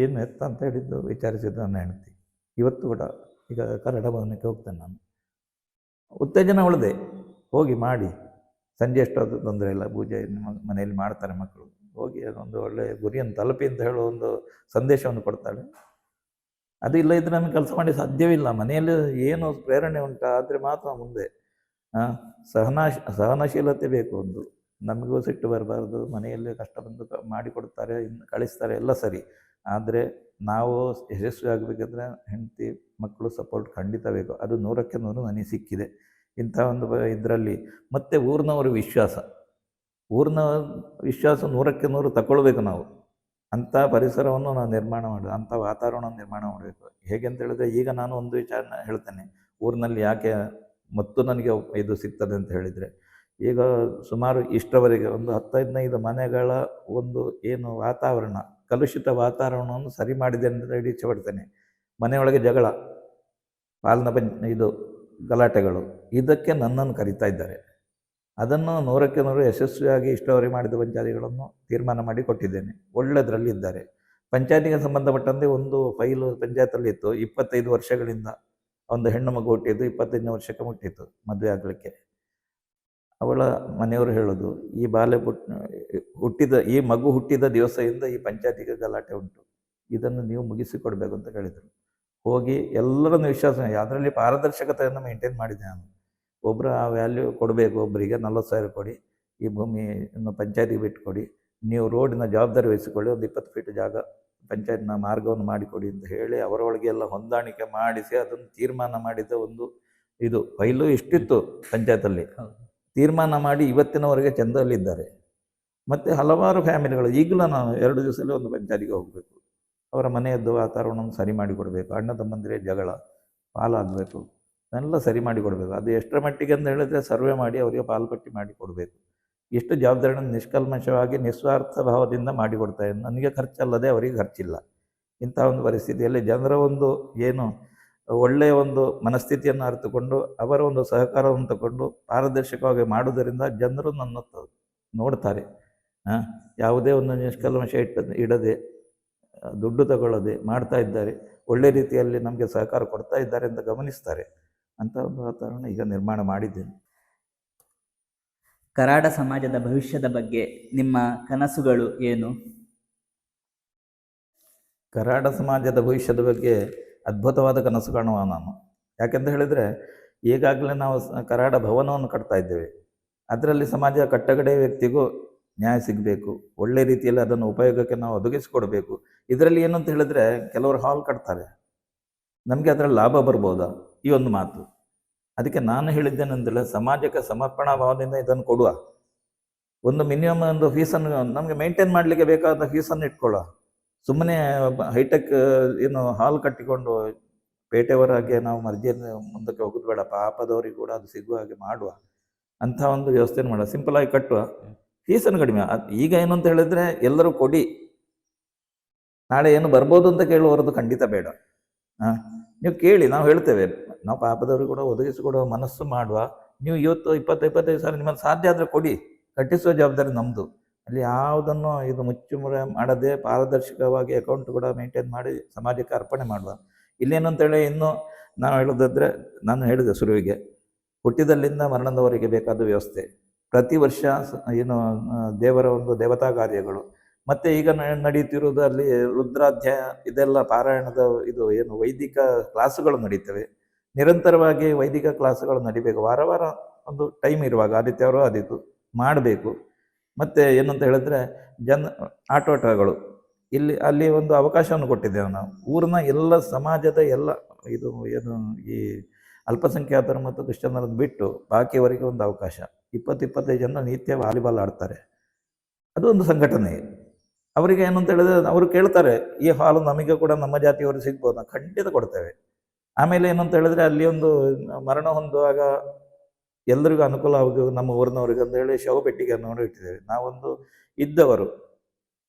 ಏನು ಎತ್ತ ಅಂತ ಹೇಳಿದ್ದು ವಿಚಾರಿಸಿದ್ದು ನನ್ನ ಹೆಂಡತಿ. ಇವತ್ತು ಕೂಡ ಈಗ ಕನ್ನಡ ಭವನಕ್ಕೆ ಹೋಗ್ತೇನೆ ನಾನು, ಉತ್ತೇಜನ ಉಳಿದೆ, ಹೋಗಿ ಮಾಡಿ, ಸಂಜೆ ಎಷ್ಟೊಂದು ತೊಂದರೆ ಇಲ್ಲ, ಪೂಜೆ ನಿಮ್ಮ ಮನೆಯಲ್ಲಿ ಮಾಡ್ತಾರೆ ಮಕ್ಕಳು, ಹೋಗಿ ಅದೊಂದು ಒಳ್ಳೆಯ ಗುರಿಯನ್ನು ತಲುಪಿ ಅಂತ ಹೇಳೋ ಒಂದು ಸಂದೇಶವನ್ನು ಕೊಡ್ತಾಳೆ. ಅದು ಇಲ್ಲ ಇದ್ರೆ ನಮಗೆ ಕೆಲಸ ಮಾಡಿ ಸಾಧ್ಯವಿಲ್ಲ. ಮನೆಯಲ್ಲಿ ಏನು ಪ್ರೇರಣೆ ಉಂಟು ಆದರೆ ಮಾತ್ರ ಮುಂದೆ. ಸಹನಶೀಲತೆ ಬೇಕು. ಒಂದು ನಮಗೂ ಸಿಟ್ಟು ಬರಬಾರ್ದು. ಮನೆಯಲ್ಲಿ ಕಷ್ಟ ಬಂದು ಮಾಡಿಕೊಡ್ತಾರೆ, ಇನ್ನು ಕಳಿಸ್ತಾರೆ, ಎಲ್ಲ ಸರಿ. ಆದರೆ ನಾವು ಯಶಸ್ವಿ ಆಗಬೇಕಿದ್ರೆ ಹೆಂಡತಿ ಮಕ್ಕಳು ಸಪೋರ್ಟ್ ಖಂಡಿತ ಬೇಕು. ಅದು 100ಕ್ಕೆ 100 ನನಗೆ ಸಿಕ್ಕಿದೆ ಇಂಥ ಒಂದು ಇದರಲ್ಲಿ. ಮತ್ತು ಊರಿನವ್ರ ವಿಶ್ವಾಸ 100ಕ್ಕೆ 100 ತಗೊಳ್ಬೇಕು ನಾವು. ಅಂಥ ಪರಿಸರವನ್ನು ನಾವು ನಿರ್ಮಾಣ ಮಾಡಬೇಕು, ಅಂಥ ವಾತಾವರಣವನ್ನು ನಿರ್ಮಾಣ ಮಾಡಬೇಕು. ಹೇಗೆ ಅಂತ ಹೇಳಿದ್ರೆ ಈಗ ನಾನು ಒಂದು ವಿಚಾರನ ಹೇಳ್ತೇನೆ. ಊರಿನಲ್ಲಿ ಯಾಕೆ ಮತ್ತು ನನಗೆ ಇದು ಸಿಗ್ತದೆ ಅಂತ ಹೇಳಿದರೆ, ಈಗ ಸುಮಾರು ಇಷ್ಟರವರೆಗೆ ಒಂದು 10-15 ಮನೆಗಳ ಒಂದು ಏನು ವಾತಾವರಣ, ಕಲುಷಿತ ವಾತಾವರಣವನ್ನು ಸರಿ ಮಾಡಿದೆ ಅಂತ ಹೇಳಿ ಇಚ್ಛೆ ಪಡ್ತೇನೆ. ಮನೆಯೊಳಗೆ ಜಗಳ, ಪಾಲನ ಇದು ಗಲಾಟೆಗಳು, ಇದಕ್ಕೆ ನನ್ನನ್ನು ಕರೀತಾ ಇದ್ದಾರೆ. ಅದನ್ನು 100ಕ್ಕೆ 100 ಯಶಸ್ವಿಯಾಗಿ ಇಷ್ಟವರೆಗೆ ಮಾಡಿದ ಪಂಚಾಯತಿಗಳನ್ನು ತೀರ್ಮಾನ ಮಾಡಿ ಕೊಟ್ಟಿದ್ದೇನೆ. ಒಳ್ಳೆಯದರಲ್ಲಿ ಇದ್ದಾರೆ. ಪಂಚಾಯತಿಗೆ ಸಂಬಂಧಪಟ್ಟಂತೆ ಒಂದು ಫೈಲು ಪಂಚಾಯತಲ್ಲಿ ಇತ್ತು. 25 ವರ್ಷಗಳಿಂದ ಒಂದು ಹೆಣ್ಣು ಮಗು ಹುಟ್ಟಿದ್ದು 25ನೇ ವರ್ಷಕ್ಕೆ ಮುಟ್ಟಿತ್ತು ಮದುವೆ ಆಗಲಿಕ್ಕೆ. ಅವಳ ಮನೆಯವರು ಹೇಳೋದು, ಈ ಮಗು ಹುಟ್ಟಿದ ದಿವಸದಿಂದ ಈ ಪಂಚಾಯತಿಗೆ ಗಲಾಟೆ ಉಂಟು, ಇದನ್ನು ನೀವು ಮುಗಿಸಿಕೊಡ್ಬೇಕು ಅಂತ ಹೇಳಿದರು. ಹೋಗಿ ಎಲ್ಲರನ್ನು ವಿಶ್ವಾಸ, ಅದರಲ್ಲಿ ಪಾರದರ್ಶಕತೆಯನ್ನು ಮೇಂಟೈನ್ ಮಾಡಿದೆ ನಾನು. ಒಬ್ಬರು ಆ ವ್ಯಾಲ್ಯೂ ಕೊಡಬೇಕು, ಒಬ್ಬರಿಗೆ 40,000 ಕೊಡಿ, ಈ ಭೂಮಿಯನ್ನು ಪಂಚಾಯತಿಗೆ ಬಿಟ್ಟುಕೊಡಿ, ನೀವು ರೋಡಿನ ಜವಾಬ್ದಾರಿ ವಹಿಸಿಕೊಳ್ಳಿ, ಒಂದು 20 ಫೀಟ್ ಜಾಗ ಪಂಚಾಯತ್ನ ಮಾರ್ಗವನ್ನು ಮಾಡಿಕೊಡಿ ಅಂತ ಹೇಳಿ ಅವರೊಳಗೆ ಎಲ್ಲ ಹೊಂದಾಣಿಕೆ ಮಾಡಿಸಿ ಅದನ್ನು ತೀರ್ಮಾನ ಮಾಡಿದ ಒಂದು ಇದು ಫೈಲು ಇಷ್ಟಿತ್ತು ಪಂಚಾಯತಲ್ಲಿ. ತೀರ್ಮಾನ ಮಾಡಿ ಇವತ್ತಿನವರೆಗೆ ಚಂದಲ್ಲಿದ್ದಾರೆ. ಮತ್ತು ಹಲವಾರು ಫ್ಯಾಮಿಲಿಗಳು ಈಗಲೂ ನಾನು 2 ದಿವಸದಲ್ಲಿ ಒಂದು ಪಂಚಾಯತಿಗೆ ಹೋಗಬೇಕು. ಅವರ ಮನೆಯದ್ದು ವಾತಾವರಣವನ್ನು ಸರಿ ಮಾಡಿಕೊಡಬೇಕು. ಅಣ್ಣ ತಮ್ಮಂದಿರೇ ಜಗಳ ಪಾಲಾಗಬೇಕು, ಎಲ್ಲ ಸರಿ ಮಾಡಿಕೊಡ್ಬೇಕು. ಅದು ಎಷ್ಟರ ಮಟ್ಟಿಗೆ ಅಂತ ಹೇಳಿದ್ರೆ ಸರ್ವೆ ಮಾಡಿ ಅವರಿಗೆ ಪಾಲ್ಪಟ್ಟಿ ಮಾಡಿ ಕೊಡಬೇಕು. ಎಷ್ಟು ಜವಾಬ್ದಾರಿಯನ್ನು ನಿಷ್ಕಲ್ಮಶವಾಗಿ ನಿಸ್ವಾರ್ಥ ಭಾವದಿಂದ ಮಾಡಿಕೊಡ್ತಾರೆ. ನನಗೆ ಖರ್ಚಲ್ಲದೆ ಅವರಿಗೆ ಖರ್ಚಿಲ್ಲ. ಇಂಥ ಒಂದು ಪರಿಸ್ಥಿತಿಯಲ್ಲಿ ಜನರ ಒಂದು ಏನು ಒಳ್ಳೆಯ ಒಂದು ಮನಸ್ಥಿತಿಯನ್ನು ಅರಿತುಕೊಂಡು ಅವರ ಒಂದು ಸಹಕಾರವನ್ನು ತಗೊಂಡು ಪಾರದರ್ಶಕವಾಗಿ ಮಾಡುವುದರಿಂದ ಜನರು ನನ್ನ ನೋಡ್ತಾರೆ. ಯಾವುದೇ ಒಂದು ನಿಷ್ಕಲ್ಮಶ ಇಡದೆ ದುಡ್ಡು ತಗೊಳ್ಳದೆ ಮಾಡ್ತಾ ಇದ್ದಾರೆ, ಒಳ್ಳೆ ರೀತಿಯಲ್ಲಿ ನಮಗೆ ಸಹಕಾರ ಕೊಡ್ತಾ ಇದ್ದಾರೆ ಅಂತ ಗಮನಿಸ್ತಾರೆ. ಅಂಥ ಒಂದು ವಾತಾವರಣ ಈಗ ನಿರ್ಮಾಣ ಮಾಡಿದ್ದೇನೆ. ಕರಾಡ ಸಮಾಜದ ಭವಿಷ್ಯದ ಬಗ್ಗೆ ನಿಮ್ಮ ಕನಸುಗಳು ಏನು? ಕರಾಡ ಸಮಾಜದ ಭವಿಷ್ಯದ ಬಗ್ಗೆ ಅದ್ಭುತವಾದ ಕನಸು ಕಾಣುವ ನಾನು. ಯಾಕೆಂತ ಹೇಳಿದರೆ ಈಗಾಗಲೇ ನಾವು ಕರಾಡ ಭವನವನ್ನು ಕಟ್ತಾ ಇದ್ದೇವೆ. ಅದರಲ್ಲಿ ಸಮಾಜ ಕಟ್ಟಕಡೆ ವ್ಯಕ್ತಿಗೂ ನ್ಯಾಯ ಸಿಗಬೇಕು, ಒಳ್ಳೆ ರೀತಿಯಲ್ಲಿ ಅದನ್ನು ಉಪಯೋಗಕ್ಕೆ ನಾವು ಒದಗಿಸಿಕೊಡ್ಬೇಕು. ಇದರಲ್ಲಿ ಏನು ಅಂತ ಹೇಳಿದರೆ ಕೆಲವರು ಹಾಲ್ ಕಟ್ತಾರೆ, ನಮಗೆ ಅದರಲ್ಲಿ ಲಾಭ ಬರ್ಬೋದಾ, ಈ ಒಂದು ಮಾತು. ಅದಕ್ಕೆ ನಾನು ಹೇಳಿದ್ದೇನೆಂದರೆ ಸಮಾಜಕ್ಕೆ ಸಮರ್ಪಣಾ ಭಾವದಿಂದ ಇದನ್ನು ಕೊಡುವ, ಒಂದು ಮಿನಿಮಮ್ ಒಂದು ಫೀಸನ್ನು ನಮಗೆ ಮೇಂಟೈನ್ ಮಾಡಲಿಕ್ಕೆ ಬೇಕಾದ ಫೀಸನ್ನು ಇಟ್ಕೊಳ್ಳುವ. ಸುಮ್ಮನೆ ಹೈಟೆಕ್ ಏನು ಹಾಲ್ ಕಟ್ಟಿಕೊಂಡು ಪೇಟೆಯವರಾಗೆ ನಾವು ಮರ್ಜಿಯನ್ನು ಮುಂದಕ್ಕೆ ಹೋಗೋದು ಬೇಡ, ಪಾಪದವರಿಗೆ ಕೂಡ ಅದು ಸಿಗುವ ಹಾಗೆ ಮಾಡುವ ಅಂಥ ಒಂದು ವ್ಯವಸ್ಥೆಯನ್ನು ಮಾಡುವ, ಸಿಂಪಲ್ ಆಗಿ ಕಟ್ಟುವ, ಫೀಸನ್ನು ಕಡಿಮೆ. ಈಗ ಏನು ಅಂತ ಹೇಳಿದರೆ ಎಲ್ಲರೂ ಕೊಡಿ, ನಾಳೆ ಏನು ಬರ್ಬೋದು ಅಂತ ಕೇಳುವವರದ್ದು ಖಂಡಿತ ಬೇಡ. ನೀವು ಕೇಳಿ, ನಾವು ಹೇಳ್ತೇವೆ, ನಾವು ಪಾಪದವ್ರಿಗೆ ಕೂಡ ಒದಗಿಸಿಕೊಡುವ ಮನಸ್ಸು ಮಾಡುವ. ನೀವು ಇವತ್ತು 20-25 ಸಾವಿರ ನಿಮ್ಮಲ್ಲಿ ಸಾಧ್ಯ ಆದರೆ ಕೊಡಿ, ಕಟ್ಟಿಸುವ ಜವಾಬ್ದಾರಿ ನಮ್ಮದು. ಅಲ್ಲಿ ಯಾವುದನ್ನು ಇದು ಮುಚ್ಚುಮರೆ ಮಾಡದೆ ಪಾರದರ್ಶಕವಾಗಿ ಅಕೌಂಟ್ ಕೂಡ ಮೇಂಟೈನ್ ಮಾಡಿ ಸಮಾಜಕ್ಕೆ ಅರ್ಪಣೆ ಮಾಡುವ. ಇಲ್ಲೇನು ಅಂತೇಳಿ ಇನ್ನು ನಾವು ಹೇಳೋದಾದರೆ, ನಾನು ಹೇಳಿದೆ ಶುರುವಿಗೆ, ಹುಟ್ಟಿದಲ್ಲಿಂದ ಮರಣದವರೆಗೆ ಬೇಕಾದ ವ್ಯವಸ್ಥೆ, ಪ್ರತಿ ವರ್ಷ ಏನು ದೇವರ ಒಂದು ದೇವತಾ ಕಾರ್ಯಗಳು, ಮತ್ತು ಈಗ ನಡೆಯುತ್ತಿರುವುದು ಅಲ್ಲಿ ರುದ್ರಾಧ್ಯಾಯ, ಇದೆಲ್ಲ ಪಾರಾಯಣದ ಇದು ಏನು ವೈದಿಕ ಕ್ಲಾಸುಗಳು ನಡೀತವೆ. ನಿರಂತರವಾಗಿ ವೈದಿಕ ಕ್ಲಾಸುಗಳು ನಡಿಬೇಕು, ವಾರ ವಾರ ಒಂದು ಟೈಮ್ ಇರುವಾಗ ಆದಿತ್ಯವಾರ ಆದಿತ್ತು ಮಾಡಬೇಕು. ಮತ್ತು ಏನಂತ ಹೇಳಿದ್ರೆ ಆಟೋಟಗಳು ಇಲ್ಲಿ ಅಲ್ಲಿ ಒಂದು ಅವಕಾಶವನ್ನು ಕೊಟ್ಟಿದ್ದೇವೆ ನಾವು. ಊರಿನ ಎಲ್ಲ ಸಮಾಜದ ಎಲ್ಲ ಇದು ಏನು ಈ ಅಲ್ಪಸಂಖ್ಯಾತರು ಮತ್ತು ಕ್ರಿಶ್ಚಿಯನ್ನರನ್ನು ಬಿಟ್ಟು ಬಾಕಿಯವರಿಗೆ ಒಂದು ಅವಕಾಶ. 20-25 ಜನ ನಿತ್ಯ ವಾಲಿಬಾಲ್ ಆಡ್ತಾರೆ, ಅದು ಒಂದು ಸಂಘಟನೆ. ಅವರಿಗೆ ಏನು ಅಂತ ಹೇಳಿದ್ರೆ ಅವರು ಕೇಳ್ತಾರೆ, ಈ ಹಾಲು ನಮಗೆ ಕೂಡ ನಮ್ಮ ಜಾತಿಯವರು ಸಿಗ್ಬೋದು, ಖಂಡಿತ ಕೊಡ್ತೇವೆ. ಆಮೇಲೆ ಏನು ಅಂತ ಹೇಳಿದ್ರೆ ಅಲ್ಲಿ ಒಂದು ಮರಣ ಹೊಂದುವಾಗ ಎಲ್ಲರಿಗೂ ಅನುಕೂಲ ಆಗುವ ನಮ್ಮ ಊರಿನವ್ರಿಗೆ ಅಂತ ಹೇಳಿ ಶವ ಪೆಟ್ಟಿಗೆಯನ್ನು ಇಟ್ಟಿದ್ದೇವೆ. ನಾವೊಂದು ಇದ್ದವರು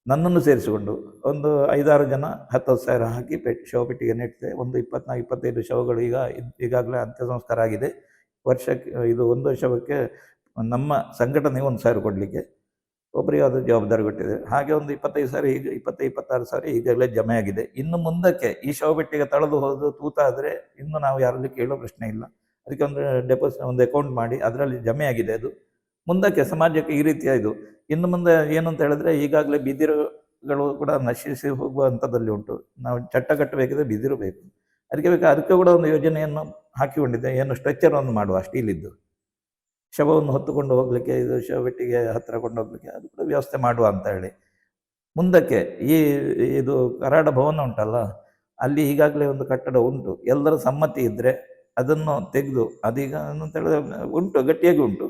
ನನ್ನನ್ನು ಸೇರಿಸಿಕೊಂಡು ಒಂದು 5-6 ಜನ 10,000 ಸಾವಿರ ಹಾಕಿ ಶವ ಪೆಟ್ಟಿಗೆಯನ್ನು ಇಟ್ಟಿದೆ. ಒಂದು 24-25 ಶವಗಳು ಈಗಾಗಲೇ ಅಂತ್ಯ ಸಂಸ್ಕಾರ ಆಗಿದೆ. ವರ್ಷಕ್ಕೆ ಇದು ಒಂದು ಶವಕ್ಕೆ ನಮ್ಮ ಸಂಘಟನೆ 1,000 ಕೊಡಲಿಕ್ಕೆ ಒಬ್ಬರಿಗೆ ಅದು ಜವಾಬ್ದಾರಿ ಕೊಟ್ಟಿದೆ. ಹಾಗೆ ಒಂದು 25 ಸಾವಿರ, ಈಗ 20-26 ಸಾವಿರ ಈಗಾಗಲೇ ಜಮೆ ಆಗಿದೆ. ಇನ್ನು ಮುಂದಕ್ಕೆ ಈ ಶವಪೆಟ್ಟಿಗೆ ತಳೆದು ಹೋದು ತೂತಾದರೆ ಇನ್ನು ನಾವು ಯಾರಲ್ಲಿ ಕೇಳೋ ಪ್ರಶ್ನೆ ಇಲ್ಲ. ಅದಕ್ಕೆ ಒಂದು ಒಂದು ಅಕೌಂಟ್ ಮಾಡಿ ಅದರಲ್ಲಿ ಜಮೆ ಆಗಿದೆ. ಅದು ಮುಂದಕ್ಕೆ ಸಮಾಜಕ್ಕೆ ಈ ರೀತಿಯ ಇದು ಇನ್ನು ಮುಂದೆ ಏನು ಅಂತ ಹೇಳಿದ್ರೆ, ಈಗಾಗಲೇ ಬಿದಿರುಗಳು ಕೂಡ ನಶಿಸಿ ಹೋಗುವ ಹಂತದಲ್ಲಿ ಉಂಟು. ನಾವು ಚಟ್ಟ ಕಟ್ಟಬೇಕಿದ್ರೆ ಬಿದಿರು ಬೇಕು, ಅದಕ್ಕೆ ಕೂಡ ಒಂದು ಯೋಜನೆಯನ್ನು ಹಾಕಿಕೊಂಡಿದ್ದೆ. ಏನು ಸ್ಟ್ರೆಚ್ಚರನ್ನು ಮಾಡುವ ಸ್ಟೀಲಿದ್ದು, ಶವವನ್ನು ಹೊತ್ತುಕೊಂಡು ಹೋಗಲಿಕ್ಕೆ, ಇದು ಶವಪೆಟ್ಟಿಗೆ ಹತ್ತಿರ ಕೊಂಡು ಹೋಗ್ಲಿಕ್ಕೆ ಅದು ಕೂಡ ವ್ಯವಸ್ಥೆ ಮಾಡುವ ಅಂತ ಹೇಳಿ. ಮುಂದಕ್ಕೆ ಇದು ಕರಾಡ ಭವನ ಉಂಟಲ್ಲ, ಅಲ್ಲಿ ಈಗಾಗಲೇ ಒಂದು ಕಟ್ಟಡ ಉಂಟು. ಎಲ್ಲರ ಸಮ್ಮತಿ ಇದ್ದರೆ ಅದನ್ನು ತೆಗೆದು, ಅದೀಗ ಅಂತ ಹೇಳಿದ್ರೆ ಉಂಟು, ಗಟ್ಟಿಯಾಗಿ ಉಂಟು.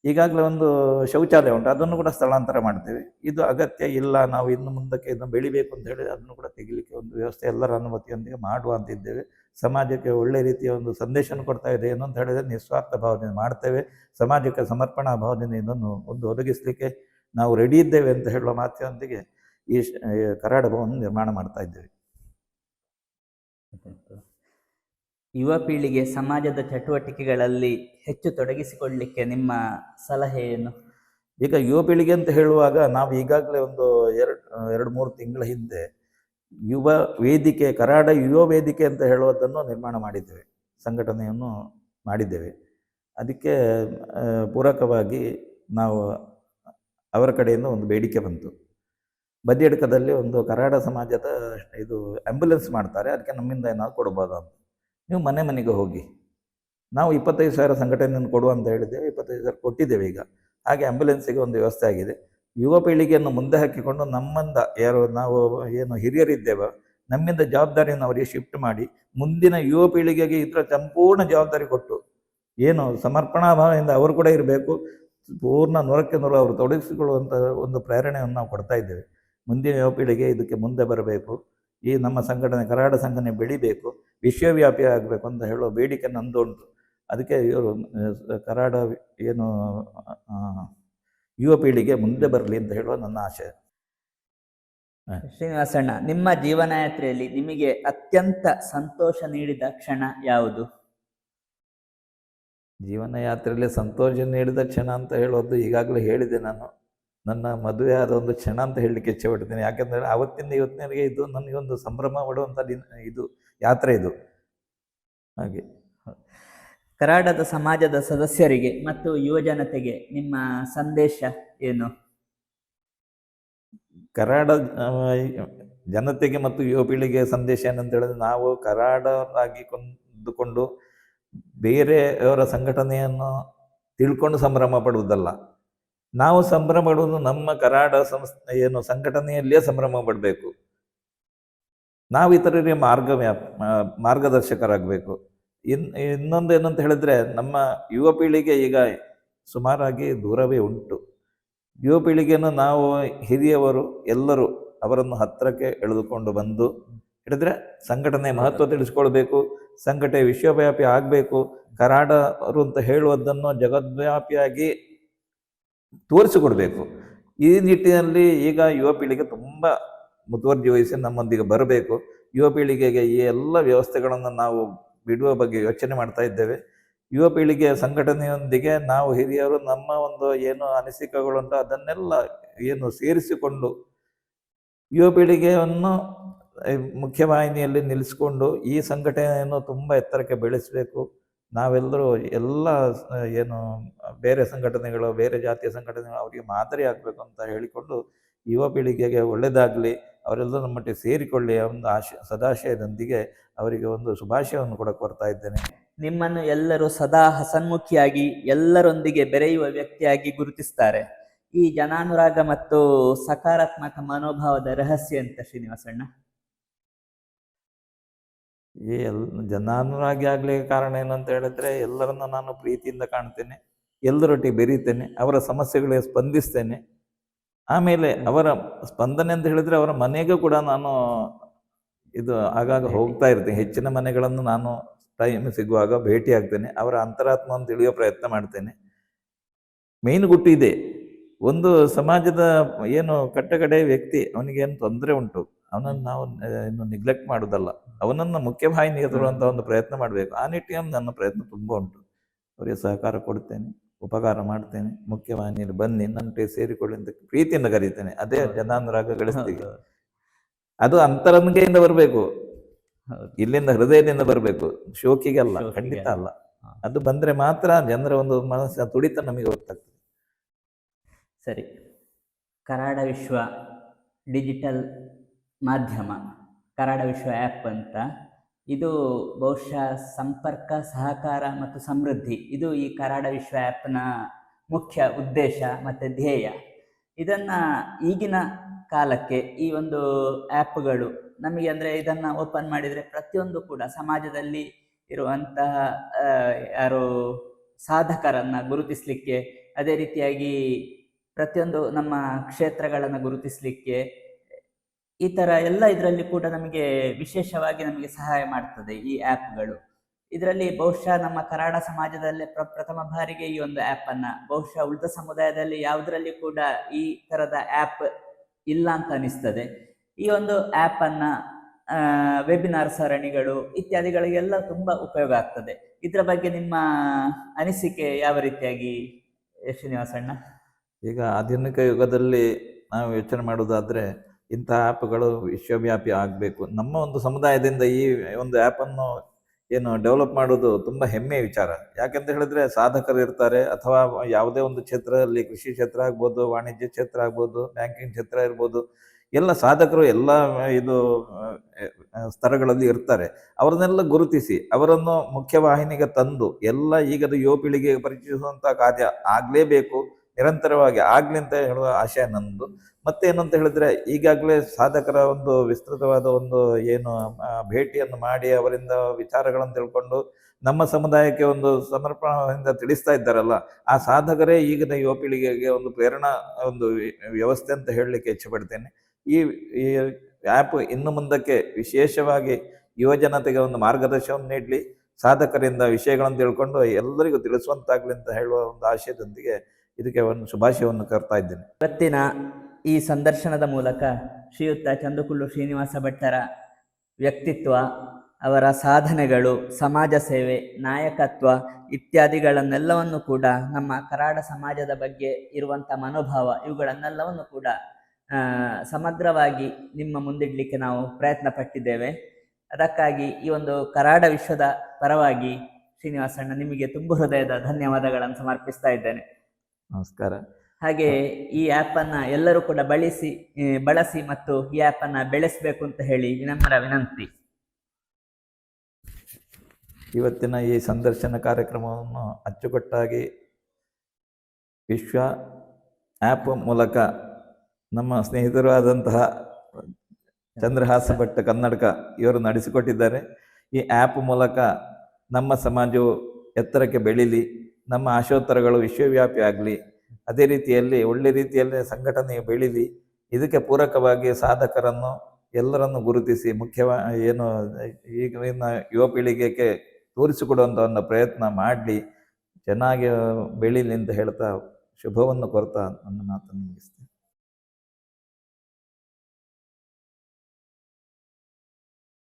ಈಗಾಗಲೇ ಒಂದು ಶೌಚಾಲಯ ಉಂಟು, ಅದನ್ನು ಕೂಡ ಸ್ಥಳಾಂತರ ಮಾಡ್ತೇವೆ. ಇದು ಅಗತ್ಯ ಇಲ್ಲ, ನಾವು ಇನ್ನು ಮುಂದಕ್ಕೆ ಇದನ್ನು ಬೆಳಿಬೇಕು ಅಂತ ಹೇಳಿ ಅದನ್ನು ಕೂಡ ತೆಗಿಲಿಕ್ಕೆ ಒಂದು ವ್ಯವಸ್ಥೆ ಎಲ್ಲರ ಅನುಮತಿಯೊಂದಿಗೆ ಮಾಡುವ ಅಂತಿದ್ದೇವೆ. ಸಮಾಜಕ್ಕೆ ಒಳ್ಳೆ ರೀತಿಯ ಒಂದು ಸಂದೇಶನ ಕೊಡ್ತಾ ಇದೆ. ಏನು ಅಂತ ಹೇಳಿದರೆ ನಿಸ್ವಾರ್ಥ ಭಾವದಿಂದ ಮಾಡ್ತೇವೆ, ಸಮಾಜಕ್ಕೆ ಸಮರ್ಪಣಾ ಭಾವದಿಂದ ಇದನ್ನು ಒಂದು ಒದಗಿಸಲಿಕ್ಕೆ ನಾವು ರೆಡಿ ಇದ್ದೇವೆ ಅಂತ ಹೇಳುವ ಮಾತಿನೊಂದಿಗೆ ಈ ಕರಾಡ ಭವನ ನಿರ್ಮಾಣ ಮಾಡ್ತಾ ಇದ್ದೇವೆ. ಯುವ ಪೀಳಿಗೆ ಸಮಾಜದ ಚಟುವಟಿಕೆಗಳಲ್ಲಿ ಹೆಚ್ಚು ತೊಡಗಿಸಿಕೊಳ್ಳಲಿಕ್ಕೆ ನಿಮ್ಮ ಸಲಹೆ ಏನು? ಈಗ ಯುವ ಪೀಳಿಗೆ ಅಂತ ಹೇಳುವಾಗ ನಾವು ಈಗಾಗಲೇ ಒಂದು 2-3 ತಿಂಗಳ ಹಿಂದೆ ಯುವ ವೇದಿಕೆ, ಕರಾಡ ಯುವ ವೇದಿಕೆ ಅಂತ ಹೇಳುವುದನ್ನು ನಿರ್ಮಾಣ ಮಾಡಿದ್ದೇವೆ, ಸಂಘಟನೆಯನ್ನು ಮಾಡಿದ್ದೇವೆ. ಅದಕ್ಕೆ ಪೂರಕವಾಗಿ ನಾವು ಅವರ ಕಡೆಯಿಂದ ಒಂದು ಬೇಡಿಕೆ ಬಂತು. ಬದಿಯಡ್ಕದಲ್ಲಿ ಒಂದು ಕರಾಡ ಸಮಾಜದ ಇದು ಆ್ಯಂಬುಲೆನ್ಸ್ ಮಾಡ್ತಾರೆ, ಅದಕ್ಕೆ ನಮ್ಮಿಂದ ಏನಾದ್ರು ಕೊಡ್ಬೋದು ಅಂತ. ನೀವು ಮನೆ ಮನೆಗೆ ಹೋಗಿ, ನಾವು 25 ಸಾವಿರ ಸಂಘಟನೆಯನ್ನು ಕೊಡುವ ಅಂತ ಹೇಳಿದ್ದೇವೆ, 25 ಸಾವಿರ ಕೊಟ್ಟಿದ್ದೇವೆ ಈಗ. ಹಾಗೆ ಆ್ಯಂಬುಲೆನ್ಸಿಗೆ ಒಂದು ವ್ಯವಸ್ಥೆ ಆಗಿದೆ. ಯುವ ಪೀಳಿಗೆಯನ್ನು ಮುಂದೆ ಹಾಕಿಕೊಂಡು ನಮ್ಮಿಂದ ಯಾರು ನಾವು ಏನು ಹಿರಿಯರಿದ್ದೇವೆ, ನಮ್ಮಿಂದ ಜವಾಬ್ದಾರಿಯನ್ನು ಅವರಿಗೆ ಶಿಫ್ಟ್ ಮಾಡಿ ಮುಂದಿನ ಯುವ ಪೀಳಿಗೆಗೆ ಇದರ ಸಂಪೂರ್ಣ ಜವಾಬ್ದಾರಿ ಕೊಟ್ಟು, ಏನು ಸಮರ್ಪಣಾ ಭಾವದಿಂದ ಅವರು ಕೂಡ ಇರಬೇಕು, ಪೂರ್ಣ 100ಕ್ಕೆ 100 ಅವರು ತೊಡಗಿಸಿಕೊಳ್ಳುವಂಥ ಒಂದು ಪ್ರೇರಣೆಯನ್ನು ನಾವು ಕೊಡ್ತಾ ಇದ್ದೇವೆ. ಮುಂದಿನ ಯುವ ಪೀಳಿಗೆ ಇದಕ್ಕೆ ಮುಂದೆ ಬರಬೇಕು, ಈ ನಮ್ಮ ಸಂಘಟನೆ ಕರಾಡ ಸಂಘಟನೆ ಬೆಳಿಬೇಕು, ವಿಶ್ವವ್ಯಾಪಿ ಆಗಬೇಕು ಅಂತ ಹೇಳೋ ಬೇಡಿಕೆ ನಂದು ಉಂಟು. ಅದಕ್ಕೆ ಇವರು ಕರಾಡ ಏನು ಯುವ ಪೀಳಿಗೆ ಮುಂದೆ ಬರಲಿ ಅಂತ ಹೇಳುವ ನನ್ನ ಆಶಯ. ಶ್ರೀನಿವಾಸಣ್ಣ, ನಿಮ್ಮ ಜೀವನಯಾತ್ರೆಯಲ್ಲಿ ನಿಮಗೆ ಅತ್ಯಂತ ಸಂತೋಷ ನೀಡಿದ ಕ್ಷಣ ಯಾವುದು? ಜೀವನ ಯಾತ್ರೆಯಲ್ಲಿ ಸಂತೋಷ ನೀಡಿದ ಕ್ಷಣ ಅಂತ ಹೇಳೋದು ಈಗಾಗಲೇ ಹೇಳಿದೆ ನಾನು. ನನ್ನ ಮದುವೆ ಆದ ಒಂದು ಕ್ಷಣ ಅಂತ ಹೇಳಲಿಕ್ಕೆ ಇಚ್ಛೆ ಪಡ್ತೀನಿ. ಯಾಕೆಂದರೆ ಆವತ್ತಿಂದ ಇವತ್ತಿನವರೆಗೆ ಇದು ನನಗೊಂದು ಸಂಭ್ರಮ ಪಡುವಂಥ ಇದು ಯಾತ್ರೆ ಇದು. ಹಾಗೆ ಕರಾಡದ ಸಮಾಜದ ಸದಸ್ಯರಿಗೆ ಮತ್ತು ಯುವ ಜನತೆಗೆ ನಿಮ್ಮ ಸಂದೇಶ ಏನು? ಕರಾಡ ಜನತೆಗೆ ಮತ್ತು ಯುವ ಪೀಳಿಗೆಯ ಸಂದೇಶ ಏನಂತ ಹೇಳಿದ್ರೆ, ನಾವು ಕರಾಡರಾಗಿ ಕೊಂದುಕೊಂಡು ಬೇರೆಯವರ ಸಂಘಟನೆಯನ್ನು ತಿಳ್ಕೊಂಡು ಸಂಭ್ರಮ ಪಡುವುದಲ್ಲ. ನಾವು ಸಂಭ್ರಮ ಪಡುವುದು ನಮ್ಮ ಕರಾಡ ಸಂಘಟನೆಯಲ್ಲೇ ಸಂಭ್ರಮ ಪಡಬೇಕು. ನಾವು ಇತರರಿಗೆ ಮಾರ್ಗದರ್ಶಕರಾಗಬೇಕು. ಇನ್ನೊಂದು ಏನಂತ ಹೇಳಿದ್ರೆ, ನಮ್ಮ ಯುವ ಪೀಳಿಗೆ ಈಗ ಸುಮಾರಾಗಿ ದೂರವೇ ಉಂಟು. ಯುವ ಪೀಳಿಗೆಯನ್ನು ನಾವು ಹಿರಿಯವರು ಎಲ್ಲರೂ ಅವರನ್ನು ಹತ್ತಿರಕ್ಕೆ ಎಳೆದುಕೊಂಡು ಬಂದು ಹಿಡಿದ್ರೆ ಸಂಘಟನೆ ಮಹತ್ವ ತಿಳಿಸ್ಕೊಳ್ಬೇಕು, ಸಂಘಟನೆ ವಿಶ್ವವ್ಯಾಪಿ ಆಗಬೇಕು, ಕರಾಡರು ಅಂತ ಹೇಳುವುದನ್ನು ಜಗದ್ವ್ಯಾಪಿಯಾಗಿ ತೋರಿಸಿಕೊಡ್ಬೇಕು. ಈ ನಿಟ್ಟಿನಲ್ಲಿ ಈಗ ಯುವ ಪೀಳಿಗೆ ತುಂಬ ಮುತುವರ್ಜಿ ವಹಿಸಿ ನಮ್ಮೊಂದಿಗೆ ಬರಬೇಕು. ಯುವ ಪೀಳಿಗೆಗೆ ಈ ಎಲ್ಲ ವ್ಯವಸ್ಥೆಗಳನ್ನು ನಾವು ಬಿಡುವ ಬಗ್ಗೆ ಯೋಚನೆ ಮಾಡ್ತಾ ಇದ್ದೇವೆ. ಯುವ ಪೀಳಿಗೆಯ ಸಂಘಟನೆಯೊಂದಿಗೆ ನಾವು ಹಿರಿಯರು ನಮ್ಮ ಒಂದು ಏನು ಅನಿಸಿಕೆಗಳುಂಟು ಅದನ್ನೆಲ್ಲ ಏನು ಸೇರಿಸಿಕೊಂಡು ಯುವ ಪೀಳಿಗೆಯನ್ನು ಮುಖ್ಯವಾಹಿನಿಯಲ್ಲಿ ನಿಲ್ಲಿಸಿಕೊಂಡು ಈ ಸಂಘಟನೆಯನ್ನು ತುಂಬ ಎತ್ತರಕ್ಕೆ ಬೆಳೆಸಬೇಕು. ನಾವೆಲ್ಲರೂ ಎಲ್ಲ ಏನು ಬೇರೆ ಸಂಘಟನೆಗಳು, ಬೇರೆ ಜಾತಿಯ ಸಂಘಟನೆಗಳು ಅವರಿಗೆ ಮಾದರಿ ಆಗಬೇಕು ಅಂತ ಹೇಳಿಕೊಂಡು ಯುವ ಪೀಳಿಗೆಗೆ ಒಳ್ಳೆಯದಾಗಲಿ, ಅವರೆಲ್ಲರೂ ನಮ್ಮೊಟ್ಟಿಗೆ ಸೇರಿಕೊಳ್ಳಿ ಒಂದು ಸದಾಶಯದೊಂದಿಗೆ ಅವರಿಗೆ ಒಂದು ಶುಭಾಶಯವನ್ನು ಕೂಡ ಕೊಡ್ತಾ ಇದ್ದೇನೆ. ನಿಮ್ಮನ್ನು ಎಲ್ಲರೂ ಸದಾ ಹಸನ್ಮುಖಿಯಾಗಿ ಎಲ್ಲರೊಂದಿಗೆ ಬೆರೆಯುವ ವ್ಯಕ್ತಿಯಾಗಿ ಗುರುತಿಸ್ತಾರೆ. ಈ ಜನಾನುರಾಗ ಮತ್ತು ಸಕಾರಾತ್ಮಕ ಮನೋಭಾವದ ರಹಸ್ಯ ಅಂತ ಶ್ರೀನಿವಾಸಣ್ಣ? ಈ ಜನಾನುರಾಗಿ ಆಗ್ಲಿಕ್ಕೆ ಕಾರಣ ಏನಂತ ಹೇಳಿದ್ರೆ, ಎಲ್ಲರನ್ನ ನಾನು ಪ್ರೀತಿಯಿಂದ ಕಾಣ್ತೇನೆ, ಎಲ್ಲರೊಟ್ಟಿಗೆ ಬೆರೀತೇನೆ, ಅವರ ಸಮಸ್ಯೆಗಳಿಗೆ ಸ್ಪಂದಿಸ್ತೇನೆ. ಆಮೇಲೆ ಅವರ ಸ್ಪಂದನೆ ಅಂತ ಹೇಳಿದ್ರೆ ಅವರ ಮನೆಗೂ ಕೂಡ ನಾನು ಆಗಾಗ ಹೋಗ್ತಾ ಇರ್ತೇನೆ. ಹೆಚ್ಚಿನ ಮನೆಗಳನ್ನು ನಾನು ಟೈಮ್ ಸಿಗುವಾಗ ಭೇಟಿ ಆಗ್ತೇನೆ, ಅವರ ಅಂತರಾತ್ಮವನ್ನು ತಿಳಿಯೋ ಪ್ರಯತ್ನ ಮಾಡ್ತೇನೆ. ಮೇನ್ ಗುಟ್ಟು ಇದೆ, ಒಂದು ಸಮಾಜದ ಏನು ಕಟ್ಟಕಡೆ ವ್ಯಕ್ತಿ ಅವನಿಗೇನು ತೊಂದರೆ ಉಂಟು ಅವನನ್ನು ನಾವು ಇನ್ನು ನೆಗ್ಲೆಕ್ಟ್ ಮಾಡೋದಲ್ಲ, ಅವನನ್ನು ಮುಖ್ಯವಾಹಿನಿಗೆ ತರುವಂಥ ಒಂದು ಪ್ರಯತ್ನ ಮಾಡಬೇಕು. ಆ ನಿಟ್ಟಿನಲ್ಲಿ ನನ್ನ ಪ್ರಯತ್ನ ತುಂಬ ಉಂಟು. ಅವರಿಗೆ ಸಹಕಾರ ಕೊಡ್ತೇನೆ, ಉಪಕಾರ ಮಾಡ್ತೇನೆ, ಮುಖ್ಯವಾಹಿನಿಯಲ್ಲಿ ಬನ್ನಿ ನನ್ನೊಟ್ಟಿಗೆ ಸೇರಿಕೊಳ್ಳಿ ಅಂತ ಪ್ರೀತಿಯಿಂದ ಕರೀತೇನೆ. ಅದೇ ಜನಾನುರಾಗ ಗಳಿಸ್ತೀವಿ. ಅದು ಅಂತರಂಗೆಯಿಂದ ಬರಬೇಕು, ಇಲ್ಲಿಂದ ಹೃದಯದಿಂದ ಬರಬೇಕು, ಶೋಕಿಗೆ ಅಲ್ಲ, ಖಂಡಿತ ಅಲ್ಲ. ಅದು ಬಂದರೆ ಮಾತ್ರ ಜನರ ಒಂದು ಮನಸ್ಸಿನ ತುಡಿತ ನಮಗೆ ಗೊತ್ತಾಗ್ತದೆ. ಸರಿ, ಕರಾಡ ವಿಶ್ವ ಡಿಜಿಟಲ್ ಮಾಧ್ಯಮ, ಕರಾಡ ವಿಶ್ವ ಆ್ಯಪ್ ಅಂತ, ಇದು ಬಹುಶಃ ಸಂಪರ್ಕ, ಸಹಕಾರ ಮತ್ತು ಸಮೃದ್ಧಿ, ಇದು ಈ ಕರಾಡ ವಿಶ್ವ ಆ್ಯಪ್ನ ಮುಖ್ಯ ಉದ್ದೇಶ ಮತ್ತು ಧ್ಯೇಯ. ಇದನ್ನು ಈಗಿನ ಕಾಲಕ್ಕೆ ಈ ಒಂದು ಆ್ಯಪ್ಗಳು ನಮಗೆ ಅಂದರೆ ಇದನ್ನು ಓಪನ್ ಮಾಡಿದರೆ ಪ್ರತಿಯೊಂದು ಕೂಡ ಸಮಾಜದಲ್ಲಿ ಇರುವಂತಹ ಯಾರು ಸಾಧಕರನ್ನು ಗುರುತಿಸಲಿಕ್ಕೆ, ಅದೇ ರೀತಿಯಾಗಿ ಪ್ರತಿಯೊಂದು ನಮ್ಮ ಕ್ಷೇತ್ರಗಳನ್ನು ಗುರುತಿಸಲಿಕ್ಕೆ, ಈ ಥರ ಎಲ್ಲ ಇದರಲ್ಲಿ ಕೂಡ ನಮಗೆ ವಿಶೇಷವಾಗಿ ನಮಗೆ ಸಹಾಯ ಮಾಡ್ತದೆ ಈ ಆ್ಯಪ್ಗಳು. ಇದರಲ್ಲಿ ಬಹುಶಃ ನಮ್ಮ ಕರಾಡ ಸಮಾಜದಲ್ಲೇ ಪ್ರಥಮ ಬಾರಿಗೆ ಈ ಒಂದು ಆ್ಯಪನ್ನು, ಬಹುಶಃ ಉಳಿದ ಸಮುದಾಯದಲ್ಲಿ ಯಾವುದರಲ್ಲಿ ಕೂಡ ಈ ಥರದ ಆ್ಯಪ್ ಇಲ್ಲ ಅಂತ ಅನಿಸ್ತದೆ. ಈ ಒಂದು ಆ್ಯಪನ್ನು ವೆಬಿನಾರ್ ಸರಣಿಗಳು ಇತ್ಯಾದಿಗಳಿಗೆಲ್ಲ ತುಂಬ ಉಪಯೋಗ ಆಗ್ತದೆ. ಇದರ ಬಗ್ಗೆ ನಿಮ್ಮ ಅನಿಸಿಕೆ ಯಾವ ರೀತಿಯಾಗಿ ಶ್ರೀನಿವಾಸಣ್ಣ? ಈಗ ಆಧುನಿಕ ಯುಗದಲ್ಲಿ ನಾವು ಯೋಚನೆ ಮಾಡೋದಾದರೆ ಇಂಥ ಆ್ಯಪ್ಗಳು ವಿಶ್ವವ್ಯಾಪಿ ಆಗಬೇಕು. ನಮ್ಮ ಒಂದು ಸಮುದಾಯದಿಂದ ಈ ಒಂದು ಆ್ಯಪನ್ನು ಏನು ಡೆವಲಪ್ ಮಾಡೋದು ತುಂಬ ಹೆಮ್ಮೆಯ ವಿಚಾರ. ಯಾಕೆಂತ ಹೇಳಿದ್ರೆ ಸಾಧಕರು ಇರ್ತಾರೆ, ಅಥವಾ ಯಾವುದೇ ಒಂದು ಕ್ಷೇತ್ರದಲ್ಲಿ, ಕೃಷಿ ಕ್ಷೇತ್ರ ಆಗ್ಬೋದು, ವಾಣಿಜ್ಯ ಕ್ಷೇತ್ರ ಆಗ್ಬೋದು, ಬ್ಯಾಂಕಿಂಗ್ ಕ್ಷೇತ್ರ ಇರ್ಬೋದು, ಎಲ್ಲ ಸಾಧಕರು ಎಲ್ಲ ಸ್ತರಗಳಲ್ಲಿ ಇರ್ತಾರೆ. ಅವರನ್ನೆಲ್ಲ ಗುರುತಿಸಿ ಅವರನ್ನು ಮುಖ್ಯವಾಹಿನಿಗೆ ತಂದು ಎಲ್ಲ ಈಗದ ಯುವ ಪೀಳಿಗೆಗೆ ಪರಿಚಯಿಸುವಂಥ ಕಾರ್ಯ ಆಗಲೇಬೇಕು, ನಿರಂತರವಾಗಿ ಆಗಲಿ ಅಂತ ಹೇಳುವ ಆಶಯ ನನ್ನದು. ಮತ್ತೇನಂತ ಹೇಳಿದ್ರೆ, ಈಗಾಗಲೇ ಸಾಧಕರ ಒಂದು ವಿಸ್ತೃತವಾದ ಒಂದು ಏನು ಭೇಟಿಯನ್ನು ಮಾಡಿ ಅವರಿಂದ ವಿಚಾರಗಳನ್ನು ತಿಳ್ಕೊಂಡು ನಮ್ಮ ಸಮುದಾಯಕ್ಕೆ ಒಂದು ಸಮರ್ಪಣೆಯಿಂದ ತಿಳಿಸ್ತಾ ಇದ್ದಾರಲ್ಲ, ಆ ಸಾಧಕರೇ ಈಗಿನ ಯುವ ಪೀಳಿಗೆಗೆ ಒಂದು ಪ್ರೇರಣಾ ಒಂದು ವ್ಯವಸ್ಥೆ ಅಂತ ಹೇಳಲಿಕ್ಕೆ ಇಚ್ಛೆಪಡ್ತೇನೆ. ಈ ಆ್ಯಪ್ ಇನ್ನು ಮುಂದಕ್ಕೆ ವಿಶೇಷವಾಗಿ ಯುವ ಜನತೆಗೆ ಒಂದು ಮಾರ್ಗದರ್ಶನವನ್ನು ನೀಡಲಿ, ಸಾಧಕರಿಂದ ವಿಷಯಗಳನ್ನು ತಿಳ್ಕೊಂಡು ಎಲ್ಲರಿಗೂ ತಿಳಿಸುವಂತಾಗಲಿ ಅಂತ ಹೇಳುವ ಒಂದು ಆಶಯದೊಂದಿಗೆ ಇದಕ್ಕೆ ಒಂದು ಶುಭಾಶಯವನ್ನು ಕೋರ್ತಾ ಇದ್ದೇನೆ. ಇವತ್ತಿನ ಈ ಸಂದರ್ಶನದ ಮೂಲಕ ಶ್ರೀಯುತ ಚಂದುಕುಳ್ಳು ಶ್ರೀನಿವಾಸ ಭಟ್ಟರ ವ್ಯಕ್ತಿತ್ವ, ಅವರ ಸಾಧನೆಗಳು, ಸಮಾಜ ಸೇವೆ, ನಾಯಕತ್ವ ಇತ್ಯಾದಿಗಳನ್ನೆಲ್ಲವನ್ನು ಕೂಡ, ನಮ್ಮ ಕರಾಡ ಸಮಾಜದ ಬಗ್ಗೆ ಇರುವಂಥ ಮನೋಭಾವ, ಇವುಗಳನ್ನೆಲ್ಲವನ್ನು ಕೂಡ ಸಮಗ್ರವಾಗಿ ನಿಮ್ಮ ಮುಂದಿಡಲಿಕ್ಕೆ ನಾವು ಪ್ರಯತ್ನ ಪಟ್ಟಿದ್ದೇವೆ. ಅದಕ್ಕಾಗಿ ಈ ಒಂದು ಕರಾಡ ವಿಶ್ವದ ಪರವಾಗಿ ಶ್ರೀನಿವಾಸಣ್ಣ ನಿಮಗೆ ತುಂಬ ಹೃದಯದ ಧನ್ಯವಾದಗಳನ್ನು ಸಮರ್ಪಿಸ್ತಾ ಇದ್ದೇನೆ. ನಮಸ್ಕಾರ. ಹಾಗೆ ಈ ಆ್ಯಪನ್ನು ಎಲ್ಲರೂ ಕೂಡ ಬಳಸಿ ಮತ್ತು ಈ ಆ್ಯಪನ್ನು ಬೆಳೆಸಬೇಕು ಅಂತ ಹೇಳಿ ವಿನಮ್ರ ವಿನಂತಿ. ಇವತ್ತಿನ ಈ ಸಂದರ್ಶನ ಕಾರ್ಯಕ್ರಮವನ್ನು ಅಚ್ಚುಕಟ್ಟಾಗಿ ವಿಶ್ವ ಆ್ಯಪ್ ಮೂಲಕ ನಮ್ಮ ಸ್ನೇಹಿತರು ಆದಂತಹ ಚಂದ್ರಹಾಸ ಭಟ್ ಕನ್ನಡಕ ಇವರು ನಡೆಸಿಕೊಟ್ಟಿದ್ದಾರೆ. ಈ ಆ್ಯಪ್ ಮೂಲಕ ನಮ್ಮ ಸಮಾಜವು ಎತ್ತರಕ್ಕೆ ಬೆಳೀಲಿ, ನಮ್ಮ ಆಶೋತ್ತರಗಳು ವಿಶ್ವವ್ಯಾಪಿ ಆಗಲಿ, ಅದೇ ರೀತಿಯಲ್ಲಿ ಒಳ್ಳೆ ರೀತಿಯಲ್ಲಿ ಸಂಘಟನೆ ಬೆಳೀಲಿ. ಇದಕ್ಕೆ ಪೂರಕವಾಗಿ ಸಾಧಕರನ್ನು ಎಲ್ಲರನ್ನು ಗುರುತಿಸಿ ಏನು ಈಗಿನ ಯುವ ಪೀಳಿಗೆಗೆ ತೋರಿಸಿಕೊಡುವಂಥ ಒಂದು ಪ್ರಯತ್ನ ಮಾಡಲಿ, ಚೆನ್ನಾಗಿ ಬೆಳೀಲಿ ಅಂತ ಹೇಳ್ತಾ ಶುಭವನ್ನು ಕೋರ್ತಾ ನನ್ನ ಮಾತನ್ನು ಮುಗಿಸ್ತೇನೆ.